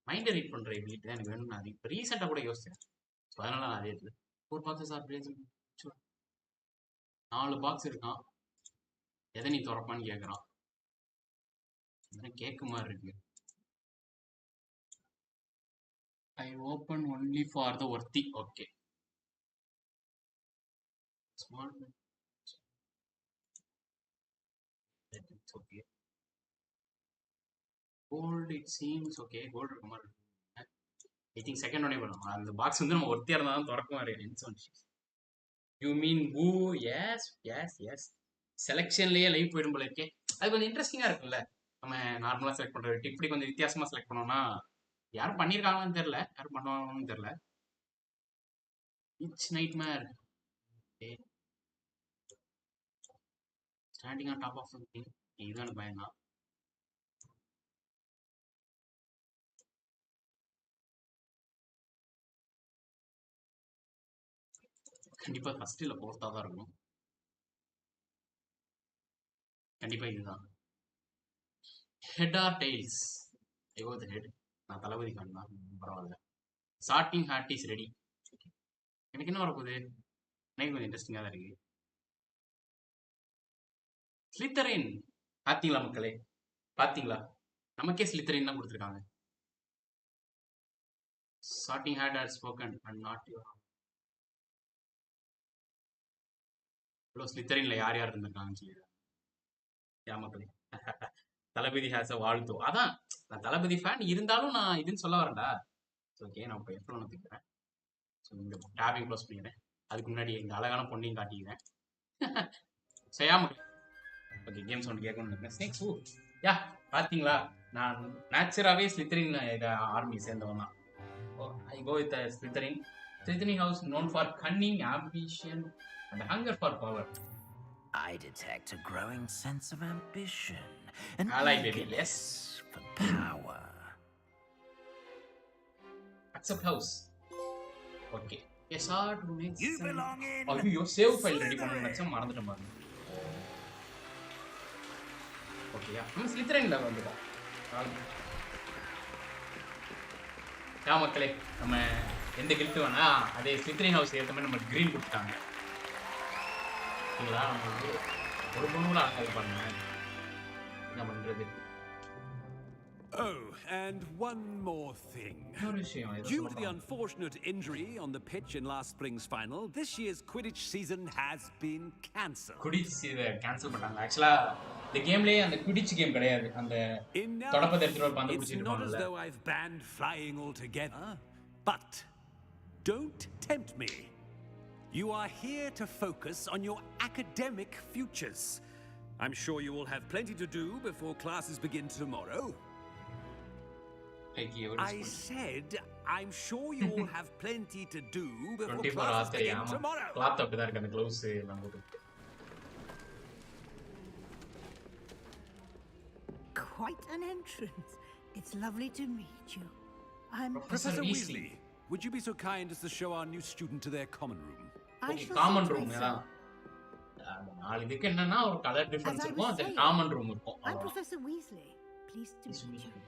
மைண்டை read பண்ணுற ability தான் எனக்கு வேணும். நான் அது இப்போ ரீசெண்டாக கூட யோசிச்சேன். ஸோ அதனால நான் அதே இடத்துல 4 பாக்ஸஸ் ஆர் பிரேசிங். 4 பாக்ஸ் இருக்கான். எதை நீ திறப்பான்னு கேட்குறான். கேட்க மாதிரி இருக்கு. I open only for the worthy. Okay. Small. It's okay. Gold, it seems okay. Gold இருக்க மாதிரி இருக்கு. I think second one பண்ணுவோம். அந்த பாக்ஸ் வந்து நம்ம ஒருத்தியா இருந்தா தான் திறக்க மாதிரி. You mean who? Yes, yes, yes. செலெக்ஷன்லயே லைவ் போயிடும் போல இருக்கே. அது கொஞ்சம் இன்ட்ரெஸ்டிங்கா இருக்கும்ல. நம்ம நார்மலா செலக்ட் பண்றது இப்படி கொஞ்சம் வித்தியாசமா செலக்ட் பண்ணோம்னா யாரும் பண்ணியிருக்காங்கன்னு தெரியல, யாரும் பண்ணுவாங்கன்னு தெரியல. Each nightmare. Okay. Standing on top of something. Even by now. கண்டிப்பா ஃபர்ஸ்ட் இல்ல ஃபோர்த்தா தான் இருக்கும். கண்டிப்பா இதுதான். Head or tails? ஐயோ த ஹெட். நான் தளபதி ஃபேன் தான். பரவாயில்ல. Sorting hat is ready. எனக்கு என்ன வரப்போகுது? எனக்கு கொஞ்சம் இன்ட்ரெஸ்டிங்காக தான் இருக்கு. ஸ்லித்தரின் பார்த்தீங்களா மக்களே? பார்த்தீங்களா? நமக்கே ஸ்லித்தரின் தான் கொடுத்துருக்காங்க. Sorting hat are spoken and not your. இவ்வளோ ஸ்லித்தரின்ல யார் யார் இருந்திருக்காங்கன்னு சொல்லி மக்களே. தளபதி ஹேஸ் அ வாழ்த்து. அதான் நான் தளபதி ஃபேன் இருந்தாலும் நான் இதுன்னு சொல்ல வரேன்டா. ஓகே நான் இப்போ எஃப்ல ஒன்றுக்கிறேன். ஸோ இந்த டேபிங் க்ளோஸ் பண்ணிக்கிறேன். அதுக்கு முன்னாடி இந்த அழகான பொண்ணையும் காட்டிக்கிறேன். செய்யாம ஓகே கேம் சவுண்ட் கேட்கணும்னு நினைக்கிறேன். ஸ்னேக்ஸ் ஊ யா பார்த்தீங்களா? நான் நேச்சுராகவே ஸ்லித்தரின் ஆர்மி சேர்ந்தவன் தான். I go with Slytherin. Slytherin house known for cunning, ambition and hunger for power. I detect a growing sense of ambition and eagerness for power. Accept house. Okay. Yes, sir. You belong in. Oh, you save file ready பண்ணனும் நினைச்சேன் மறந்துட்டேன் பாருங்க. Okay, யா. நம்ம ஸ்லித்தரின்ல வந்துட்டோம். யா மக்களே, நம்ம எந்த guilt வேணா அதே ஸ்லித்தரின் ஹவுஸ் ஏத்த மாதிரி நம்ம கிரீன் கொடுத்துட்டாங்க. ஒரு பொண்ணுல அட்டாக் பண்ணேன். என்ன பண்றது? Oh, and one more thing. Due to the unfortunate injury on the pitch in last spring's final, this year's Quidditch season has been cancelled. Quidditch cancel பண்ணாங்க. Actually, the gameலயே அந்த Quidditch game கிடையாது. அந்த தொடப்பத்தை எடுத்துட்டு பந்து குடிச்சிட்டு இருப்பாங்கல. It's not as இருப்பாங்கல. though I've banned flying altogether, but don't tempt me. You are here to focus on your academic futures. I'm sure you will have plenty to do before classes begin tomorrow. I said, I'm sure you will have plenty to do before classes begin tomorrow. Clap up there, can close எல்லாம் போட்டு. Quite an entrance. It's lovely to meet you. I'm Professor Weasley. Would you be so kind as to show our new student to their common room? Common room ஏதான். நாளைக்கு என்னன்னா ஒரு colour difference இருக்கும். அந்த common room இருக்கும். I'm Professor Weasley. Pleased to meet you.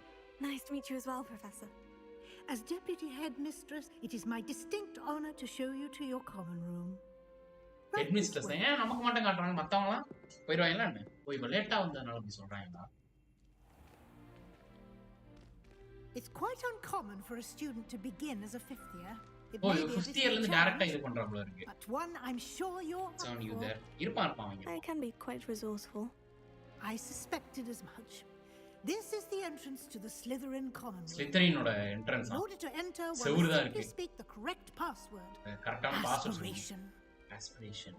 Nice to meet you as well, Professor. As Deputy Headmistress, it is my distinct honor to show you to your common room. Headmistress ஏன் நமக்கு மட்டும் காட்றாங்க? மத்தவங்கலாம் போயிடுவாங்களா என்ன? போய் இவ்வளவு லேட்டா வந்ததனால அப்படி சொல்றாங்களா? It's quite uncommon for a student to begin as a fifth year. Oh, 5th year இருந்து டைரக்டா இது பண்றாங்களா இருக்கு. But one I'm sure you're sound you there. இருப்பாங்க. I can be quite resourceful. I suspected as much. This is the entrance to the Slytherin common room. Slytherin oda entrance. In order to enter, one must simply speak the correct password. Correct password. Aspiration.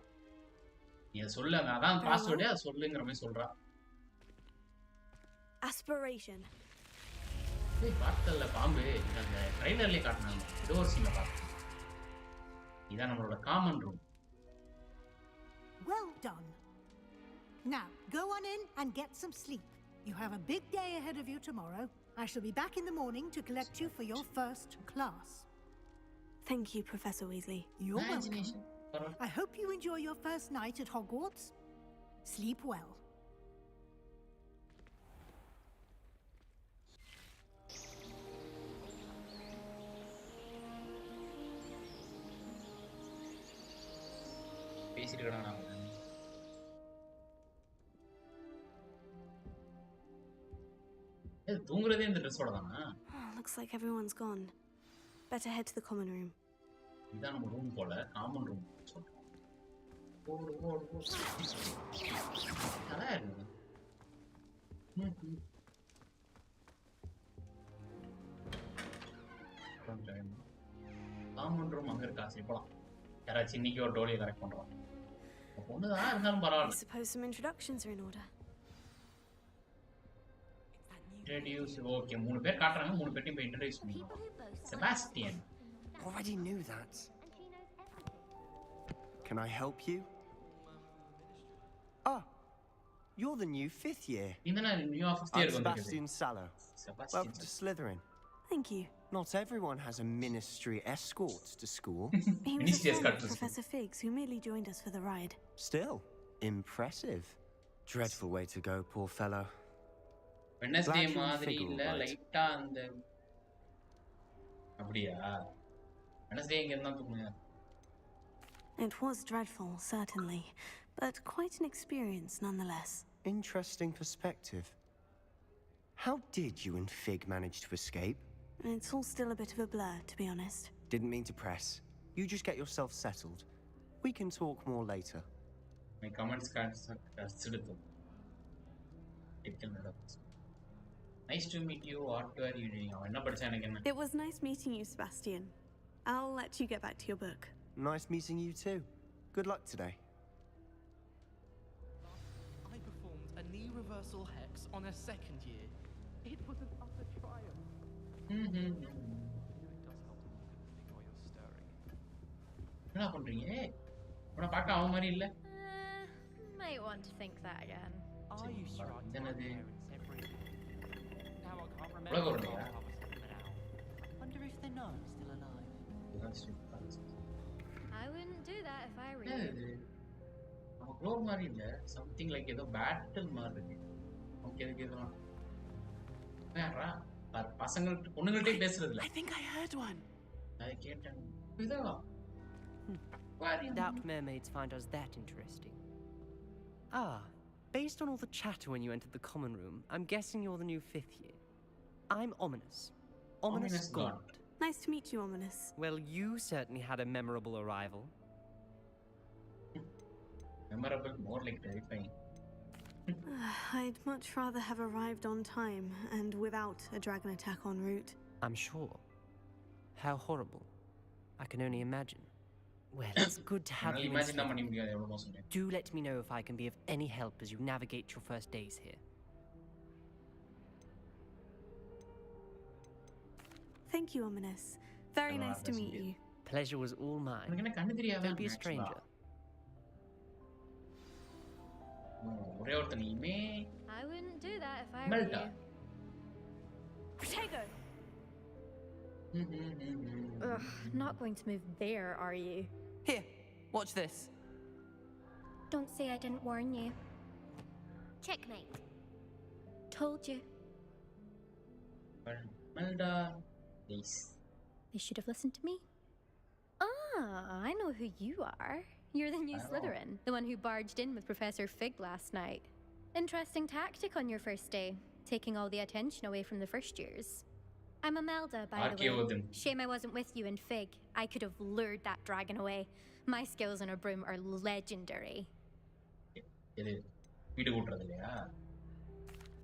நீ சொல்ல அதான் password அத சொல்லுங்கற மாதிரி சொல்றா. Aspiration. ஏய் பார்த்தல பாம்பு இந்த ட்ரைலர்லயே காட்டுனாங்க. டோர் சீன்ல பாத்து. இதான் நம்மளோட common room. Well done. Now, go on in and get some sleep. You have a big day ahead of you tomorrow. I shall be back in the morning to collect you for your first class. Thank you, Professor Weasley. You're welcome. I hope you enjoy your first night at Hogwarts. Sleep well. பேசிட்டு இருக்காங்க. தூங்குறதே இந்த ட்ரெஸ்ஸோட தானா? Looks like everyone's gone. Better head to the common room. இதான் நம்ம room போல, common room சொல்றோம். ஓடு. நல்லா இருக்கு. காமன் ரூம் அங்க இருக்கா? சரி போலாம். யாராச்சும் இன்னைக்கு ஒரு டோலியை கரெக்ட் பண்றோம். பொண்ணுதான் இருந்தாலும் பரவாயில்ல. I suppose some introductions are in order. Introduce. Okay, 3 பேர் காட்றாங்க. 3 பேரையும் போய் இன்ட்ரோ듀ஸ் பண்ணுங்க. Sebastian. Already knew that. Can I help you? Ah, you're the new 5th year. I'm Sebastian Sallow. Welcome to Slytherin. Thank you. Not everyone has a ministry escort to school. He was a friend of Professor Figs who merely joined us for the ride. Still, impressive. Dreadful way to go, poor fellow. Wednesday மாதிரி இல்ல லைட்டா அந்த அப்படியா Wednesday எங்க இருந்தா தூங்குங்க. It was dreadful, certainly, but quite an experience nonetheless. Interesting perspective. How did you and Fig manage to escape? It's all still a bit of a blur, to be honest. Didn't mean to press. You just get yourself settled. We can talk more later. My comments can't Nice to meet you. What are you doing? It was nice meeting you, Sebastian. I'll let you get back to your book. Nice meeting you too. Good luck today. I performed a knee reversal hex on a 2nd year. It was an utter triumph. என்ன பண்றீங்க? உன்னை பார்க்க அவன் மாதிரி இல்ல. Might want to think that again. Are you struck by parents every day? Now I can't remember how I was living it out. Wonder if they know I'm still alive. I wouldn't do that if I were you. நம்ம க்ளோர் மாதிரி இல்ல. Something like ஏதோ battle மாதிரி இருக்கு. Okay இதுக்கு இதெல்லாம். வேறா பசங்கள்ட்ட பொண்ணுங்கள்ட்டே பேசுறது இல்ல. I think I heard one. I கேட்டேன். இதோ Doubt mermaids find us that interesting. Ah, based on all the chatter when you entered the common room, I'm guessing you're the new 5th year. I'm Ominous. Ominous God. Nice to meet you, Ominous. Well, you certainly had a memorable arrival. Memorable, more like terrifying. I'd much rather have arrived on time and without a dragon attack en route. I'm sure. How horrible. I can only imagine. Well, it's good to have you in. Do let me know if I can be of any help as you navigate your first days here. Thank you, Ominous. Very nice to meet you. Pleasure was all mine. Don't be a stranger. I wouldn't do that if I were you. Protego! Ugh, not going to move there, are you? Here, watch this. Don't say I didn't warn you. Checkmate. Told you. They should have listened to me. Ah, I know who you are. You're the new Slytherin, the one who barged in with Professor Fig last night. Interesting tactic on your first day, taking all the attention away from the first years. I'm Imelda, by the way. Shame I wasn't with you in Fig. I could have lured that dragon away. My skills on a broom are legendary.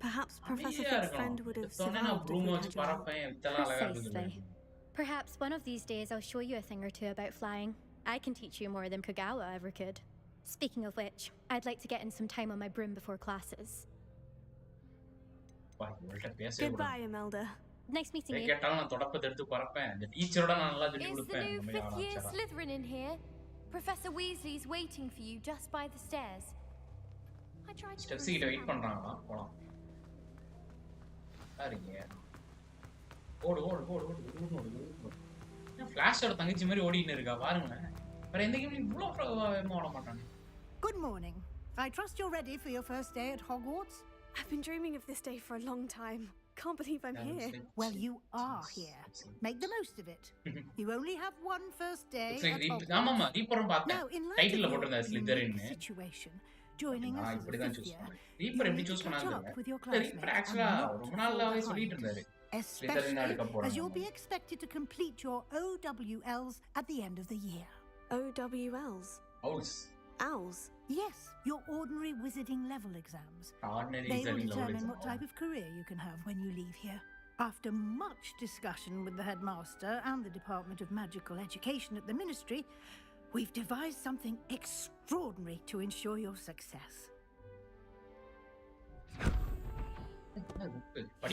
Perhaps Professor Fig's friend would have survived if we had Precisely. Perhaps one of these days I'll show you a thing or two about flying. I can teach you more than Kagawa ever could. Speaking of which, I'd like to get in some time on my broom before classes. Goodbye, Imelda. Nice meeting you. Is the new 5th year Slytherin in here? Professor Weasley's waiting for you just by the stairs. I tried to Steps wait பண்றாங்களா போலாம் பாருங்க ஓடு ஃபிளாஷோட தங்கச்சி மாதிரி ஓடிட்டு இருக்கா பாருங்க வேற எந்த கேம் இவ்ளோ வேகமா ஓட மாட்டாங்க Good morning. I trust you're ready for your first day at Hogwarts. I've been dreaming of this day for a long time. Can't believe I'm here. Well, you are here. Make the most of it. You only have one first day at Hogwarts. Now, in light of your unique situation, joining us as a 5th year, you need to catch up with your classmates and not fall behind. Especially as you'll be expected to complete your OWLs at the end of the year. OWLs? Owls? Yes, your ordinary wizarding level exams. They will determine what type of career you can have when you leave here. After much discussion with the headmaster and the Department of Magical Education at the Ministry, we've devised something extraordinary to ensure your success.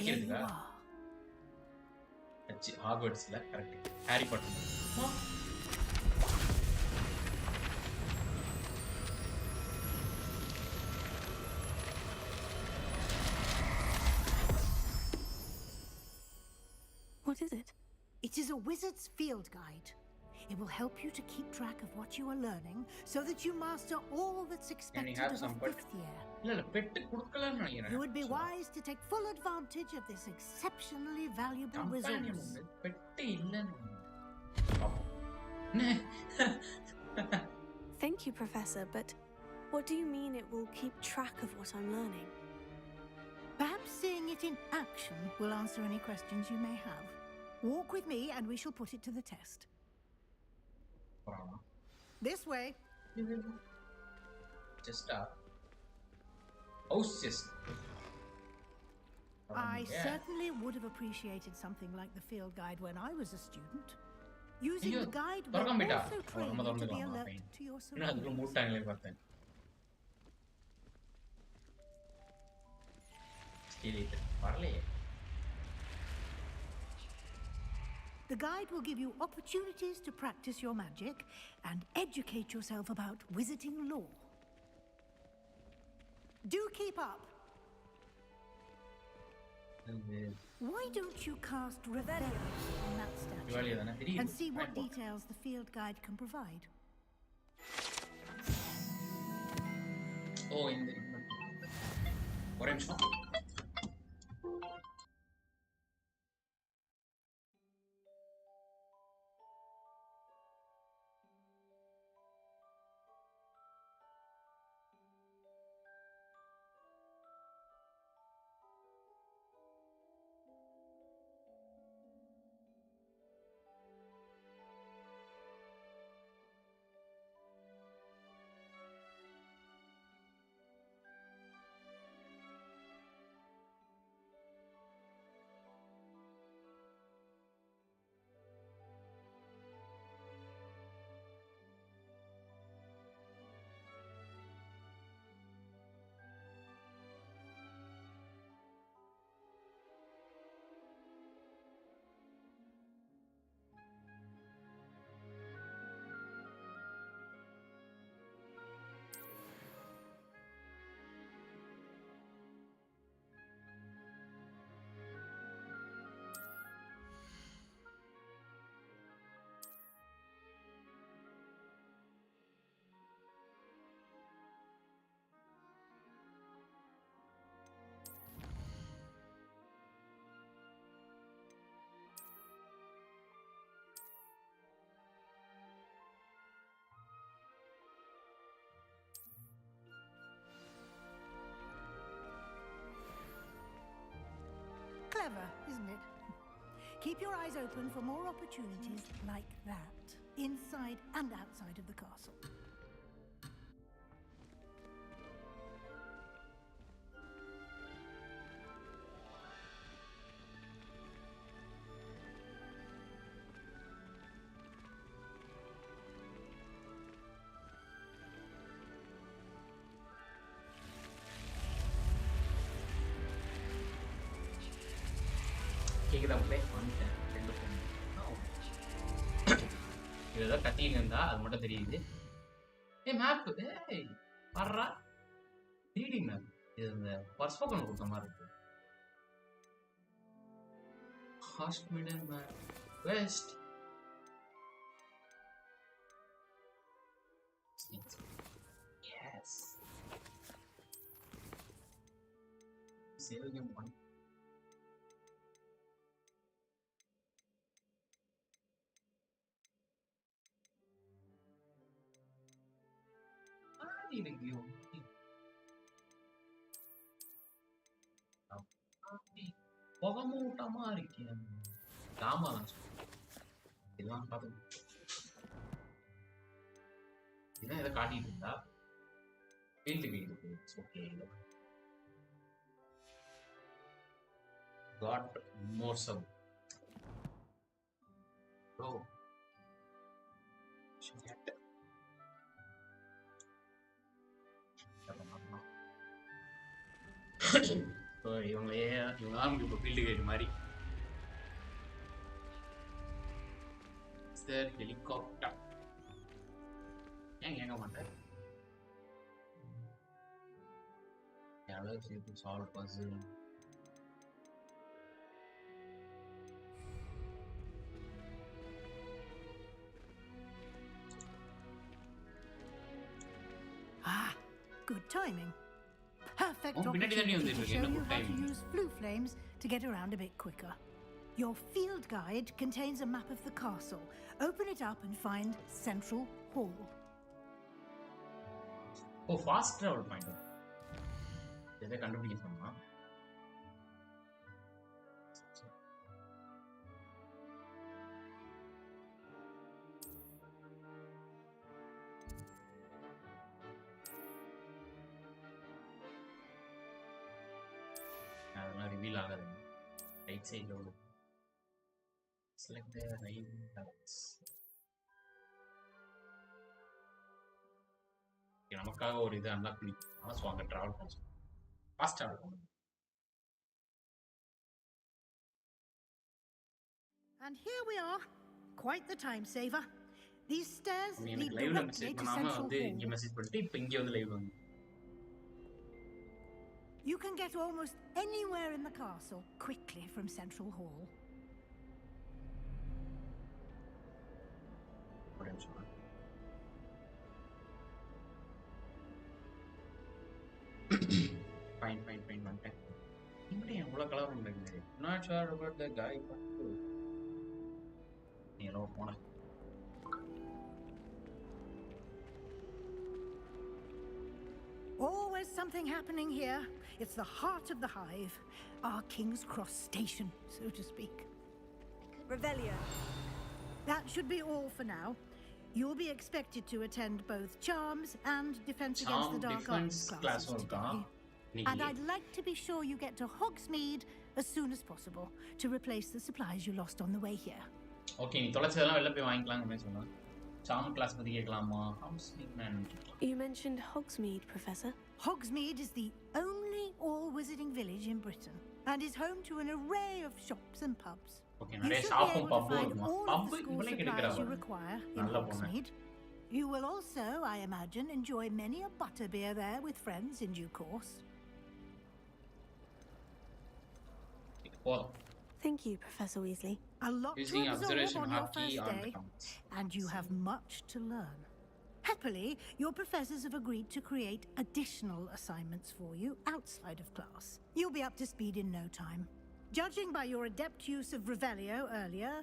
Here you are. Hogwarts, correct. Harrypotter. What is it? It is a wizard's field guide. It will help you to keep track of what you are learning so that you master all that's expected of a 5th year. You would be wise to take full advantage of this exceptionally valuable resource. Thank you, Professor, but what do you mean it will keep track of what I'm learning? Perhaps seeing it in action will answer any questions you may have. Walk with me and we shall put it to the test. This way. Just house just. I certainly would have appreciated something like the field guide when I was a student. Using the guide will also train you to be alert to your surroundings. The guide will give you opportunities to practice your magic and educate yourself about wizarding lore. Do keep up. Why don't you cast Revelio on that statue and see what details the field guide can provide? Oh, in the orange one. Clever, isn't it? Keep your eyes open for more opportunities like that, inside and outside of the castle. இதுதான் கத்திங்க இருந்தா அது மட்டும் தெரியுது. Map வர்றா 3D map. இது இந்த பர்ஸ்போக்கன் கொடுத்த மாதிரி இருக்கு. ஹாஸ்ட் மிடன் map west. Yes saving one. புகமூட்டமா இருக்கேன். ஆமா இதெல்லாம் பார்த்து இதான் இதை காட்டிட்டு இருந்தா ஃபீல்டு இருக்கு. Okay got more sub bro இவங்க நமக்கு இப்போ ஃபீல்டு கைடு மாதிரி. சார் ஹெலிகாப்டர் ஏன் கேட்க மாட்டேன். Solve puzzle perfect opportunity to show you how to use flue flames to get around a bit quicker. Your field guide contains a map of the castle. Open it up and find Central Hall. Oh, fast travel point. இதை கண்டுபிடிக்கணுமா? அதெல்லாம் reveal ஆகாது. Right சைடுல உள்ள select the right buttons. நமக்காக ஒரு இது unlock பண்ணிக்கலாம். So அங்கே ட்ராவல் பண்ண ஃபாஸ்ட் ட்ராவல் பண்ணணும். And here we are. Quite the time saver. These stairs lead directly to Central Hall. இங்க மெசேஜ் பண்ணிட்டு இப்போ இங்கே வந்து லைவ் வந்து You can get almost anywhere in the castle quickly from Central Hall. Fine. இங்க எவ்வளவு colour இருக்குது. Not sure about the guy. நீ எல்லாம் போன. Always something happening here. It's the heart of the hive, our King's Cross station, so to speak. Revelio. That should be all for now. You'll be expected to attend both Charms and Defense Against the Dark Arts classes today. And I'd like to be sure you get to Hogsmeade as soon as possible to replace the supplies you lost on the way here. Okay, நீ தொலைச்சதெல்லாம் வெளில போய் வாங்கிக்கலாம்னு சொன்னா. Charm class பத்தி கேட்கலாமா? Hogsmeade man. You mentioned Hogsmeade, Professor. Hogsmeade is the only all-wizarding village in Britain and is home to an array of shops and pubs. Okay, you should be able to find all of the school supplies you require in Hogsmeade. You will also, I imagine, enjoy many a butterbeer there with friends in due course. Thank you, Professor Weasley. A lot to absorb on your first day, and you have much to learn. Happily, your professors have agreed to create additional assignments for you outside of class. You'll be up to speed in no time. Judging by your adept use of Revelio earlier,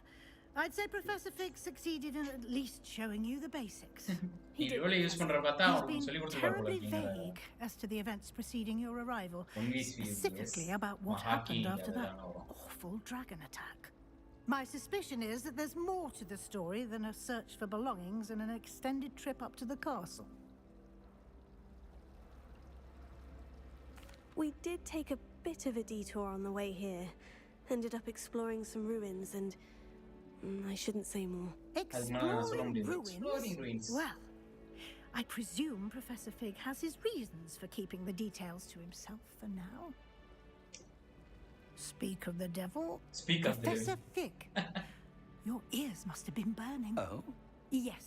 I'd say Professor Fig succeeded in at least showing you the basics. He's been terribly vague as to the events preceding your arrival, specifically about what happened after that awful dragon attack. My suspicion is that there's more to the story than a search for belongings and an extended trip up to the castle. We did take a bit of a detour on the way here. Ended up exploring some ruins and... I shouldn't say more. Exploring ruins? Well, I presume Professor Fig has his reasons for keeping the details to himself for now. Speak of the devil. Professor Fig. Your ears must have been burning. Oh? Yes.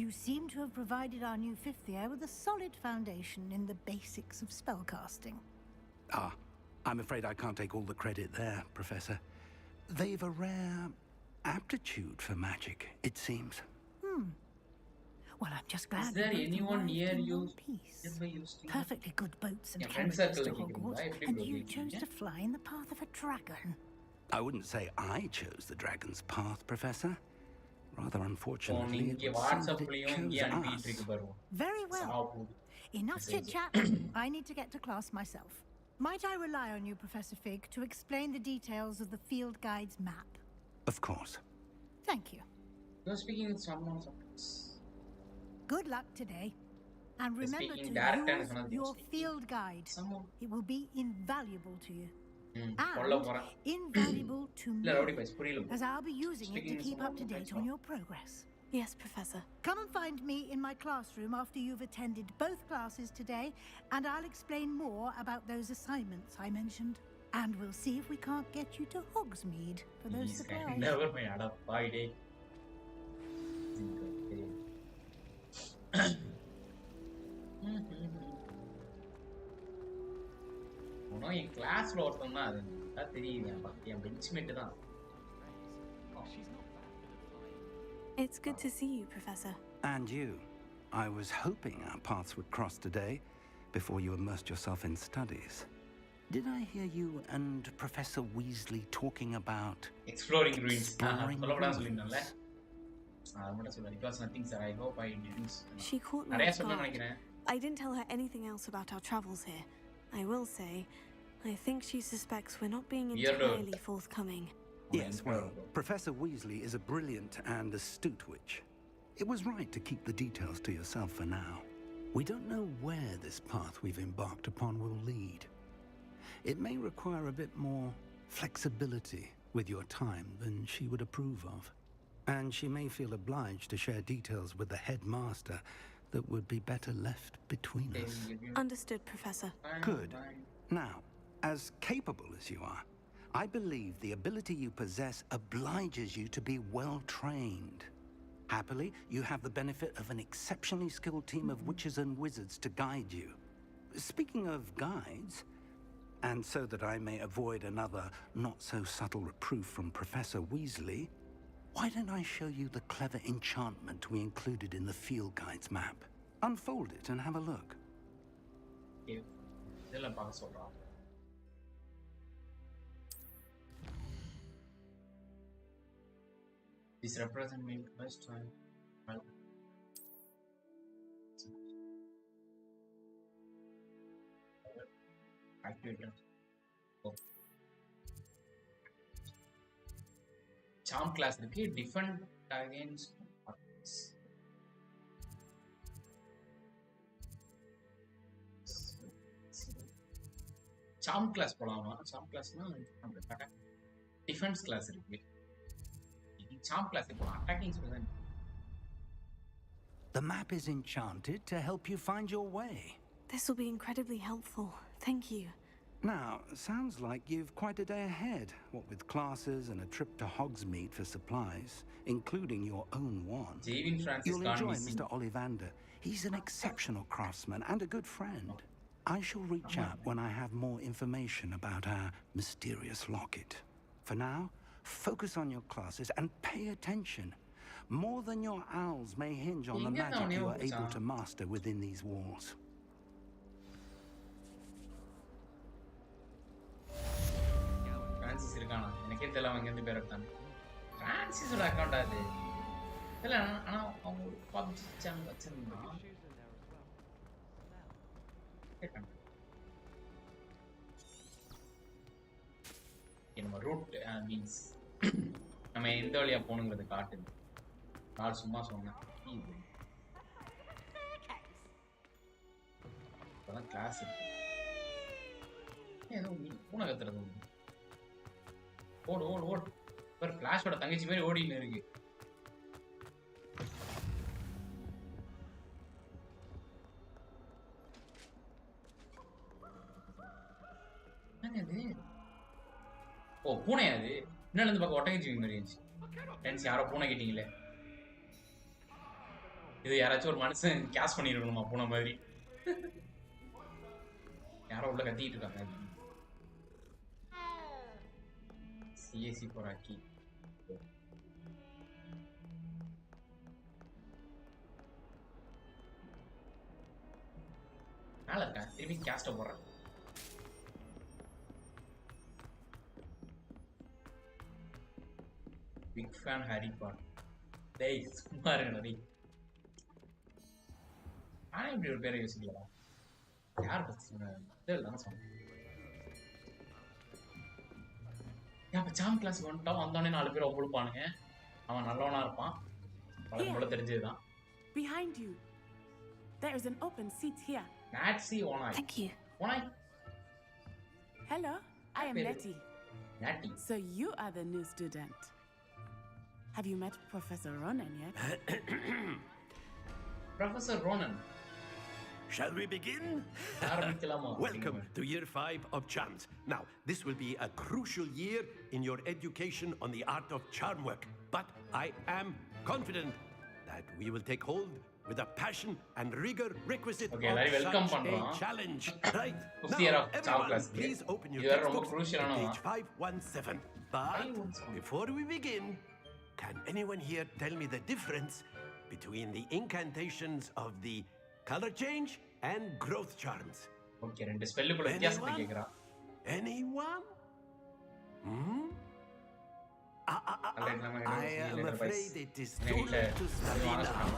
You seem to have provided our new fifth year with a solid foundation in the basics of spellcasting. I'm afraid I can't take all the credit there, Professor. They've a rare aptitude for magic, it seems. Well, I'm just glad. Is there anyone near you? Perfectly good boats and carriages to Hogwarts, and you chose to fly in the path of a dragon. I wouldn't say I chose the dragon's path, Professor. Rather unfortunately, it would seem that it chose us. Very well. Enough chit-chat. I need to get to class myself. Might I rely on you, Professor Fig, to explain the details of the field guide's map? Of course. Thank you. You're speaking with someone. Good luck today. And remember to use your field guide. It will be invaluable to you. And invaluable to me, as I'll be using it to keep up to date on your progress. Yes, Professor. Come and find me in my classroom after you've attended both classes today, and I'll explain more about those assignments I mentioned. And we'll see if we can't get you to Hogsmeade for those supplies. Never mind, bye day. என் கிளாஸ்ல ஒருத்தன் தான் அது நல்லா தெரியுது என் பெஞ்ச்மேட் தான். It's good to see you, Professor. And you. I was hoping our paths would cross today, before you immersed yourself in studies. Did I hear you and Professor Weasley talking about exploring ruins? She caught me off guard. I didn't tell her anything else about our travels here. I will say, I think she suspects we're not being entirely forthcoming. Yes, well, Professor Weasley is a brilliant and astute witch. It was right to keep the details to yourself for now. We don't know where this path we've embarked upon will lead. It may require a bit more flexibility with your time than she would approve of. And she may feel obliged to share details with the headmaster that would be better left between us. Understood, Professor. Good. Now, as capable as you are, I believe the ability you possess obliges you to be well trained. Happily, you have the benefit of an exceptionally skilled team of witches and wizards to guide you. Speaking of guides, and so that I may avoid another not-so-subtle reproof from Professor Weasley, why don't I show you the clever enchantment we included in the field guide's map? Unfold it and have a look. This represents me first time. Well, activate. Oh. Charm class defend against others. Charm class Charm class defense class Charm class attacking. The map is enchanted to help you find your way. This will be incredibly helpful. Thank you. Now, sounds like you've quite a day ahead, what with classes and a trip to Hogsmeade for supplies, including your own wand. You'll enjoy Mr. Ollivander. He's an exceptional craftsman and a good friend. I shall reach out when I have more information about our mysterious locket. For now, focus on your classes and pay attention. More than your owls may hinge on the magic you are able to master within these walls. Francis irukana enake thela avanga endu pera eduthan Francis oda account adu thela ana avanga PUBG channel vechirundha நம்ம root means நம்ம எந்த வழியா போகணுங்கிறது காட்டுது நான் சும்மா சொன்னேன் இப்போதான் class இருக்கு ஏதோ பூனை கத்துறது ஓடு ஓடு ஓடு ஒரு ஃபிளாஷோட தங்கச்சி மாதிரி ஓடின்னு இருக்கு ஓ பூனையா அது இன்னும் வந்து பார்க்க ஒட்டகச்சிவி மாதிரி இருந்துச்சு ஃப்ரெண்ட்ஸ் யாரோ பூனை கேட்டீங்களே இது யாராச்சும் ஒரு மனுஷன் கேஷ் பண்ணிருக்கணுமா பூனை மாதிரி யாரோ உள்ள கத்திட்டு இருக்காங்க சிஎஸ்சி போராக்கி மேல இருக்கேன் திரும்பி கேஸ்ட போடுறேன் Big fan Harry Potter. Hey, சும்மா இருங்கடா டேய். நான் இப்படி ஒரு பேரை யோசிக்கலடா. யார் பத்தி சொன்னேன்? தெரியல சொன்னேன். அப்ப சாம் கிளாஸ் வந்தோடனே 4 பேர் ஒப்புடுப்பானுங்க. அவன் நல்லவனா இருப்பான். அவனுக்கு கூட தெரிஞ்சதுதான். Behind you. There is an open seat here. Natsi Onai. Thank you. Onai. Hello, I am Nettie. Natty. So you are the new student. Have you met Professor Ronan yet? Professor Ronan. Shall we begin? Welcome to year 5 of charms. Now, this will be a crucial year in your education on the art of charm work. But I am confident that we will take hold with the passion and rigor requisite of such a challenge. Right? Now, everyone, please open your textbooks to page 517. But before we begin, can anyone here tell me the difference between the incantations of the color change and growth charms. Okay, ரெண்டு ஸ்பெல்லுக்குள்ள வித்தியாசத்தை கேக்குறான். Anyone? I am afraid it is too late to study now.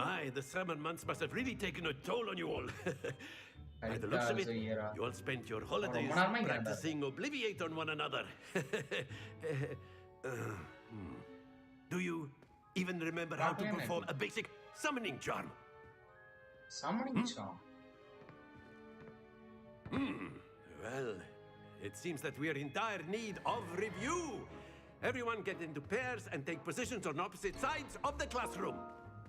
My, the summer months must have really taken a toll on you all. By the looks of it, you all spent your holidays practicing Obliviate on one another. Do you even remember how to perform a basic summoning charm? Summoning charm? Well, it seems that we are in dire need of review. Everyone get into pairs and take positions on opposite sides of the classroom.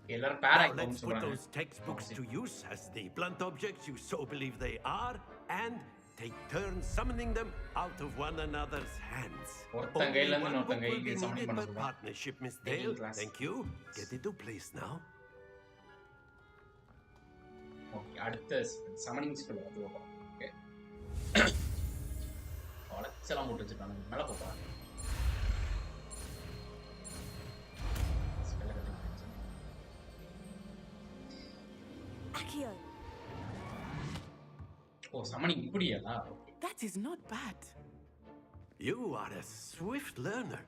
Now let's put those textbooks to use as the blunt objects you so believe they are, and take turns summoning them out of one another's hands. Only one book will be needed per partnership, Miss Dale. Thank you. Get into place now. Okay, அடுத்த summoning spell அது okay. வளச்சலாம் போட்டு வச்சிருக்காங்க. மேல போப்பா. Akio. Oh, summoning இப்படியா? That is not bad. You are a swift learner.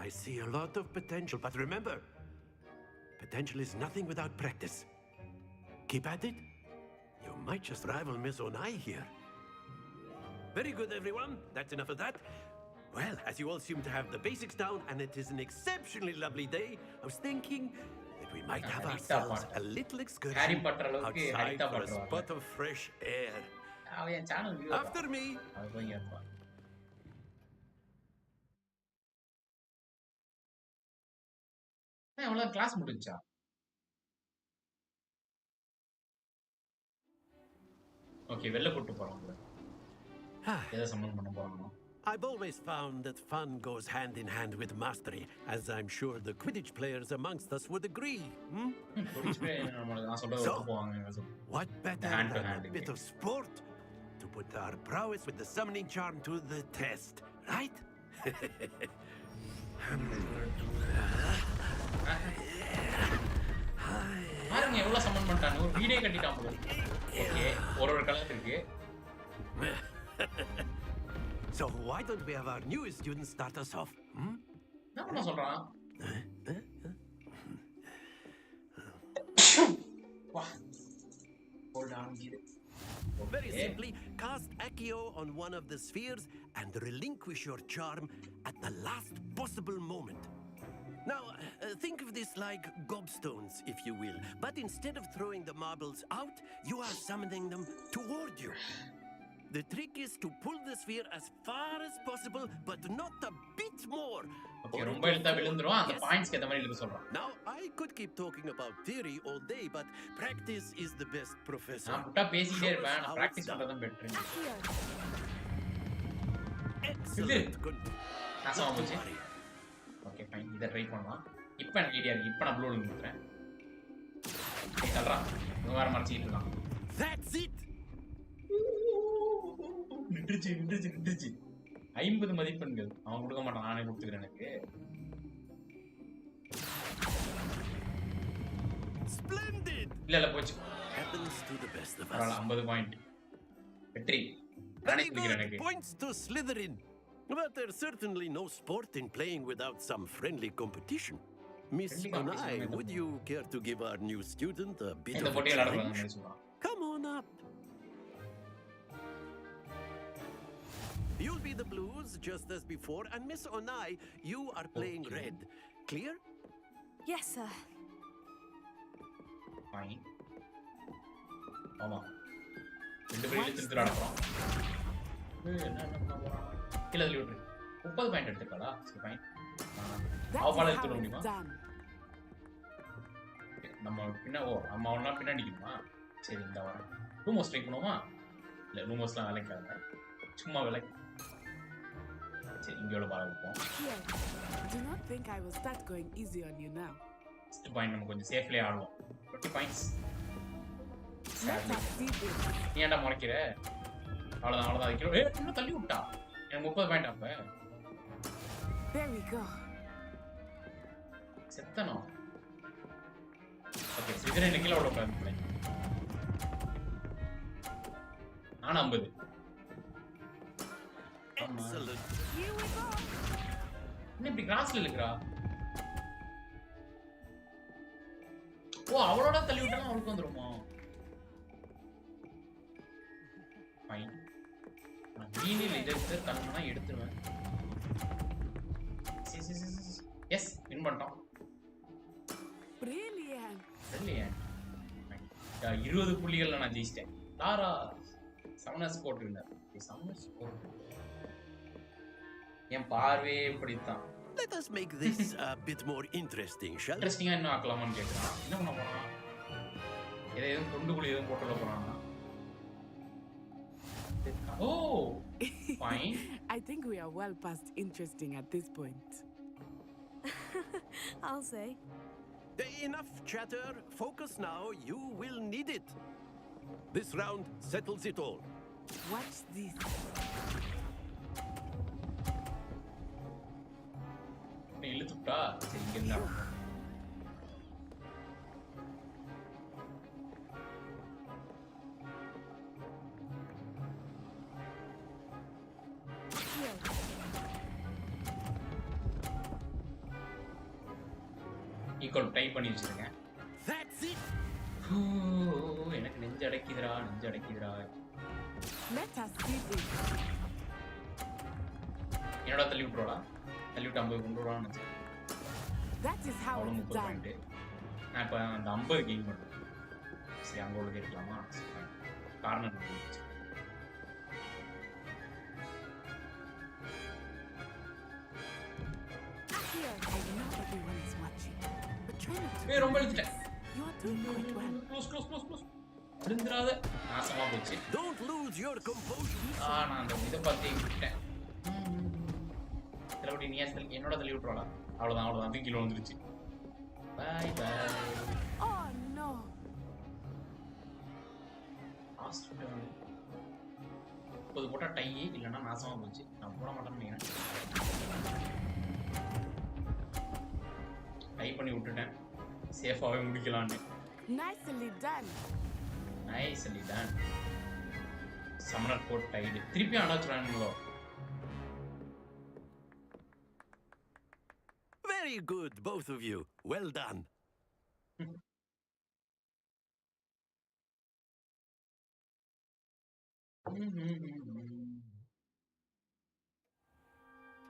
I see a lot of potential, but remember, potential is nothing without practice. Keep at it. You might just rival Miss Onai here. Very good, everyone. That's enough of that. Well, as you all seem to have the basics down, and it is an exceptionally lovely day, I was thinking that we might have ourselves a little excursion outside for a spot of fresh air. After me. எவ்வளவு class முடிஞ்சா? Okay, வெளில கூட்டி போறோம். எதை summon பண்ண போறோம்? I've always found that fun goes hand in hand with mastery, as I'm sure the Quidditch players amongst us would agree. So, what better than a bit of sport to put our prowess with the summoning charm to the test, right? பாருங்க எவ்வளவு summon பண்ணிட்டாங்க. ஒரு video கட்டிட்டான் போல. Okay, ஒரு colour இருக்கு. So why don't we have our newest student start us off? என்ன பண்ண சொல்றான்? வா. Hold on, get it. Very simply, cast Accio on one of the spheres and relinquish your charm at the last possible moment. Now, think of this like gobstones, if you will. But instead of throwing the marbles out, you are summoning them toward you. The trick is to pull the sphere as far as possible, but not a bit more. Okay, ரொம்ப இழுத்தா விழுந்துரும். அந்த பாயிண்ட்ஸ்க்கு ஏத்த மாதிரி இழுக்க சொல்றான். Now, I could keep talking about theory all day, but practice is the best professor. நான் முட்டா பேசிட்டே இருப்பேன். நான் பிராக்டீஸ் பண்றது பெட்டர். Excellent. நான் சாமோச்சு. Okay, fine. இத ட்ரை பண்ணலாம். இப்போ எனக்கு ஐடியா இருக்கு. இப்போ நான் ப்ளூ நிறுத்துறேன். ஏய் தல்றா. இவன் வேற மறைச்சிட்டு இருக்கான். That's it. நின்றுச்சு 50 மதிப்பெண்கள். அவன் கொடுக்க மாட்டான், நானே கொடுத்துக்கிறேன். எனக்கு Splendid. இல்ல போச்சு. Happens to the best of us. 50 point. வெற்றி. நானே கொடுக்கிறேன். எனக்கு points to Slytherin. But there's certainly no sport in playing without some friendly competition. Miss Onai, would you care to give our new student a bit of a challenge? Come on up. You'll be the blues just as before, and Miss Onai, you are playing red. Clear? Yes, sir. Fine. ஆமா. ரெண்டு பேரும் திருத்துறா நடறோம். என்ன பண்ணலாம்? இல்ல அதுல விட்டு 30 point எடுத்துக்கடா. சரி fine. அவளை எடுத்துற முடியுமா? நம்ம பின்ன அம்மா ஒண்ணா பின்னாடி நிக்குமா? சரி இந்த வர. ரூமோஸ் ட்ரை பண்ணுவோமா? இல்ல ரூமோஸ்லாம் வேலைக்காக. சும்மா வேலை. சரி இங்கோட பால் வைப்போம். Do not think I will start going easy on you now. 6 point நம்ம கொஞ்சம் சேஃப்லி ஆடுவோம். 20 பாயிண்ட்ஸ். நீ ஏன்டா முறைக்கிற? அவ்வளவுதான் வைக்கிறோம். இன்னும் தள்ளி விட்டா. எனக்கு 30 பாயிண்ட் அப்ப. There we go. செத்தனோ. ஓகே ஸ்லிதரின் கீழ ஓட பாருங்க நான் 50 Excellent. என்ன இப்படி கிராஸ்ல இருக்குறா ஓ அவளோட தள்ளி விட்டா அவளுக்கு வந்துருமா ஃபைன் நான் கிரீனில் இதை தள்ளனா எடுத்துருவேன் எஸ் வின் பண்ணிட்டோம் Brilliant. Brilliant. 20 புள்ளிகள்ல நான் ஜெயிச்சிட்டேன் லாரா சமனஸ் ஸ்கோர் வின்னர் சமனஸ் ஸ்கோர் என் பார்வையே இப்படித்தான் Let us make this a bit more interesting, shall we? இன்ட்ரஸ்டிங்கா என்ன ஆக்கலாமான்னு கேக்குறான் என்ன பண்ண போறான் எதையும் தொண்டுக்குள்ள எதுவும் போட்டுல போறானா ஓ fine I think we are well past interesting at this point. I'll say. Enough chatter. Focus now. You will need it. This round settles it all. Watch this. நீ இழுத்துட்டா சரி இங்க இருந்தா ஈக்குவல் டைப் பண்ணி வச்சிருக்கேன் That's it. எனக்கு நெஞ்சு அடைக்குதுடா Let us see this. என்னடா தள்ளி விட்டுறோடா தள்ளி விட்டு 50 கொண்டு வருவான்னு நினைச்சேன் That is how அவ்வளோ it's 30 done. பாயிண்ட் நான் இப்போ அந்த 50 கெயின் பண்ணுறேன் சரி அங்கே உள்ள கேட்கலாமா corner Here, I know everyone is watching. But try not to. ஏய் ரொம்ப இழுத்துட்டேன் You are doing quite well. Close விழுந்துடாத நாசமா போச்சு Don't lose your composure. நான் அந்த இதை பார்த்து விட்டேன் தலைவடி நீ என்னோட தள்ளி விட்டுறோடா அவ்வளோதான் கீழே வந்துருச்சு பாய் Oh no. லாஸ்ட் 30 போட்டா டை இல்லைன்னா நாசமா போச்சு நான் போட மாட்டேன்னு டை பண்ணி விட்டுட்டேன் சேஃபாகவே முடிக்கலான்னு Nicely done. சமணர் கோட் டைடு திருப்பி அடாச்சுறானுங்களோ Very good, both of you. Well done.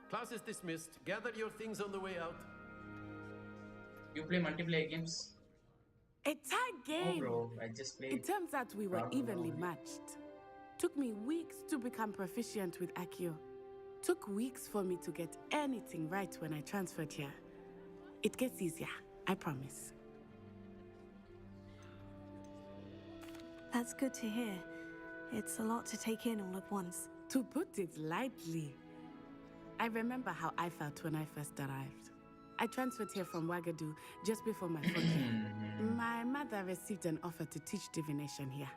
Class is dismissed. Gather your things on the way out. You play multiplayer games? A tag game. Oh, bro, I just played. It turns out we were evenly matched. Took me weeks to become proficient with Accio. Took weeks for me to get anything right when I transferred here. It gets easier, I promise. That's good to hear. It's a lot to take in all at once. To put it lightly, I remember how I felt when I first arrived. I transferred here from Wagadu just before my 4th year. My mother received an offer to teach divination here.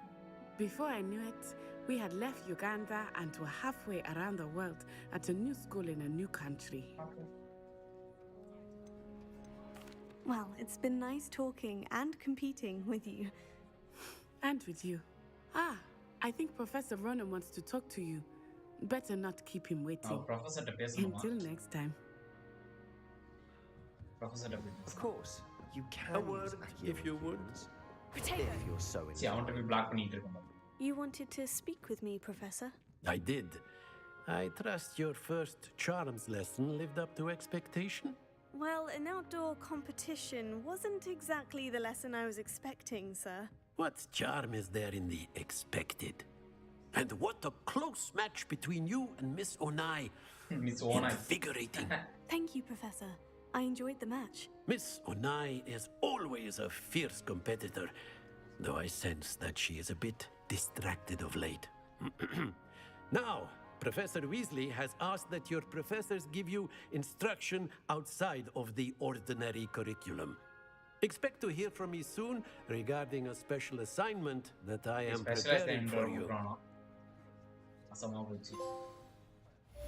Before I knew it, we had left Uganda and were halfway around the world at a new school in a new country. Well, it's been nice talking and competing with you. And with you. I think Professor Ronan wants to talk to you. Better not keep him waiting. Professor Until next time. Of course, you can. A word, if you would. Potato. If you're so See, I want to be black பண்ணிட்டு இருக்கேன் You wanted to speak with me, Professor? I did. I trust your first charms lesson lived up to expectation. Well, an outdoor competition wasn't exactly the lesson I was expecting, sir. What charm is there in the expected? And what a close match between you and Miss Onai. Miss Onai. Invigorating. Thank you, Professor. I enjoyed the match. Miss Onai is always a fierce competitor, though I sense that she is a bit distracted of late. Now, Professor Weasley has asked that your professors give you instruction outside of the ordinary curriculum. Expect to hear from me soon regarding a special assignment that I am preparing for you.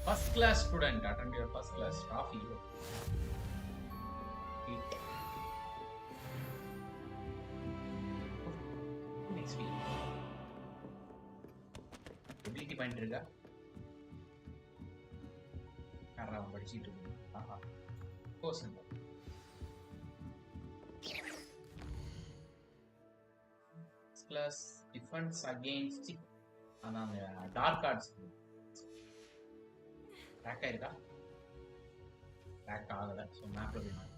First class student, attend your first class trophy. XP. Ability point இருக்கா? காரா படிச்சிட்டு இருக்கு. ஆஹா. Course என்ன? Plus defense against அந்த dark cards. Track ஆயிருக்கா? Track ஆகல. So மேப்ல போய் நான்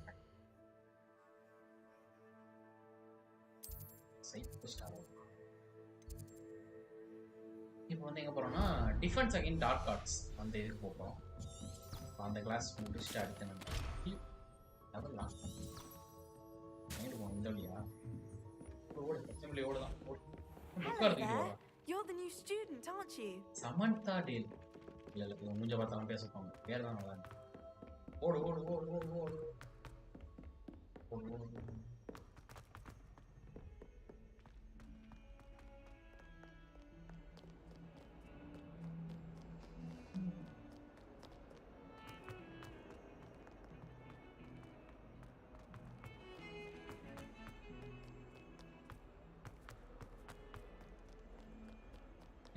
சைக்கோ ஸ்டார். இப்போ வந்து எங்கே போகிறோம்னா டிஃபென்ஸ் அகைன் டார்க் கார்ட்ஸ் அந்த இதுக்கு போகிறோம். அந்த கிளாஸ் முடிச்சுட்டு அடுத்து நம்ம அதெல்லாம் நைட்டு போகணும். இந்த வழியா ஓடு பிரச்சனை ஓடுதான். You're the new student, aren't you? Samantha Dale. இல்ல மூஞ்ச பார்த்தாலும் பேசப்பாங்க. வேற தான் நல்லா இருக்கு. ஓடு ஓடு ஓடு ஓடு ஓடு. ஓடு ஓடு.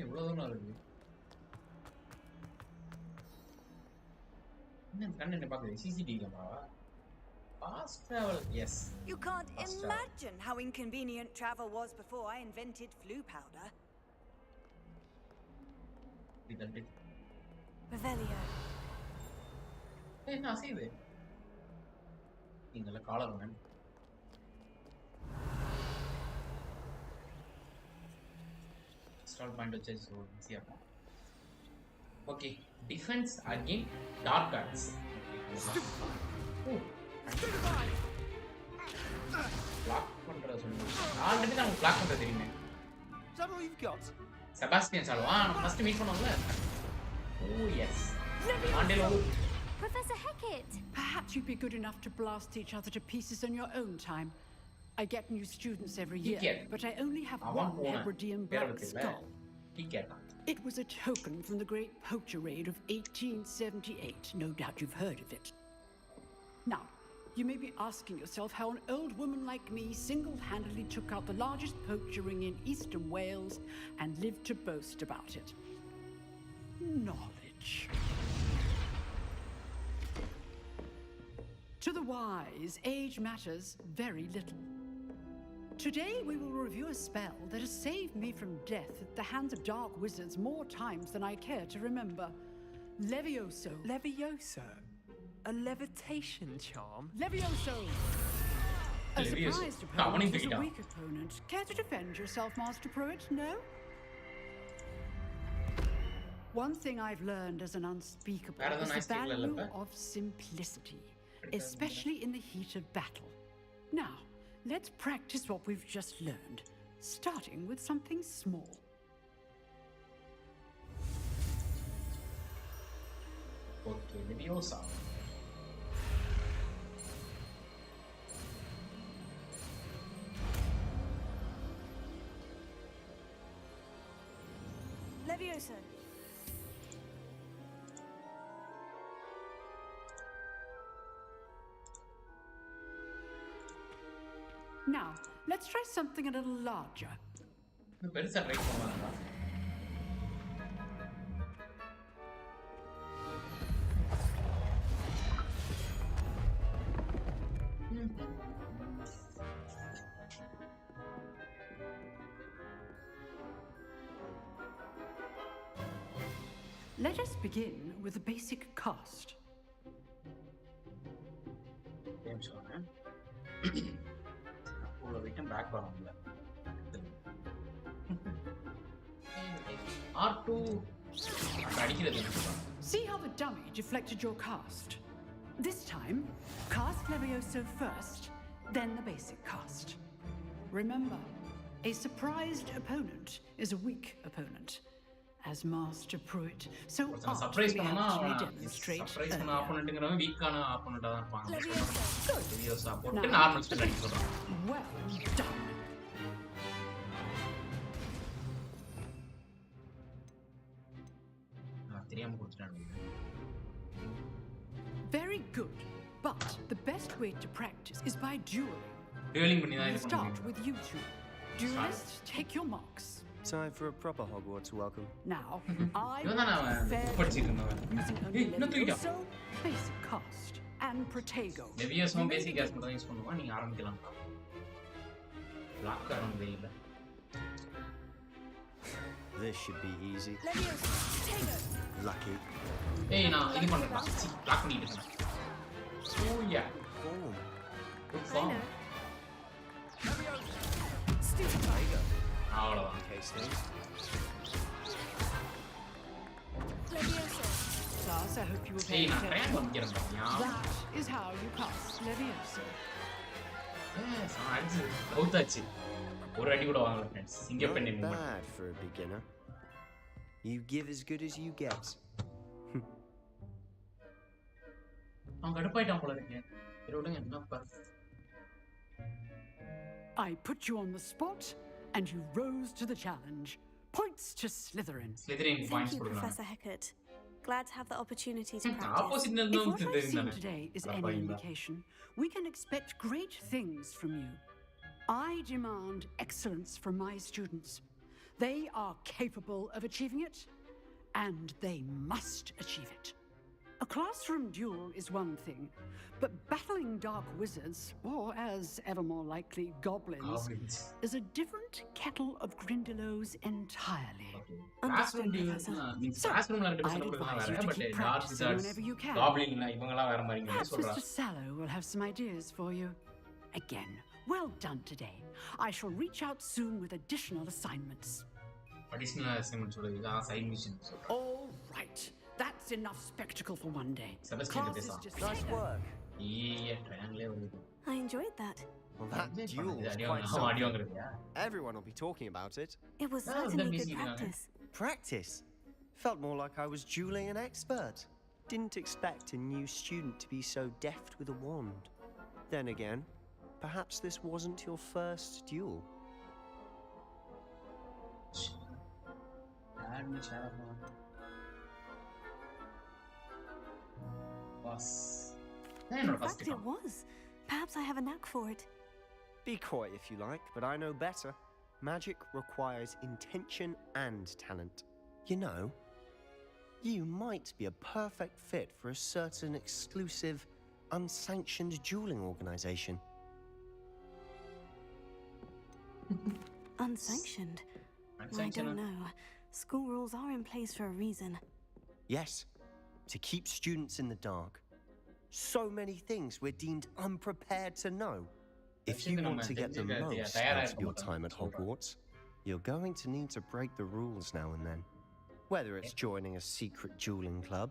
எவ்வளவு தூரம் இருக்கு? என்ன கண்ணு என்ன பாக்குது? CCTV கேமராவா? Fast travel, yes. You can't imagine how inconvenient travel was before I invented flu powder. Revelio. Hey, na see it. Ingala collar man. Start point to change so see apna. Okay, defense again dark cards. Block பண்ற சொல்லுங்க. Already நான் black பண்றது தெரியுமே. Is that all you've got? Sebastian Salva, first meet பண்ணோம்ல. Oh yes. Professor Hecat. Perhaps you'd be good enough to blast each other to pieces in your own time. I get new students every year, but I only have one Hebridean black skull. It was a token from the Great Poacher Raid of 1878. No doubt you've heard of it. Now, you may be asking yourself how an old woman like me single-handedly took out the largest poacher ring in eastern Wales and lived to boast about it. Knowledge. To the wise, age matters very little. Today we will review a spell that has saved me from death at the hands of dark wizards more times than I care to remember. Levioso. Levioso? A levitation charm? Levioso! A surprised opponent is a weak opponent. Care to defend yourself, Master Pruitt? No? One thing I've learned as an unspeakable is the value of simplicity, especially in the heat of battle. Now, let's practice what we've just learned, starting with something small. Okay, Leviosa. Levioso. Now, let's try something a little larger. பெருசா try பண்ணுவாங்க. Let us begin with a basic cast. R2 See how the dummy deflected your cast? This time, cast Levioso first, then the basic cast. Remember, a surprised opponent is a weak opponent. As Master Pruitt, so surprise aptly demonstrate. Surprise பண்ண opponent-ங்கறவங்க வீக்கான opponent-ஆ தான் இருப்பாங்க. Leviosa போட்டு normal spell அடிச்சு சொல்றாங்க. Well done. தெரியாம கொடுத்துட்டாங்க. Very good. But the best way to practice is by dueling. Dueling பண்ணி தான் இது Start with you two. Duelist, take your marks. Time for a proper Hogwarts welcome. Now, I want using only Levioso, basic cast, and Protego. Levioso basic cast மட்டும் use பண்ணுவா நீங்க ஆரம்பிக்கலாம். Block around veil. This should be easy. Levioso, Protego. Lucky. Hey, நான் இது பண்றேன். Block பண்ணிட்டு இருக்கேன். Oh yeah. Good form. Stupid. அவ்வளவுதான். Levioso. Class, I hope you will pay attention. That is how you cast Levioso. Yes, அடிச்சு அவுட்டாச்சு. ஒரு அடி கூட வாங்கல फ्रेंड्स. சிங்கப்பெண்ணே movement. Bad for a beginner. You give as good as you get. அவன் கடுப்பாயிட்டான் போல இருக்கு. இதோட என்ன purse? I put you on the spot and you rose to the challenge. Points to Slytherin. Slytherin points for Professor Hecat. Glad to have the opportunity to practice. If what I've seen today is any indication, we can expect great things from you. I demand excellence from my students. They are capable of achieving it, and they must achieve it. A classroom duel is one thing, but battling dark wizards, or as ever more likely, goblins, is a different kettle of Grindylows entirely. Classroom duel means classroom la ரெண்டு பேர் சொல்றாங்க வேற but dark wizards goblin இவங்களா வேற மாதிரிங்க சொல்றாங்க. Mr. Sallow will have some ideas for you. Again, well done today. I shall reach out soon with additional assignments. Additional assignments சொல்றது side missions. All right. That's enough spectacle for one day. Class is just nice work. I enjoyed that. Well, that duel was quite something. Everyone will be talking about it. It was certainly good practice. Practice? Felt more like I was dueling an expert. Didn't expect a new student to be so deft with a wand. Then again, perhaps this wasn't your first duel. In fact, it was. Perhaps I have a knack for it. Be coy if you like, but I know better. Magic requires intention and talent. You know, you might be a perfect fit for a certain exclusive, unsanctioned dueling organization. Unsanctioned? I don't know. School rules are in place for a reason. Yes, to keep students in the dark. So many things we're deemed unprepared to know. If you want to get the most out of your time at Hogwarts, you're going to need to break the rules now and then. Whether it's joining a secret dueling club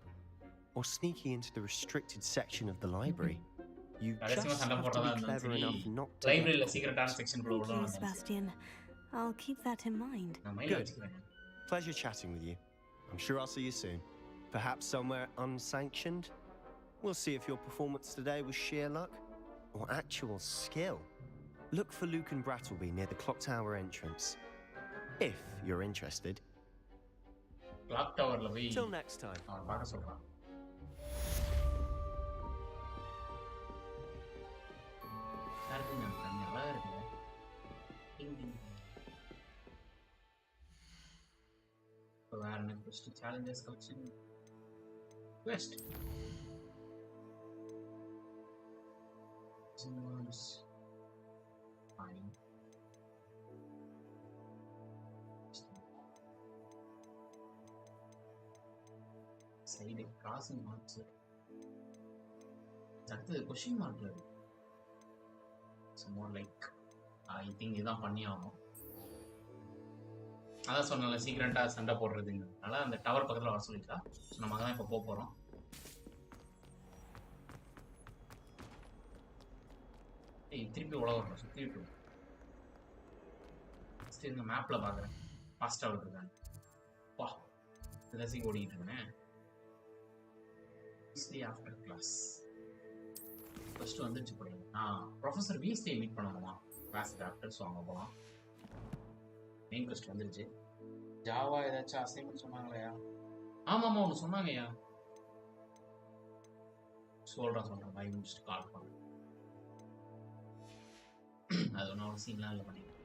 or sneaking into the restricted section of the library, you just have to be clever enough not to Thank you, Sebastian. I'll keep that in mind. Good. Pleasure chatting with you. I'm sure I'll see you soon. Perhaps somewhere unsanctioned? We'll see if your performance today was sheer luck or actual skill. Look for Luke and Brattleby near the clock tower entrance. If you're interested. Clock tower la போய் Till next time. பாக்க சொல்றான். நல்லா இருக்கு. Awareness quest challenges collection quest. Fine. Side crossing marks. That's the question mark. It's more like I think இதான் பண்ணி ஆகும். அதான் சொன்னல சீக்கிரட்டா சண்டை போடுறதுங்க. அதனால அந்த டவர் பக்கத்துல வர சொல்லிட்டா. நம்ம அங்க தான் இப்ப போக போறோம். ஏய் திருப்பி உள்ள வரணும். சுத்திட்டு. ஃபர்ஸ்ட் இந்த மேப்ல பாக்குறேன். ஃபாஸ்டா வருதுங்க. வா. இதெல்லாம் ஓடிட்டு இருக்கேன். Weasley after class. ஃபர்ஸ்ட் வந்துச்சு போறேன். ப்ரொஃபசர் வீஸ்லி மீட் பண்ணணுமா? கிளாஸ் ஆஃப்டர் சோ அங்க போலாம். மெயின் கொஸ்ட் வந்துருச்சு. ஜாவா ஏதாச்சும் அசைன்மென்ட் சொன்னாங்களையா? ஆமாமா ஒன்று சொன்னாங்கய்யா. சொல்றேன் பை முடிச்சுட்டு கால் பண்ண. அது ஒன்றும் அவசியம்லாம் இல்லை பண்ணிக்கிறேன்.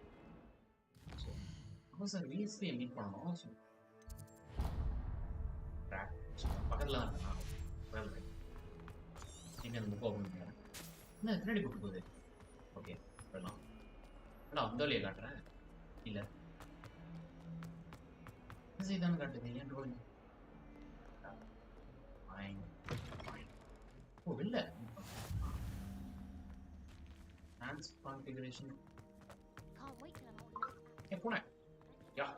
Professor Weasley meet பண்ணனும். பக்கத்துல தான் நான் well right. நீங்க அந்த புக் ஓபன் பண்ணுங்க. என்ன பின்னாடி புக் போகுது? ஓகே, வரலாம். நான் அந்த வழியை காட்டுறேன். இல்ல. இதுதான் காட்டுது. ஏன் ரோல்? ஓ, இல்ல. Trans configuration. Can't wait till I'm older. Hey, Pune. Yeah.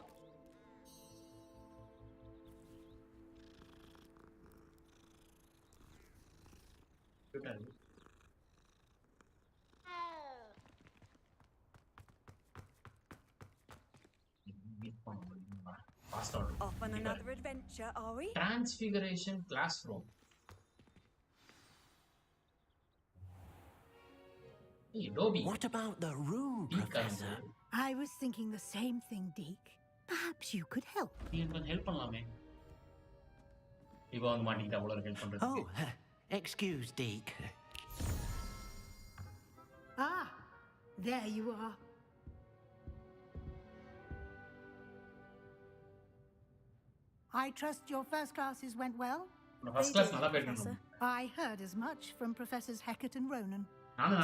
Good idea. Off on another adventure, are we? Transfiguration classroom. Hey, Dobby. What about the room, Professor? I was thinking the same thing, Deke. Perhaps you could help. Oh, excuse, Deke. Ah, there you are. I trust your first classes went well? I heard as much from Professors Hecat and Ronan.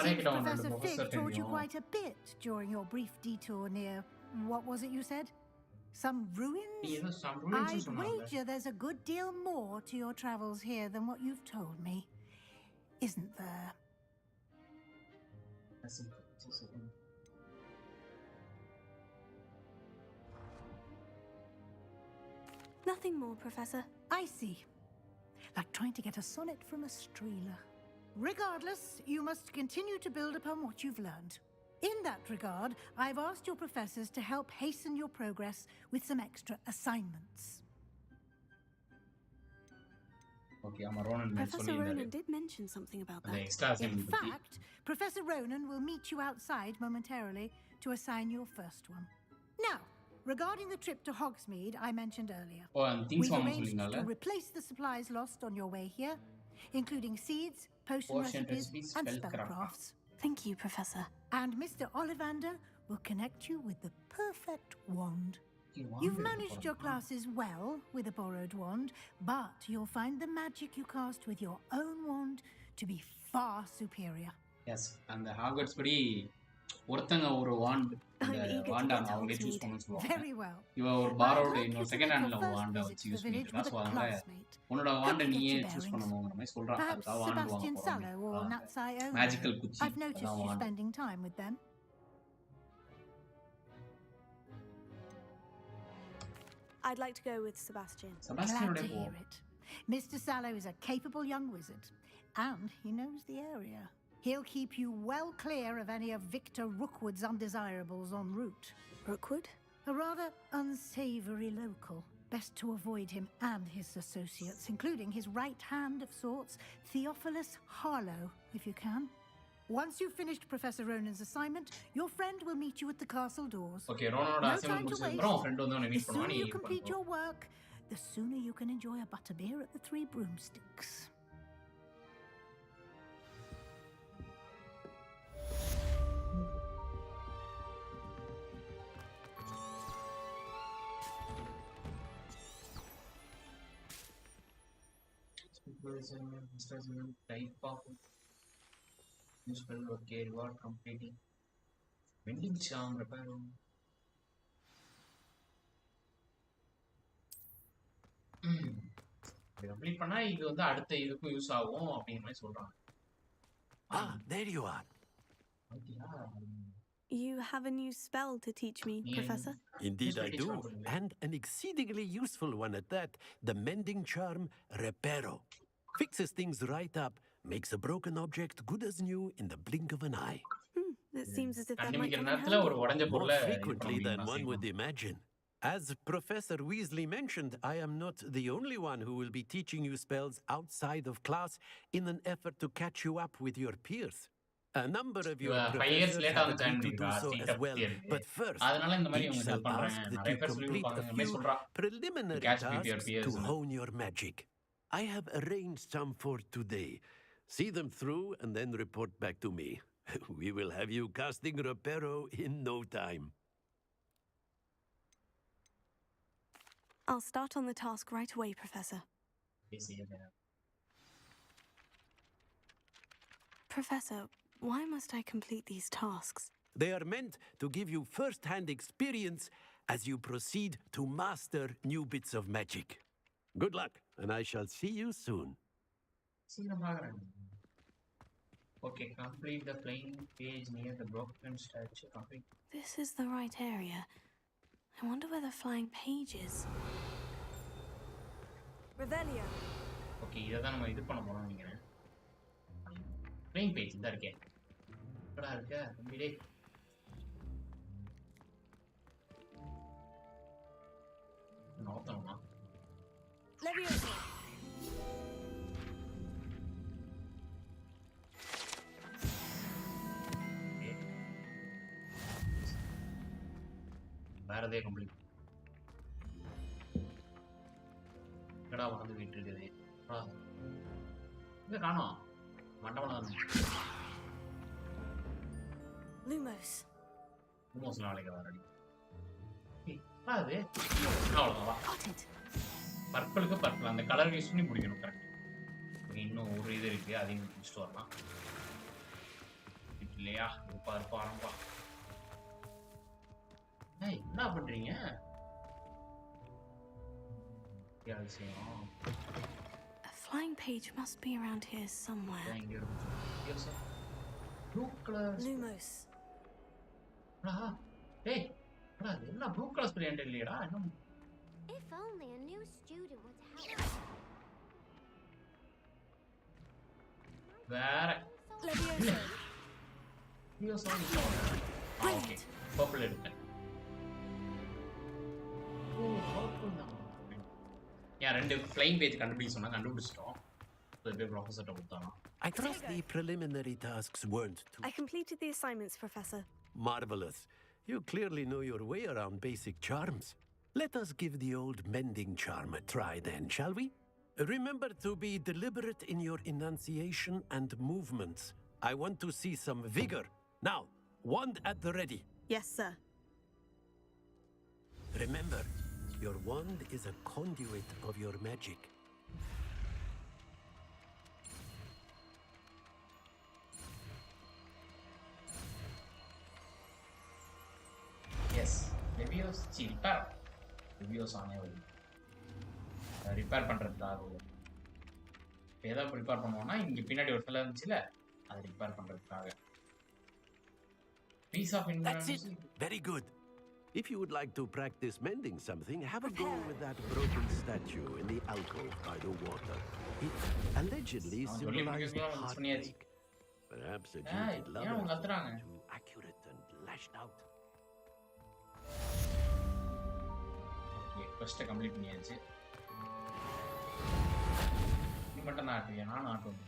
Seems Professor Fig taught you quite a bit during your brief detour near, what was it you said? Some ruins? I'd wager there's a good deal more to your travels here than what you've told me. Isn't there? Nothing more, Professor. I see. Like trying to get a sonnet from a streeler. Regardless, you must continue to build upon what you've learned. In that regard, I've asked your professors to help hasten your progress with some extra assignments. Okay, Professor Ronan did mention something about that. In fact, Professor Ronan will meet you outside momentarily to assign your first one. Now, regarding the trip to Hogsmeade I mentioned earlier, we've arranged to replace the supplies lost on your way here, including seeds, potion recipes, and spellcrafts. Thank you, Professor. And Mr. Ollivander will connect you with the perfect wand. You've managed your classes well with a borrowed wand, but you'll find the magic you cast with your own wand to be far superior. Yes, and the Hogwarts படி ஒருத்தங்க ஒரு want வாண்டா அவங்களே choose பண்ணனும்னு சொல்லுவாங்க. Very well. இவ ஒரு borrowed இன்னொரு second ஹேண்ட்ல வாண்ட வச்சு யூஸ் பண்ணிட்டு சோ அதனால உன்னோட வாண்ட நீயே சூஸ் பண்ணனும்ங்கற மாதிரி சொல்றாங்க. அதுக்கு வாண்ட் வாங்க. மேஜிக்கல் குச்சி. I've noticed you spending time with them. I'd like to go with Sebastian. Glad to hear it. Mr. Sallow is a capable young wizard, and he knows the area. He'll keep you well clear of any of Victor Rookwood's undesirables en route. Rookwood? A rather unsavory local. Best to avoid him and his associates, including his right hand of sorts, Theophilus Harlow, if you can. Once you've finished Professor Ronan's assignment, your friend will meet you at the castle doors. Okay, Ronan no time to waste. The sooner you complete your work, the sooner you can enjoy a butterbeer at the Three Broomsticks. Type of useful okay reward completing vending charm repair complete பண்ணா இது வந்து அடுத்த இதுக்கு use ஆகும் அப்படிங்கிற மாதிரி சொல்றாங்க. There you are. You have a new spell to teach me, Professor? Indeed I do, and an exceedingly useful one at that, the mending charm Reparo. Fixes things right up, makes a broken object good as new in the blink of an eye. It seems as if that might come in handy. More frequently than one would imagine. As Professor Weasley mentioned, I am not the only one who will be teaching you spells outside of class in an effort to catch you up with your peers. A number of your professors have agreed to do so as well, but first, each shall ask that you complete a few preliminary tasks to hone your magic. I have arranged some for today. See them through and then report back to me. We will have you casting Reparo in no time. I'll start on the task right away, Professor. Professor, why must I complete these tasks? They are meant to give you first-hand experience as you proceed to master new bits of magic. Good luck, and I shall see you soon. Okay, complete the playing page near the broken statue. Complete. This is the right area. I wonder where the flying page is. Revelio. Okay, இதான் நம்ம இது பண்ண போறோம் நினைக்கிறேன். Playing page இந்த இருக்கே. எங்கடா இருக்க? தம்பிடே. நோத்தணுமா? Leviosa. வேறதே கம்ப்ளீட். எங்கடா வந்து வீட்டு இருக்குது? இங்க காணோம். மண்டபம் Lumos. Lumos நாளைக்கு வரடி. அது அவ்வளவுதான். பர்பிளுக்கு பர்பிள் அந்த கலர் யூஸ் பண்ணி முடிக்கணும் கரெக்ட். இன்னும் ஒரு இது இருக்கு அதையும் முடிச்சுட்டு வரலாம். இல்லையா இருப்பா ஆரம்பா. என்ன பண்றீங்க? A flying page must be around here somewhere. Blue color. Lumos. Hey, என்ன blue color brilliant இல்லையடா? இன்னும் If only a new student would help. வேற Leviosa. Okay, purple எடுத்தேன். Yeah, ரெண்டு flying page கண்டுபிடிக்க சொன்னா கண்டுபிடிச்சிட்டோம். அது ப்ரொஃபசர்ட்ட கொடுத்தாங்க. I trust the preliminary tasks weren't too... I completed the assignments, Professor. Marvelous. You clearly know your way around basic charms. Let us give the old mending charm a try then, shall we? Remember to be deliberate in your enunciation and movements. I want to see some vigor. Now, wand at the ready. Yes, sir. Remember, your wand is a conduit of your magic. Yes, Leviosa ஆனே வருது. Repair பண்றதுக்காக ஏதோ repair பண்ணுவோம்னா இங்க பின்னாடி ஒரு fella இருந்துச்சுல அதை repair பண்றதுக்காக. Piece of That's it. Very good. If you would like to practice mending something, have a go with that broken statue in the alcove by the water. It allegedly symbolized heartbreak. Perhaps a jilted lover too accurate and lashed out. Okay, first complete பண்ணியாச்சு. நீ மட்டும் தான் ஆட்டுவியா? நானும் ஆட்டுவேன்.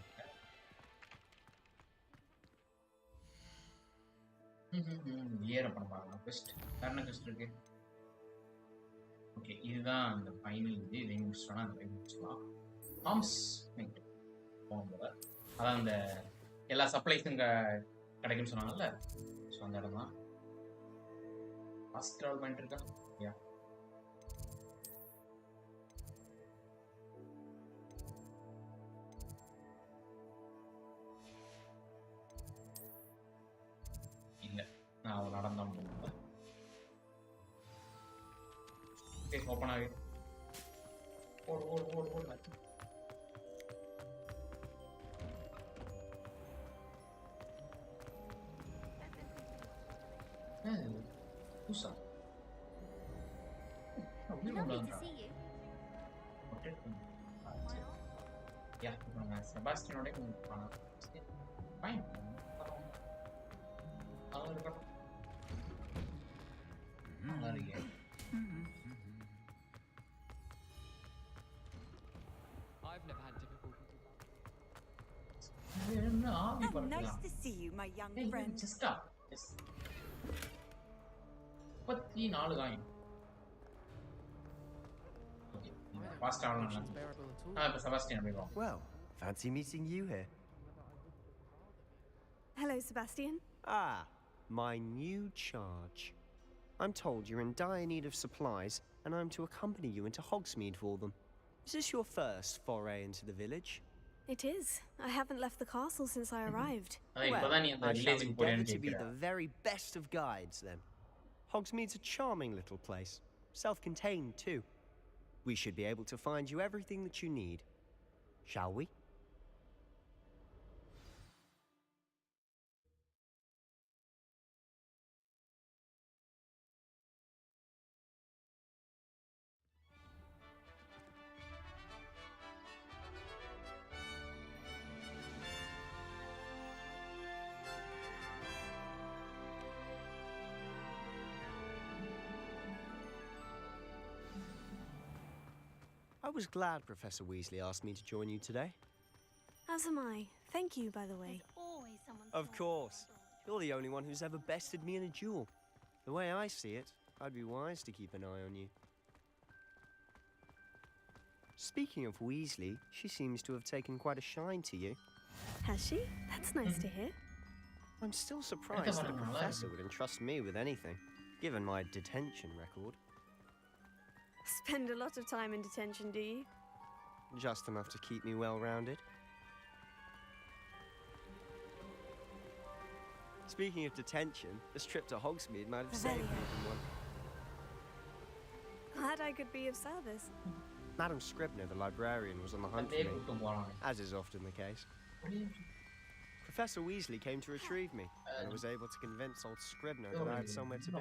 ஏற பண்ண பாருங்க. First கர்ண கஸ்ட் இருக்கு. Okay, இதுதான் அந்த ஃபைனல் இது. இதை முடிச்சோம்னா அந்த முடிச்சலாம். ஆம்ஸ் நைட் போகும்போது அதான் அந்த எல்லா சப்ளைஸும் கிடைக்கும்னு சொன்னாங்கல்ல, ஸோ அந்த இடம் தான். ஃபாஸ்ட் ட்ராவல் பண்ணிட்டு இருக்கா? யா, இல்லை நான் அவள் நடந்தான் போகும்போது ஓப்பன் ஆகி ஓடு ஓடு ஓடு ஓடு. புதுசா செபாஸ்டியனோட ஃபைன் நல்லா இருக்கு. I've never had difficulty with that. Nice to see you, my young friend. Just stop. Just 34 தான். ஓகே, ஃபாஸ்ட் ஆகணும். இப்ப செபாஸ்டியன் போய் வா. Well, fancy meeting you here. Hello, Sebastian. Ah, my new charge. I'm told you're in dire need of supplies, and I'm to accompany you into Hogsmeade for them. Is this your first foray into the village? It is. I haven't left the castle since I arrived. Well, I shall endeavour to be the very best of guides, then. Hogsmeade's a charming little place. Self-contained, too. We should be able to find you everything that you need. Shall we? I was glad Professor Weasley asked me to join you today. As am I. Thank you, by the way. Of course. You're the only one who's ever bested me in a duel. The way I see it, I'd be wise to keep an eye on you. Speaking of Weasley, she seems to have taken quite a shine to you. Has she? That's nice to hear. I'm still surprised that a professor would entrust me with anything, given my detention record. Spend a lot of time in detention, do you? Just enough to keep me well-rounded. Speaking of detention, this trip to Hogsmeade might have saved me from one. Glad I could be of service. Madam Scribner, the librarian, was on the hunt for me, as is often the case. Professor Weasley came to retrieve me, and I was able to convince old Scribner that I had somewhere to be.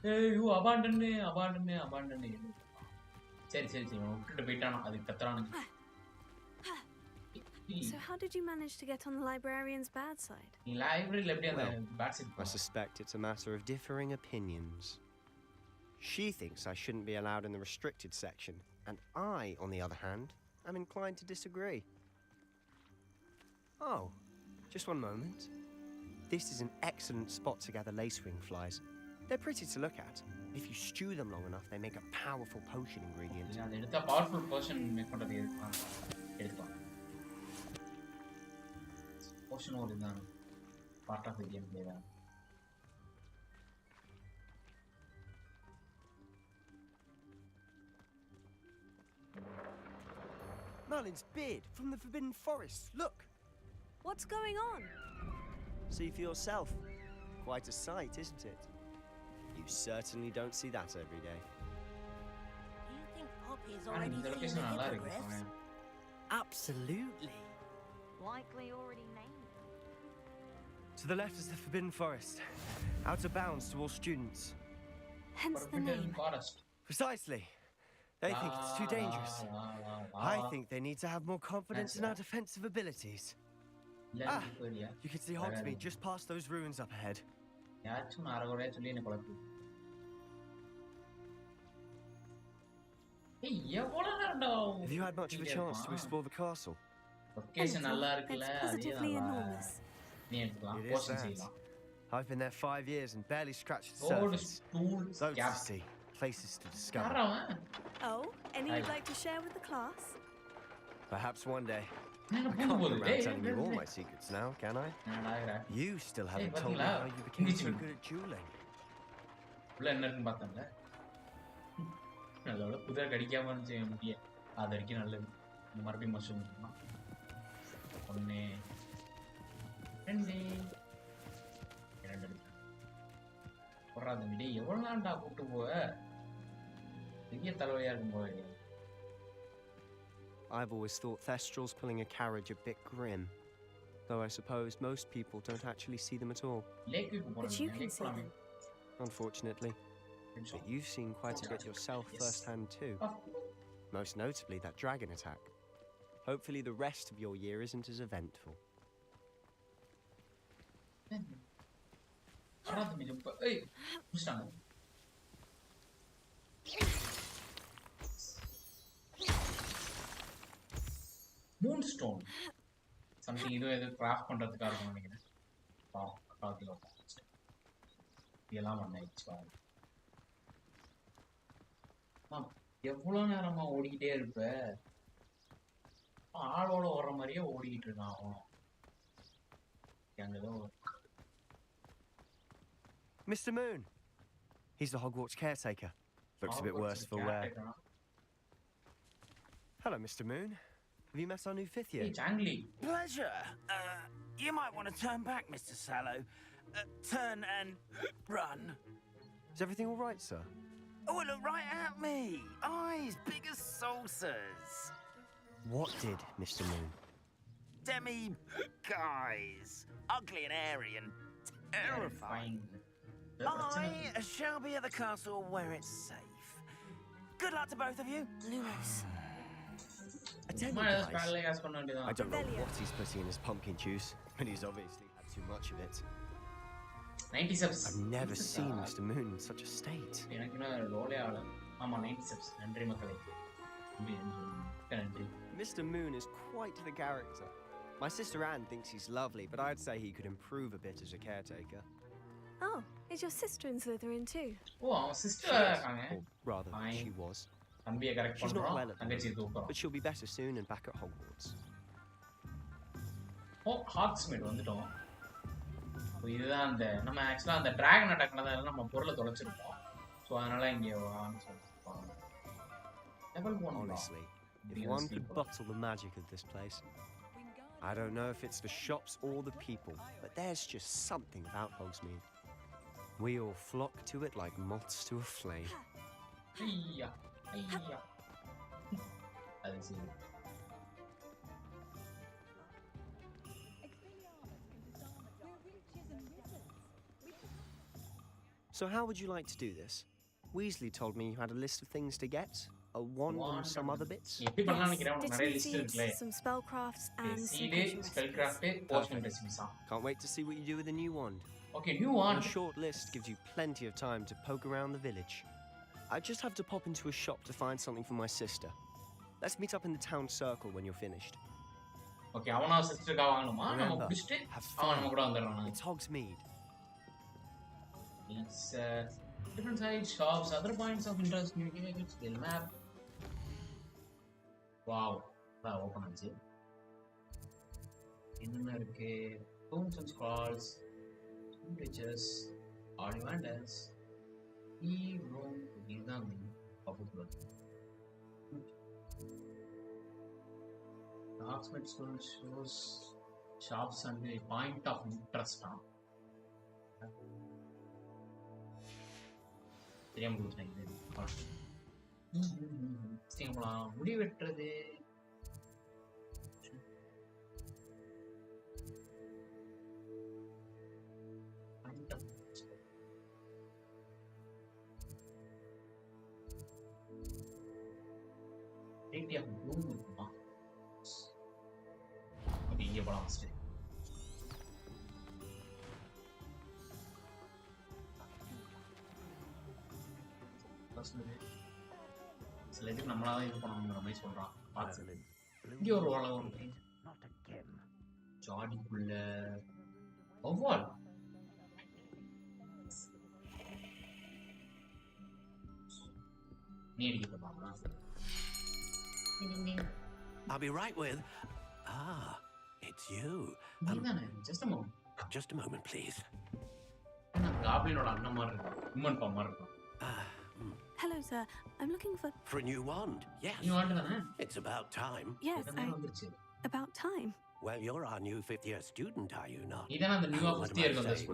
Hey, you abandon me. சரி விட்டுட்டு போயிட்டானா அது கத்துறானுங்க. So how did you manage to get on the librarian's bad side? I suspect it's a matter of differing opinions. She thinks I shouldn't be allowed in the restricted section, and I, on the other hand, am inclined to disagree. Oh, just one moment. This is an excellent spot to gather lacewing flies. They're pretty to look at. If you stew them long enough, they make a powerful potion ingredient. It's a powerful potion make potion or part of the gameplay. Merlin's beard from the Forbidden Forest. Look! What's going on? See for yourself. Quite a sight, isn't it? You certainly don't see that every day. Do you think Poppy's already seen the hippogriffs? Absolutely. Likely already named them. To the left is the Forbidden Forest. Out of bounds to all students. Hence the name. Forest. Precisely. They think it's too dangerous. I think they need to have more confidence in our defensive abilities. You can see Hogsmeade just past those ruins up ahead. Have you had much of a chance to explore the castle? It's positively enormous. It is that. I've been there 5 years and barely scratched the surface. Loads to see, places to discover. Oh, any you'd like to share with the class? Perhaps one day. I can't go around telling you all my secrets now, can I? You still haven't told me how you became so good at dueling. அதோட குதிரை கடிக்காம இருந்துச்சு முடிய அது வரைக்கும் நல்லது. இந்த மறுபடியும் mushroom ஒன்று 2 போடுறாது விட எவ்வளோ நான்டா கூப்பிட்டு போவ பெரிய தலைவலியா இருக்கும் போது. I've always thought Thestral's pulling a carriage a bit grim, though I suppose most people don't actually see them at all. But you can see them. Unfortunately. But you've seen quite a bit yourself firsthand too. Most notably that dragon attack. Hopefully the rest of your year isn't as eventful. Moonstone. Something either craft பண்றதுக்காக நினைக்கிறேன். இதெல்லாம் ஒண்ணே எவ்வளவு நேரமா ஓடிக்கிட்டே இருப்ப? ஆளோட ஓடுற மாதிரியே ஓடிக்கிட்டு இருக்கான் அவன். Mr. Moon. He's the Hogwarts caretaker. Looks a bit worse for wear. Hello, Mr. Moon. Have you met our new fifth year? Hey, Changli. Pleasure. You might want to turn back, Mr. Sallow. Turn and run. Is everything all right, sir? Oh, look right at me. Eyes big as saucers. What did, Mr. Moon? Guys. Ugly and airy and terrifying. I shall be at the castle where it's safe. Good luck to both of you. Lumos. I don't know what he's putting in his pumpkin juice, but he's obviously had too much of it. 90 subs. I've never seen Mr. Moon in such a state. Mr. Moon is quite the character. My sister Anne thinks he's lovely, but I'd say he could improve a bit as a caretaker. Oh, is your sister in Slytherin too? Oh, sister. Or rather, she was. She's not well at the moment, but she'll be better soon and back at Hogwarts. Oh, Hogsmeade வந்துட்டோம். இதுதான் அந்த நம்ம ஆக்சுவலா அந்த dragon அட்டாக்ல தான் நம்ம பொருளை தொலைச்சிருப்போம். சோ அதனால இங்க வான்னு சொல்றாங்க. Level 1. Honestly, if one could bottle the magic of this place. I don't know if it's the shops or the people, but there's just something about Hogsmeade. We all flock to it like moths to a flame. So how would you like to do this? Weasley told me you had a list of things to get. A wand and some other bits? Yes, some spellcrafts and Can't wait to see what you do with the new wand. Okay, new wand. A short list gives you plenty of time to poke around the village. I just have to pop into a shop to find something for my sister. Let's meet up in the town circle when you're finished. Okay, I want our sister to Remember, have fun. It's Hogsmeade. It's different size shops, other points of interest, communicated skill map. Wow, that open ஆச்சு. என்னென்ன இருக்கு? Rooms and scrolls, bridges, Ollivanders, room, இதுதான் popular. Oxford School shows shops and the point of interest. முடி வெட்டுறது இருக்குமா இங்க போலாம் சில இதுக்கு நம்மளாதான் இது பண்ணணுங்கிற மாதிரி சொல்றான். இங்க ஒரு உலகம் ஜாடிக்குள்ள ஒவ்வாள் நீ அடிக்க பாக்கலாம். I'll be right with. Ah, it's you. Just a moment. Just a moment, please. Goblinoட அண்ணன் மாதிரி இருக்கு. உம்மன் பா மாதிரி இருக்கு. Hello, sir. I'm looking for... For a new wand, yes. New wand, huh? It's about time. Yes, about time. Well, you're our new fifth-year student, are you not?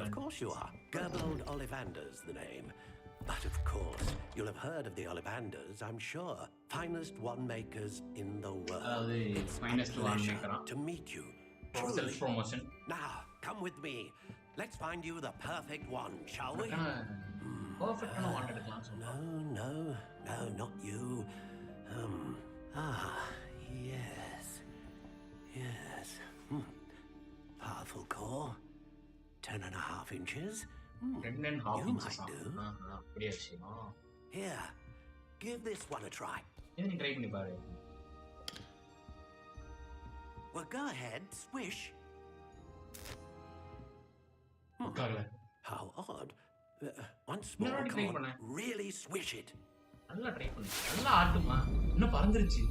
Of course you are. Gerbold Ollivander's the name. But of course, you'll have heard of the Ollivanders, I'm sure. Finest wand makers in the world. It's finest a pleasure wand maker to meet you. Self-promotion. Now, come with me. Let's find you the perfect wand, shall we? Perfect wand. No, not you. Yes. Powerful core. 10.5 inches. 10.5 inches. You might do. Here, give this one a try. Well, go ahead, swish. How odd. Once more, come on, really swish it. நல்லா try பண்ணு. நல்லா ஆட்டுமா. இன்னும் பறந்துருச்சு.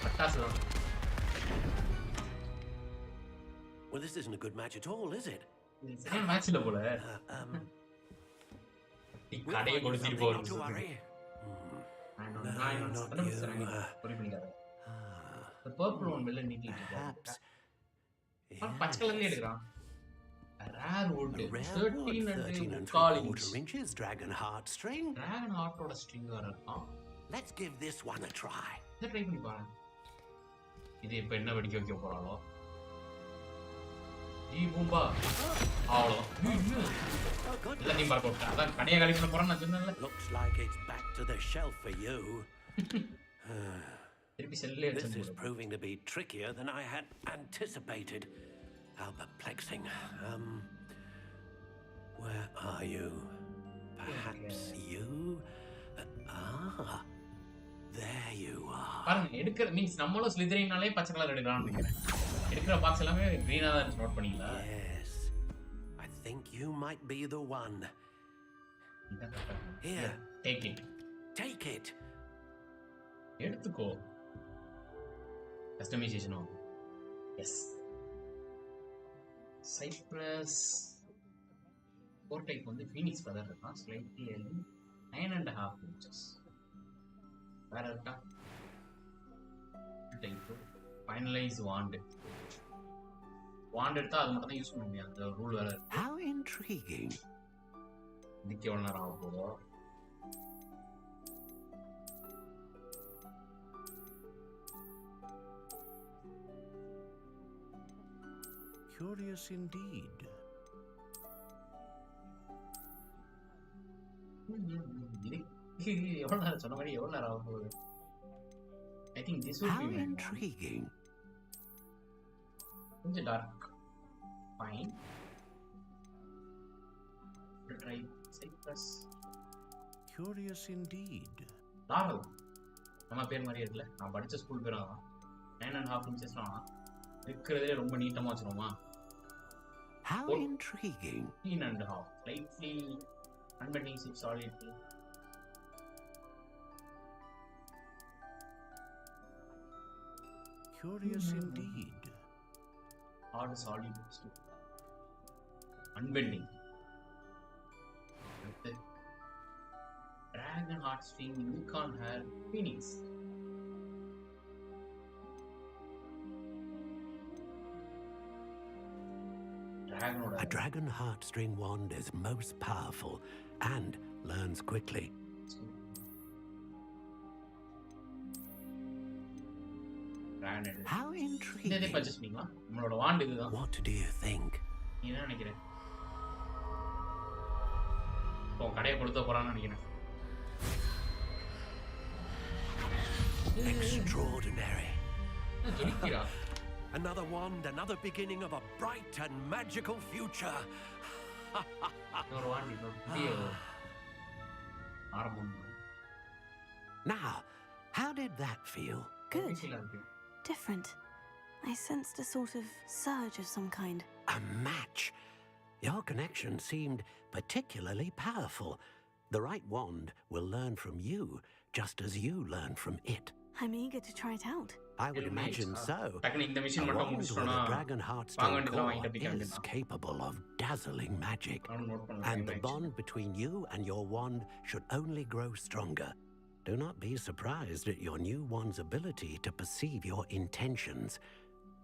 பட்டாசு தான். Well, this isn't a good match at all, is it? சரியான match இல்ல போல. கடையை கொடுத்துட்டு போறது. The purple one will need it. பச்சை கலர்ல எடுக்கறான். Rare wood. 13 and 4 inches dragon heart string. Dragon heart oda string வரா. Let's give this one a try. இத ட்ரை பண்ணி பாருங்க. இது இப்ப என்ன வெடிக்க வைக்க போறாளோ? ஈ பூம்பா. ஆளோ. எல்லாத்தையும் பார்க்க விட்டா. அதான் கடையை காலி பண்ண போறான்னு நான் சொன்னேன்ல. Looks like it's back to the shelf for you. This is proving to be trickier than I had anticipated. How perplexing. Where are you? Perhaps you? There you are. பாருங்க எடுக்கிற மீன்ஸ் நம்மளும் ஸ்லிதரினாலே பச்சை கலர் எடுக்கறான்னு நினைக்கிறேன். எடுக்கிற box எல்லாமே green-ஆ தான் note பண்ணீங்களா? Yes. I think you might be the one. Here, take it. Take it. எடுத்துக்கோ. Customization on. Yes. Cypress. Core type வந்து Phoenix feather இருக்கான். Slightly 9.5 inches. வேற இருக்கா? Type. Finalize wand. Wand எடுத்தா அது மட்டும் தான் யூஸ் பண்ண முடியாது. அந்த ரூல் வேற. How intriguing. இதுக்கு எவ்வளவு நேரம் ஆகும் போதோ? Curious indeed. எவ்வளவு நேரம் சொன்ன மாதிரி எவ்வளவு நேரம் ஆகும் போகுது? I think this will be intriguing. கொஞ்சம் dark. Fine. Try Cypress. Curious indeed. Laurel. நம்ம பேர் மாதிரி இருக்குல்ல. நான் படிச்ச ஸ்கூல் பேர் அதான். 9.5 inches தான். இருக்கிறதே ரொம்ப நீட்டமா வச்சிரோமா? How intriguing. 13.5. Slightly unbending solidly. Curious indeed. Hard solid too. Unbending. Dragon heart string, unicorn hair, Phoenix. A dragon heartstring wand is most powerful and learns quickly. How intriguing. What do you think? Extraordinary. Another wand, another beginning of a bright and magical future. Now, how did that feel? Good. Different. I sensed a sort of surge of some kind. A match. Your connection seemed particularly powerful. The right wand will learn from you, just as you learn from it. I'm eager to try it out. I would imagine so. A wand with a dragon heartstring core is capable of dazzling magic. And the bond between you and your wand should only grow stronger. Do not be surprised at your new wand's ability to perceive your intentions,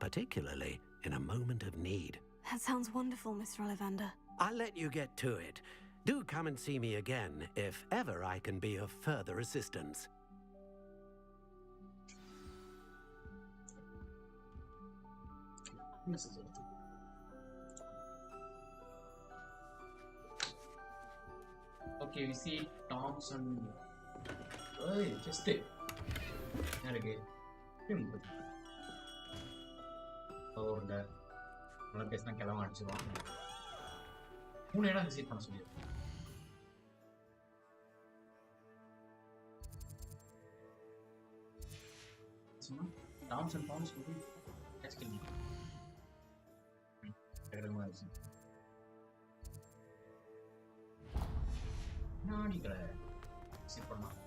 particularly in a moment of need. That sounds wonderful, Mr. Ollivander. I'll let you get to it. Do come and see me again if ever I can be of further assistance. Okay, we see Thompson. Hey, just it. There again. Over there. I'm going to kill him. Who need to visit Thompson? Thompson. Let's kill him. கண்ணாடிகளை visit பண்ணலாம்.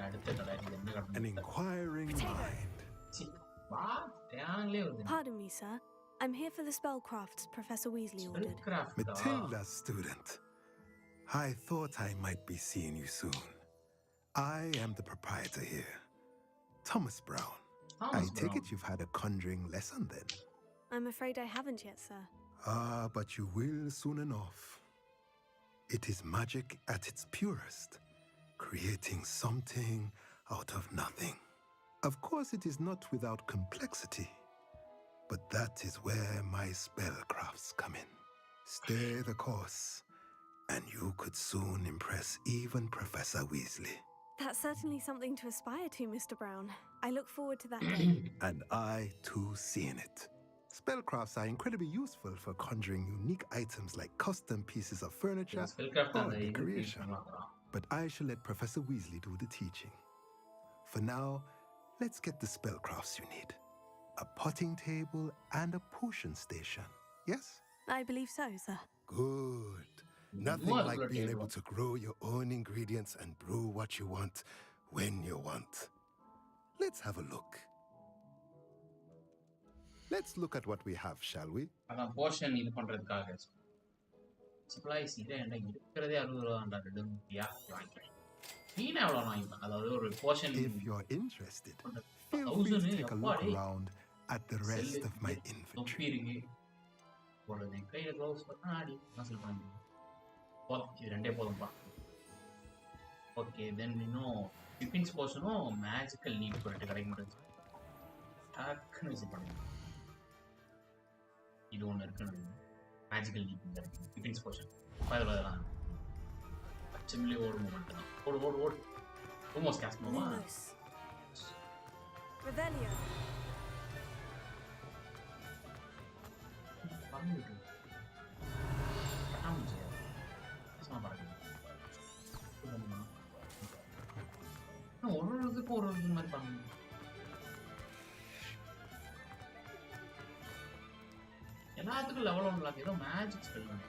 அடுத்த கடை என்ன கடை? An inquiring mind. Pardon me, sir. I'm here for the spellcrafts Professor Weasley ordered. Matilda, student. I thought I might be seeing you soon. I am the proprietor here, Thomas Brown. I take it you've had a conjuring lesson then? I'm afraid I haven't yet, sir. But you will soon enough. It is magic at its purest, creating something out of nothing. Of course, it is not without complexity, but that is where my spellcrafts come in. Stay the course, and you could soon impress even Professor Weasley. That's certainly something to aspire to, Mr. Brown. I look forward to that day. And I, too, seeing it. Spellcrafts are incredibly useful for conjuring unique items like custom pieces of furniture or decoration. But I shall let Professor Weasley do the teaching. For now, let's get the spellcrafts you need. A potting table and a potion station. Yes? I believe so, sir. Good. Nothing like being able to grow your own ingredients and brew what you want when you want. Let's have a look. Let's look at what we have, shall we? அதான் போஷன் இது பண்றதுக்காக supplies இது என்ன இருக்குறதே 60 ரூபாய்டா ரெண்டுயா வாங்கிக்கிறேன். நீங்க எவ்வளவு வாங்கிப்ப? அதாவது ஒரு Poshan If you're interested, feel free to take a look around at the rest of my inventory. போடுறது கையில க்ளவுஸ் பண்ணா ஆடி மசில் பண்ணி போதும். இது ரெண்டே போதும்பா. ஓகே தென் இன்னும் டிஃபின்ஸ் போஷனும் மேஜிக்கல் நீட் சொல்லிட்டு கிடைக்க மாட்டேங்குது. டக்குன்னு விசிட் பண்ணுங்க. இது ஒன்று இருக்கு மேஜிக்கல் நீட் இருக்கு டிஃபின்ஸ் போஷன் பதிலாம் பச்சமிலே ஓடு மூமெண்ட் தான். ஓடு ஓடு ஓடு ஆல்மோஸ்ட் கேஸ்ட் மாமா Revelio. பண்ணிட்டு ஆமாம் சும்மா பாருங்க. ஒரு இதுக்கு ஒரு இது மாதிரி பண்ணுங்க. எல்லாத்துக்கும் லெவல் 1 லாக் ஏதோ மேஜிக் ஸ்பெல் பண்ணு.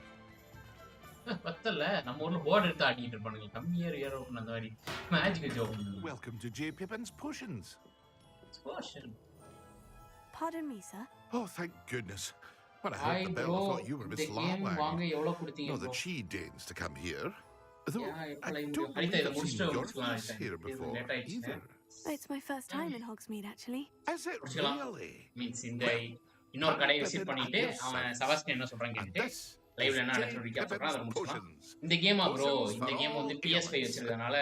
பத்தல நம்ம ஊர்ல போர்டு எடுத்து ஆடிட்டு இருப்பானுங்க. கம்மியா ஏர் ஓபன் அந்த மாதிரி magic ஜோப். Welcome to J. Pippin's Potions. Potion. Pardon me, sir. Oh, thank goodness. When I heard the bell, I thought you were Miss Larwang. Not that she deigns to come here. Though I don't believe I've seen your face here before either. It's my first time in Hogsmeade, actually. Is it really? Means in the இன்னொரு கடையை visit பண்ணிட்டு அவன் செபாஸ்டியன் என்ன சொல்றான்னு கேட்டு லைவ்ல என்ன நடந்துச்சு ரீகேப் சொல்றான். அதை முடிச்சலாம். இந்த கேமா ப்ரோ இந்த கேம் வந்து PS5 வச்சிருக்கனால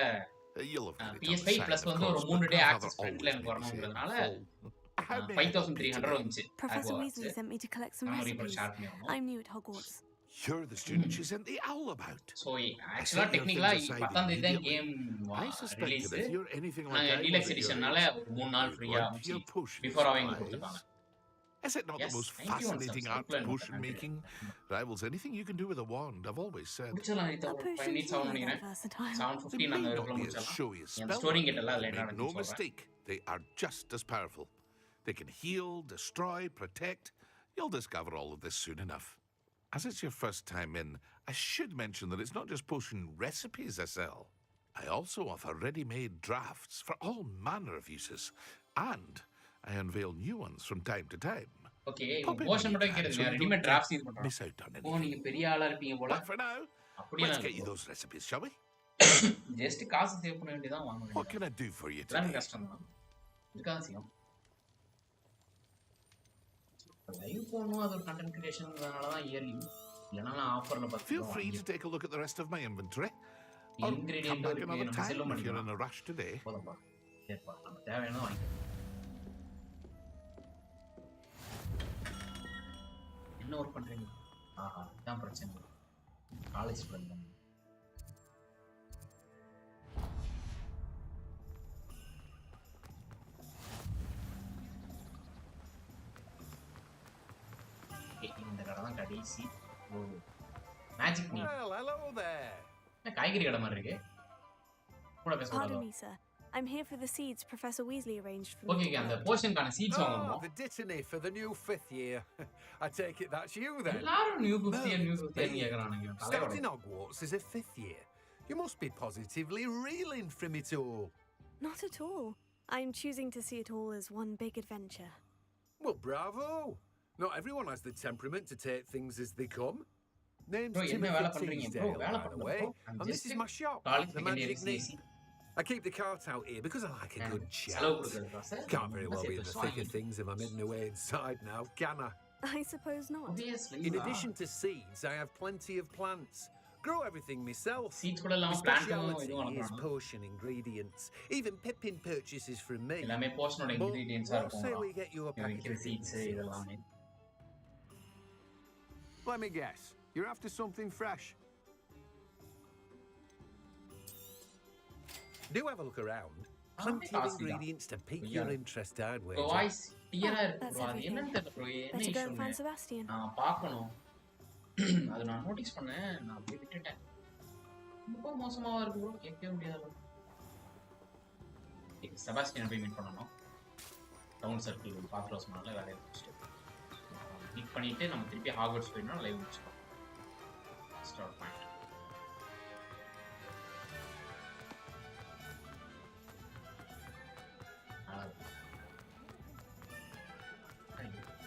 PS5 பிளஸ் வந்து ஒரு 3 டே ஆக்சஸ் ஃப்ரண்ட்ல எனக்கு வரணும்ன்றதனால 5300 வந்துச்சு. Professor Weasley sent me to collect some recipes. I'm new at Hogwarts. You're the student she sent the owl about. So actually technically 10th தேதி தான் கேம் ரிலீஸ். டீலக்ஸ் எடிஷன்னால 3 நாள் ஃப்ரீயா before அவங்க கொடுத்துட்டாங்க. Is it not the most fascinating art of potion making? Rivals anything you can do with a wand, I've always said. Make no mistake, they are just as powerful. They can heal, destroy, protect. You'll discover all of this soon enough. As it's your first time in, I should mention that it's not just potion recipes I sell. I also offer ready-made drafts for all manner of uses. And I unveil new ones from time to time. Okay, potion மட்டும் கேக்குறீங்க readymade drafts இது பண்றோம். Miss out on anything. ஓ நீங்க பெரிய ஆளா இருப்பீங்க போல. But for now, let's get you those recipes, shall we? Just காசு சேவ் பண்ண வேண்டியதா வாங்க. What can I do for you today? கஷ்டம் தான். இதுக்காக செய்யும். லைவ் போணும் அது கண்டென்ட் கிரியேஷன்னால தான் இயர்லி. இல்லனா ஆஃபர்ல பார்த்து. Feel free to take a look at the rest of my inventory. Ingredient come back another time if you're in a rush today. போலாம். தேவையான வாங்கிக்கலாம். என்ன ஒர்க் பண்றீங்க? ஆஹா இதான் பிரச்சனை. காலேஜ் பண்ணலாம். இந்த கடை தான் கடைசி. Oh magic need. Well, hello there. காய்கறி கடை மாதிரி இருக்கு. கூட பேச Pardon me, sir. I'm here for the seeds Professor Weasley arranged for me. Okay, and the portion kind of seeds on. The dittany for the new 5th year. I take it that's you then. New 5th year. Starting Hogwarts is a 5th year. You must be positively reeling from it all. Not at all. I'm choosing to see it all as one big adventure. Well, bravo. Not everyone has the temperament to take things as they come. Name's Timothy Teasdale, by the way, and this is my shop, the Magic Knee. I keep the cart out here because I like a good chat. Can't very well be in the thick of things if I'm hidden away inside now, can I? I suppose not. In addition to seeds, I have plenty of plants. Grow everything myself. My speciality is potion ingredients. Even Pippin purchases from me. But we'll say we get you a packet of seeds. Let me guess. You're after something fresh. Do have a look around. Plenty of ingredients to pique your interest, I'd wager. That's everything. Better go and find Sebastian. அது நான் notice பண்ணேன், நான் அப்படியே விட்டுட்டேன். ரொம்ப மோசமாக இருக்கு bro, கேட்கவே முடியாது. செபாஸ்டியனை போய் மீட் பண்ணணும். டவுன் சர்க்கிள் பார்த்துட்டு சொன்னால வேலையை முடிச்சுட்டு மீட் பண்ணிட்டு நம்ம திருப்பி ஹாக்வர்ட்ஸ் போயிடணும், லைவ் முடிச்சுக்கோம். Start point.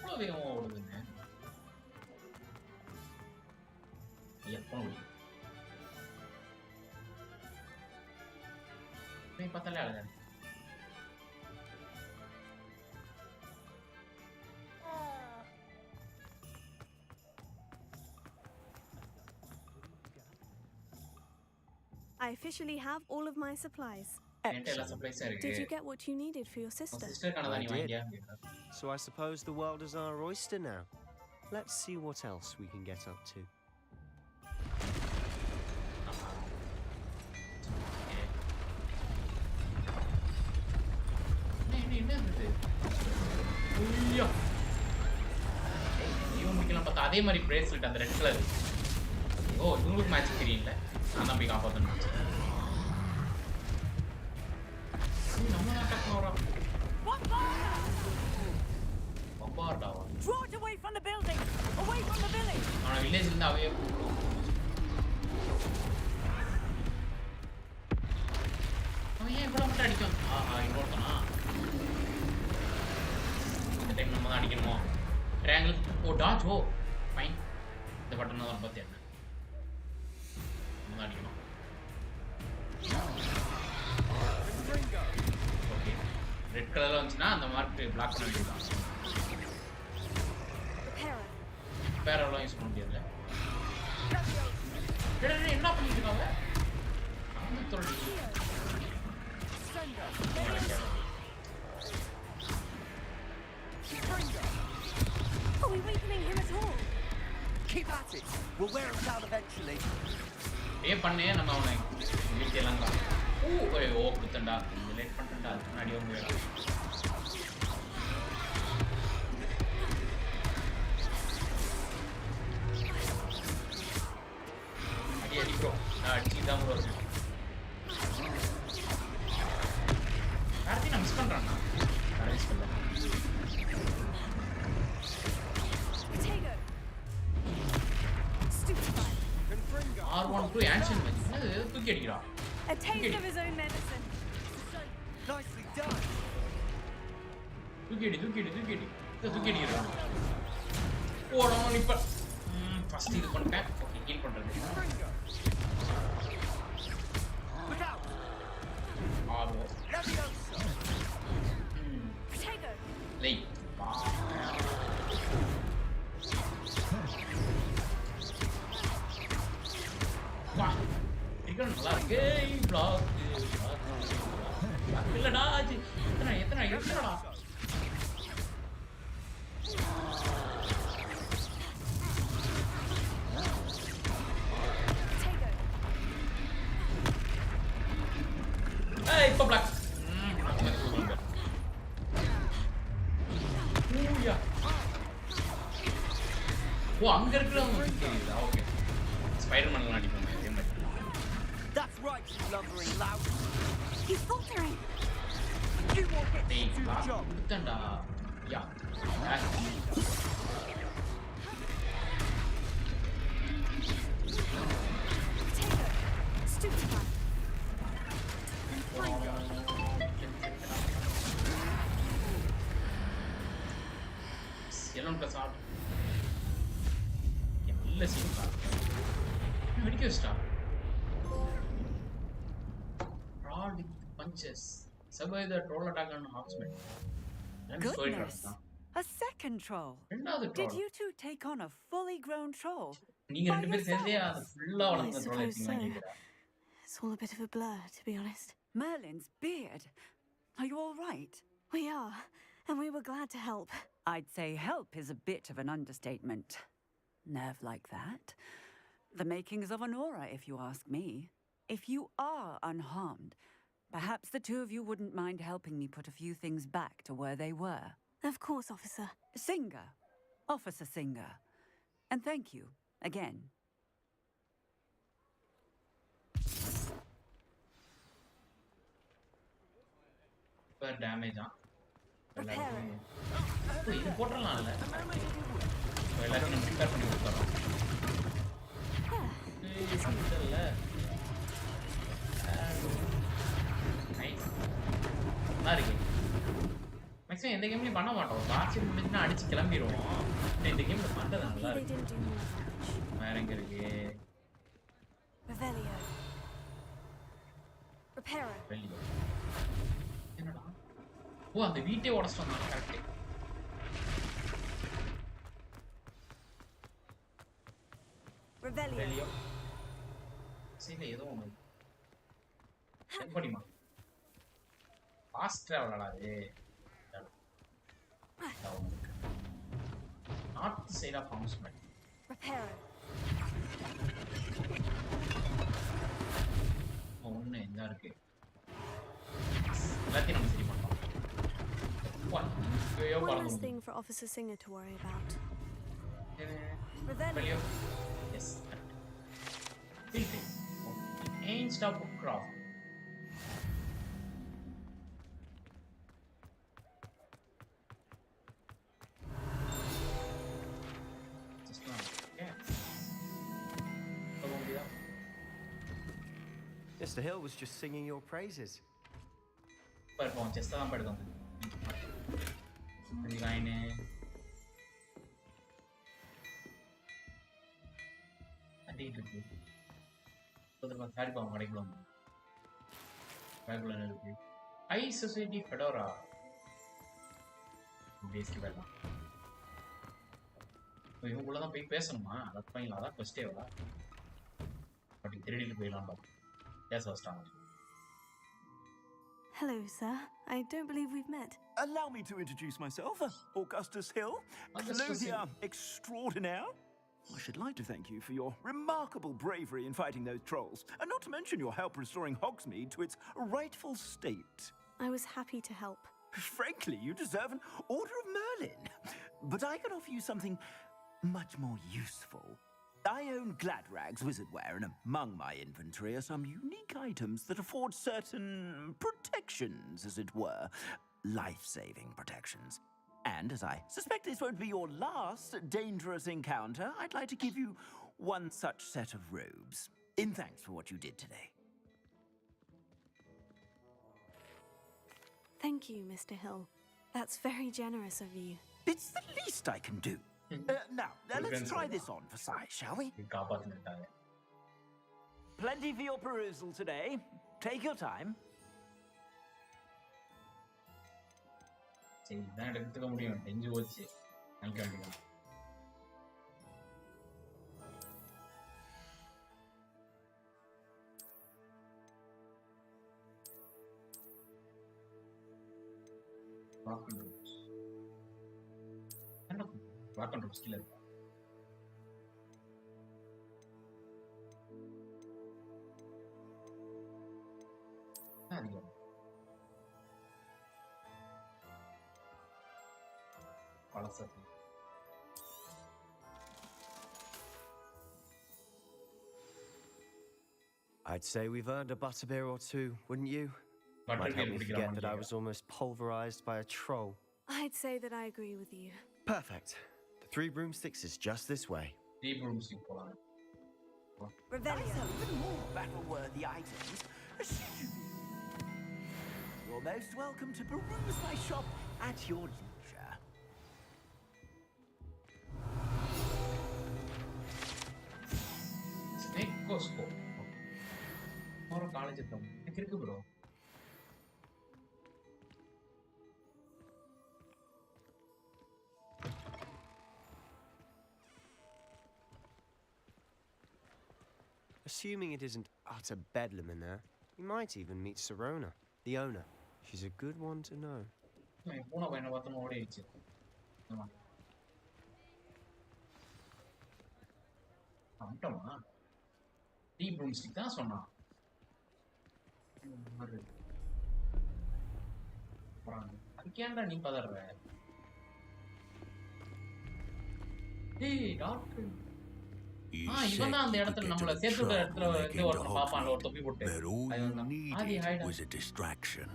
எவ்வளோ வேகமாக ஓடுதுங்க. பார்த்தாலே அழகா இருக்கு. I officially have all of my supplies. Did you get what you needed for your sister? I did. So I suppose the world is our oyster now. Let's see what else we can get up to. அதே மாதிரி bracelet அந்த red colour. ஓ, உங்களுக்கு match தெரியல. நான் தான் போய் காப்பாற்றணும். நம்ம தான் டக்குனோரா பம்பார்டாவா. Draw it away from the building. Away from the village. அவன வில்லேஜ்ல இருந்து அவே அவன் ஏன் இவ்வளவு மட்டும் அடிக்கும்? ஆஹா, இன்னொருத்தனா. இந்த டைம் நம்ம தான் அடிக்கணுமோ? ட்ரையாங்கிள். ஓ, டாஜ். ஓ ஃபைன். இந்த பட்டன் தான் பார்த்து என்ன நம்ம தான் அடிக்கணும். ஓகே, ரெட் கலரில் வந்துச்சுன்னா அந்த மார்க் பிளாக் பண்ண வேண்டியதுதான். பேரெல்லாம் யூஸ் பண்ண முடியாதுல்ல. என்ன பண்ணிட்டு இருக்காங்க? Are we weakening him at all? Keep at it. We'll wear him down eventually. பண்ணே நம்ம அவனை வீட்டெல்லாம் ஓ கொடுத்தண்டா. லேட் பண்ணிட்டா, முன்னாடி வந்து அடி அடிக்கிறோம். நான் அடிச்சுதான் ப்ரோ இருக்கேன். யார்த்தையும் நான் மிஸ் பண்ணுறேன்னா மிஸ் பண்ணல. R12 ancient magic. என்னது தூக்கி அடிக்கிறா? A taste of his own medicine. Nicely done. தூக்கி அடிக்கிறா. ஓடணும் இப்ப. ஃபர்ஸ்ட் இது பண்ணிட்டேன். ஓகே, ஹீல் பண்றது. ஆரோ. லை. வா. இது நல்லா இருக்கு. பிளாக். இல்லடா, எத்தனை இருக்குடா. இப்போ பிளாக். ஓ, அங்க இருக்குறவங்க தெரியுதா? ஓகே, ஸ்பைடர்மேன்லாம் அடிப்பாங்க அதே மாதிரி. That's right, you lumbering lout. He's faltering. வெடிக்க வச்சிட்டா. Brawl with punches. Survive the troll attack on Hogsmeade. Goodness! A second troll. Did you two take on a fully grown troll? நீங்க ரெண்டு பேரும் சேர்ந்தே அது ஃபுல்லா வளர்ந்த troll எடுத்தீங்க கேக்குறா. It's all a bit of a blur, to be honest. Merlin's beard. Are you all right? We are, and we were glad to help. I'd say help is a bit of an understatement. Nerve like that. The makings of an aura, if you ask me. If you are unharmed, perhaps the two of you wouldn't mind helping me put a few things back to where they were. Of course, officer. Singer. Officer Singer. And thank you, again. Per damage, huh? இது போட்டுறலாம்ல. எல்லாத்தையும் நம்ம prepare பண்ணி கொடுத்துறோம். இல்ல. Nice. நல்லா இருக்கு. Maximum எந்த கேம்லயும் பண்ண மாட்டோம். வாட்ச் முடிஞ்சுனா அடிச்சு கிளம்பிடுவோம். இந்த கேம்ல பண்றது நல்லா இருக்கு. வேற எங்க இருக்கு? Revelio. Reparo. என்னடா? ஓ அந்த வீட்டை உடைச்சிட்டு வந்தாங்க கரெக்ட். Revelio. சீல ஏதோ ஒண்ணு. செக் பண்ணிமா. ஃபாஸ்ட் டிராவலடா அது. North side of housemate. Reparo. ஒண்ணு எங்க இருக்கு? எல்லாத்தையும் நம்ம சரி பண்ணலாம். One last thing for Officer Singer to worry about. Revelio. Yes. Filthy. Ain't stop craft. Just now. Yeah. Mr. Hill was just singing your praises. Perform just தான் படுதோம். அது லைனே. அடிட்டு. ஒருத்தர் சாரி பாவம் கடைக்குள்ள. கடைக்குள்ள இருக்கு. ஐ சொசைட்டி ஃபெடோரா. பேஸ்க்கு வரலாம். இவங்களுக்குள்ள தான் போய் பேசணுமா? அத பண்ணலாம். அதான் ஃபர்ஸ்ட் டேவா. பட் திருடிட்டு போயிடலாம் பாரு. பேச வச்சிட்டாங்க. Hello, sir. I don't believe we've met. Allow me to introduce myself, Augustus Hill, Clothier extraordinaire. I should like to thank you for your remarkable bravery in fighting those trolls, and not to mention your help restoring Hogsmeade to its rightful state. I was happy to help. Frankly, you deserve an Order of Merlin. But I can offer you something much more useful. I own Gladrag's wizardware, and among my inventory are some unique items that afford certain protections, as it were. Life-saving protections. And as I suspect this won't be your last dangerous encounter, I'd like to give you one such set of robes, in thanks for what you did today. Thank you, Mr. Hill. That's very generous of you. It's the least I can do. Now, let's try this on for size, shall we? Plenty for your perusal today. Take your time. சரி இதான் எடுத்துக்க முடியும். தெரிஞ்சு போச்சு. நினைக்க வேண்டியதான். Rock and roll skill இருக்கா? அதிகம். பழசத்து. I'd say we've earned a butterbeer or two, wouldn't you? Might help me forget that I was almost pulverized by a troll. I'd say that I agree with you. Perfect. The 3 broomsticks is just this way. 3 broomsticks போலாம். Revelio. Even more battle-worthy items. You're most welcome to peruse my shop at your leisure. Snake go microscope ஒரு college இருக்கு bro. Assuming it isn't utter bedlam in there, you might even meet Sirona, the owner. She's a good one to know. பூனை பையனை பார்த்து ஓடிடுச்சு. வந்துட்டோமா? Tea ப்ரூம்ஸ்டிக் தான் சொன்னான். அதுக்கேண்டா நீ பதற? ஏய் டாக்டர். இவன் தான் அந்த இடத்துல நம்மள சேர்த்து விட்ட இடத்துல வந்து ஒருத்தன் பாப்பான்ல ஒரு தொப்பி போட்டு. It was a distraction.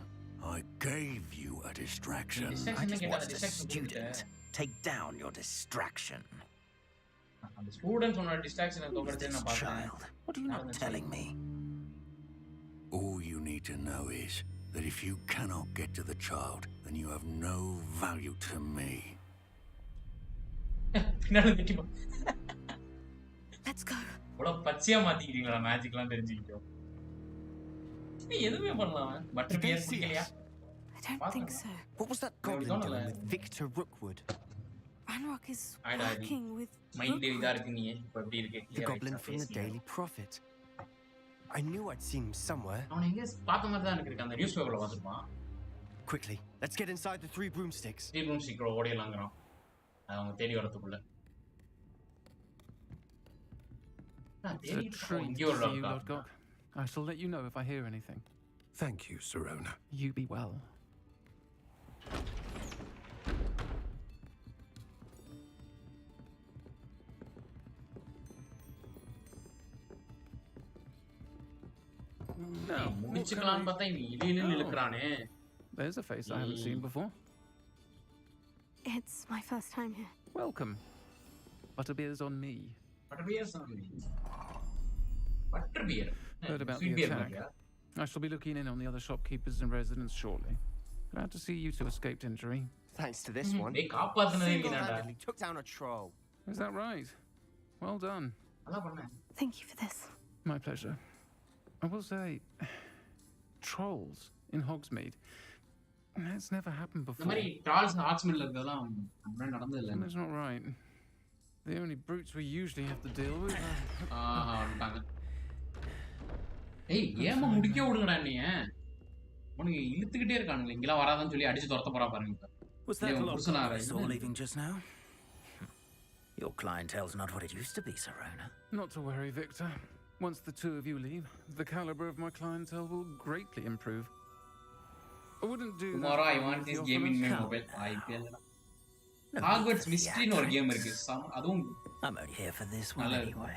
I gave you a distraction. I just watched a student take down your distraction. The students on a distraction child. What are you not telling me? All you need to know is that if you cannot get to the child, then you have no value to me. Let's go. இவ்வளவு பச்சையா மாத்திக்கிறீங்களா மேஜிக்லாம் தெரிஞ்சுக்கிட்டோம். எதுவுமே பண்ணலாம். Butter beer குடிக்கலையா? I don't think so. What was that goblin doing with Victor Rookwood? Ranrock is working with the goblin from the Daily Prophet. I knew I'd seen him somewhere. Quickly, let's get inside the 3 broomsticks. 3 broomsticks ஓடியலாங்கறோம். அவங்க தேடி வரதுக்குள்ள. It's a treat to see you, Lodgok. I shall let you know if I hear anything. Thank you, Sirona. You be well. Now, there's a face I haven't seen before. It's my first time here. Welcome. Butterbeer's on me. Butterbeer's on me. Butterbeer. Heard about the attack. I shall be looking in on the other shopkeepers and residents shortly. Glad to see you two escaped injury. Thanks to this one. Single-handedly took down a troll. Is that right? Well done. Thank you for this. My pleasure. I will say, trolls in Hogsmeade. That's never happened before. That's not right. The only brutes we usually have to deal with. Hey, ஏமா முடிக்க விடுங்கடா நீ. உனக்கு இழுத்துக்கிட்டே இருக்கானுங்க. இங்கலாம் வராதன்னு சொல்லி அடிச்சு துரத்த போறா பாருங்க. Was that a lot of saw leaving just now? Your clientele's not what it used to be, Sirona. Not to worry, Victor. Once the 2 of you leave, the caliber of my clientele will greatly improve. I wouldn't do tomorrow I want this game in my mobile. IPL. Hogwarts mystery no game irukku. Adum I'm only here for this one anyway.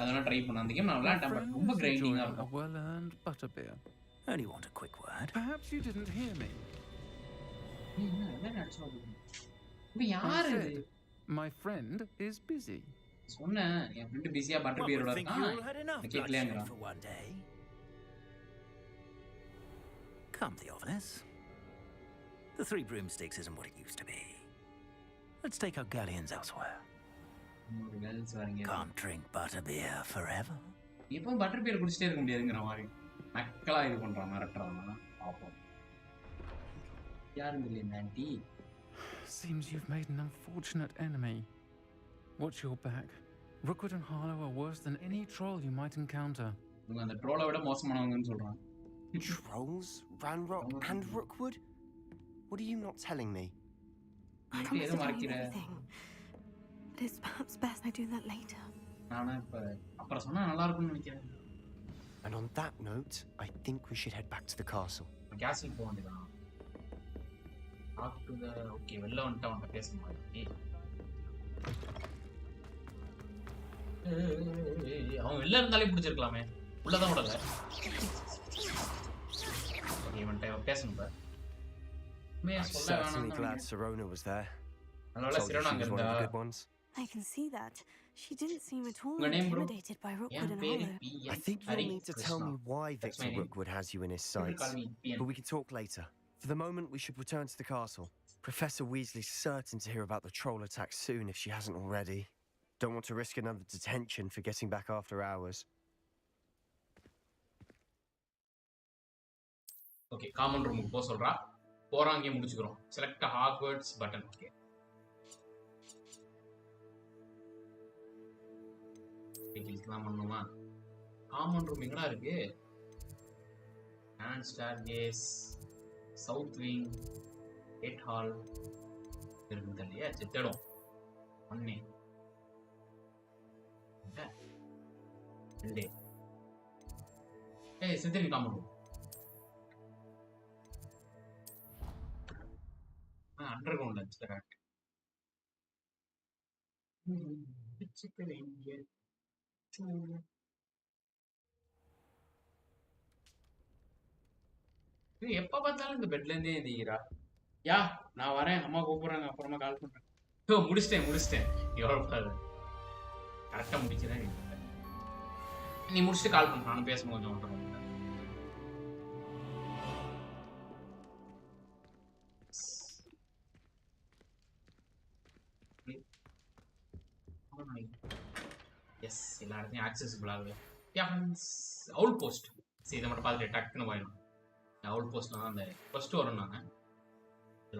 Adana try panna and game na vilaanda but romba grinding ah irukum. Well-earned butterbeer. Only want a quick word. Perhaps you didn't hear me. My friend is busy. சொன்ன என் friend பிஸியா butter பியரோட இருக்கான். கேக்கலையாங்கறா. Come the office. The 3 broomsticks isn't what it used to be. Let's take our galleons elsewhere. Can't drink butterbeer forever. இப்போ butter pier குடிச்சிட்டே இருக்க முடியாதுங்கற மாதிரி. மக்களா இது பண்றான் மிரட்டறானா பாப்போம். யாருங்க இல்ல anti? Seems you've made an unfortunate enemy. Watch your back. Rookwood and Harlow are worse than any troll you might encounter. இவங்க அந்த ட்ரோலை விட மோசமானவங்கன்னு சொல்றான். Trolls? Ranrock and Rookwood? What are you not telling me? I promise to tell you everything. But it's perhaps best I do that later. நானா இப்ப அப்புறம் சொன்னா நல்லா இருக்கும்னு நினைக்கிறேன். And on that note, I think we should head back to the castle. கேசில் போக வேண்டியதான். Talk to the okay வெல்ல வந்துட்டா அவன்கிட்ட பேச மாதிரி. அவன் வெளில இருந்தாலே பிடிச்சிருக்கலாமே. உள்ளதான் விடல. இவன்ட்ட பேசணும் பா. I'm certainly glad Sirona was there. அதனால Sirona அங்க இருந்தா. I can see that. She didn't seem at all intimidated by Rookwood and Harlow. I think you'll need to tell me why Victor Rookwood has you in his sights. But we can talk later. For the moment, we should return to the castle. Professor Weasley's certain to hear about the troll attack soon if she hasn't already. Don't want to risk another detention for getting back after hours. Okay, common room போக சொல்றா. போறாங்க முடிச்சுக்கிறோம். Select Hogwarts button. Okay. கிளிக்லாம் பண்ணுமா? Common room எங்கடா இருக்கு? Grand staircase, South wing, Gate hall. இருக்குது இல்லையா? செத்தடும். ஒண்ணே. ரெண்டே. ஏய் செத்துரு common room. Underground lunch correct. எப்ப பார்த்தாலும் இந்த பெட்ல இருந்தே எந்திக்கிறா. யா நான் வரேன், அம்மா கூப்பிடுறாங்க, அப்புறமா கால் பண்றேன். முடிச்சிட்டேன் எவ்வளவு கரெக்டா முடிக்கிறேன். நீ முடிச்சுட்டு கால் பண்ண, நானும் பேசணும் கொஞ்சம். எஸ் எல்லா இடத்தையும் ஆக்சசிபிள் ஆகுது. அவுல் போஸ்ட் சரி இதை மட்டும் பார்த்துட்டு டக்குன்னு போயிடும். அவுல் போஸ்ட்லாம் அந்த ஃபர்ஸ்ட் வரும். நாங்கள்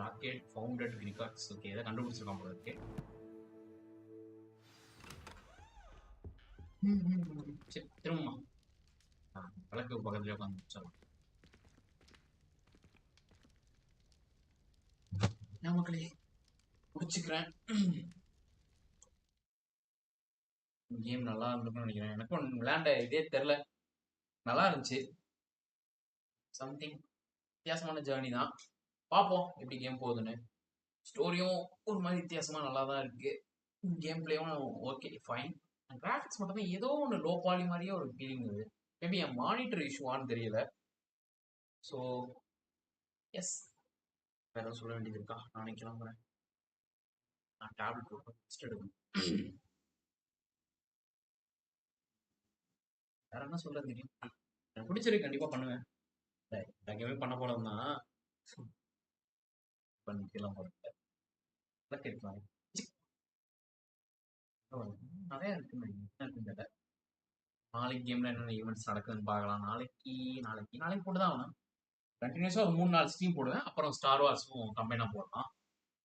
லாக்கெட் ஃபவுண்டட் ரிகார்ட்ஸ் ஓகே இதை கண்டுபிடிச்சிருக்கோம் போல இருக்கு. சரி திரும்பமா விளக்கு பக்கத்துலேயே உட்காந்து முடிச்சிடலாம். மக்களே முடிச்சுக்கிறேன். கேம் நல்லா இருந்திருக்கும்னு நினைக்கிறேன். எனக்கும் விளையாண்ட இதே தெரில, நல்லா இருந்துச்சு. சம்திங் வித்தியாசமான ஜேர்னி தான். பார்ப்போம் எப்படி கேம் போகுதுன்னு. ஸ்டோரியும் ஒரு மாதிரி வித்தியாசமாக நல்லா தான் இருக்கு. கேம் பிளேயும் ஓகே ஃபைன். கிராஃபிக்ஸ் மட்டும் தான் ஏதோ ஒன்று லோ குவாலிட்டி மாதிரியே ஒரு ஃபீலிங் இருக்குது. மேபி என் மானிட்டர் இஷ்யூவான்னு தெரியல. ஸோ எஸ் வேற ஏதாவது சொல்ல வேண்டியது இருக்கா? நானே கிளம்புறேன். நான் டேப்லெட் போட்டு ஃபஸ்ட் எடுக்கணும். வேற என்ன சொல்றது தெரியும். எனக்கு பிடிச்சிருக்கு, கண்டிப்பா பண்ணுவேன். கேமே பண்ண போனோம்னா பண்ணிக்கலாம் போல கேட்கலாம். நிறைய இருக்கு. நாளைக்கு கேம்ல என்னென்ன ஈவெண்ட்ஸ் நடக்குதுன்னு பார்க்கலாம். நாளைக்கு போட்டுதான் ஆகணும். கண்டினியூஸா ஒரு 3-4 ஸ்ட்ரீம் போடுவேன். அப்புறம் ஸ்டார் வார்ஸும் கம்பைனா போடலாம்.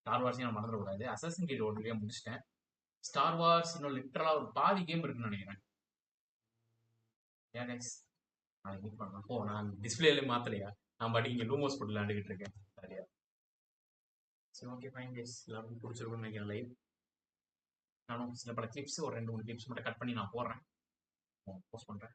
ஸ்டார் வார்ஸையும் நான் மறந்துடக்கூடாது. அசாசின் கிரீட் ஒரு வழியா முடிச்சிட்டேன். ஸ்டார் வார்ஸ் இன்னும் லிட்டரலா ஒரு பாதி கேம் இருக்குன்னு நினைக்கிறேன். நாளைக்கு மீட் பண்ணலாம். ஓ நான் டிஸ்பிளேல மாத்தலையா? நான் பாட்டி இங்கே லூமோஸ் போட்டு விளையாண்டுக்கிட்டு இருக்கேன். சரியா? சரி ஓகே ஃபைன் கைஸ், எல்லாருக்கும் பிடிச்சிருக்குன்னு நினைக்கிறேன் லைவ். நானும் சில பல கிளிப்ஸ் ஒரு 2-3 கிளிப்ஸ் மட்டும் கட் பண்ணி நான் போடுறேன், போஸ்ட் பண்ணுறேன்.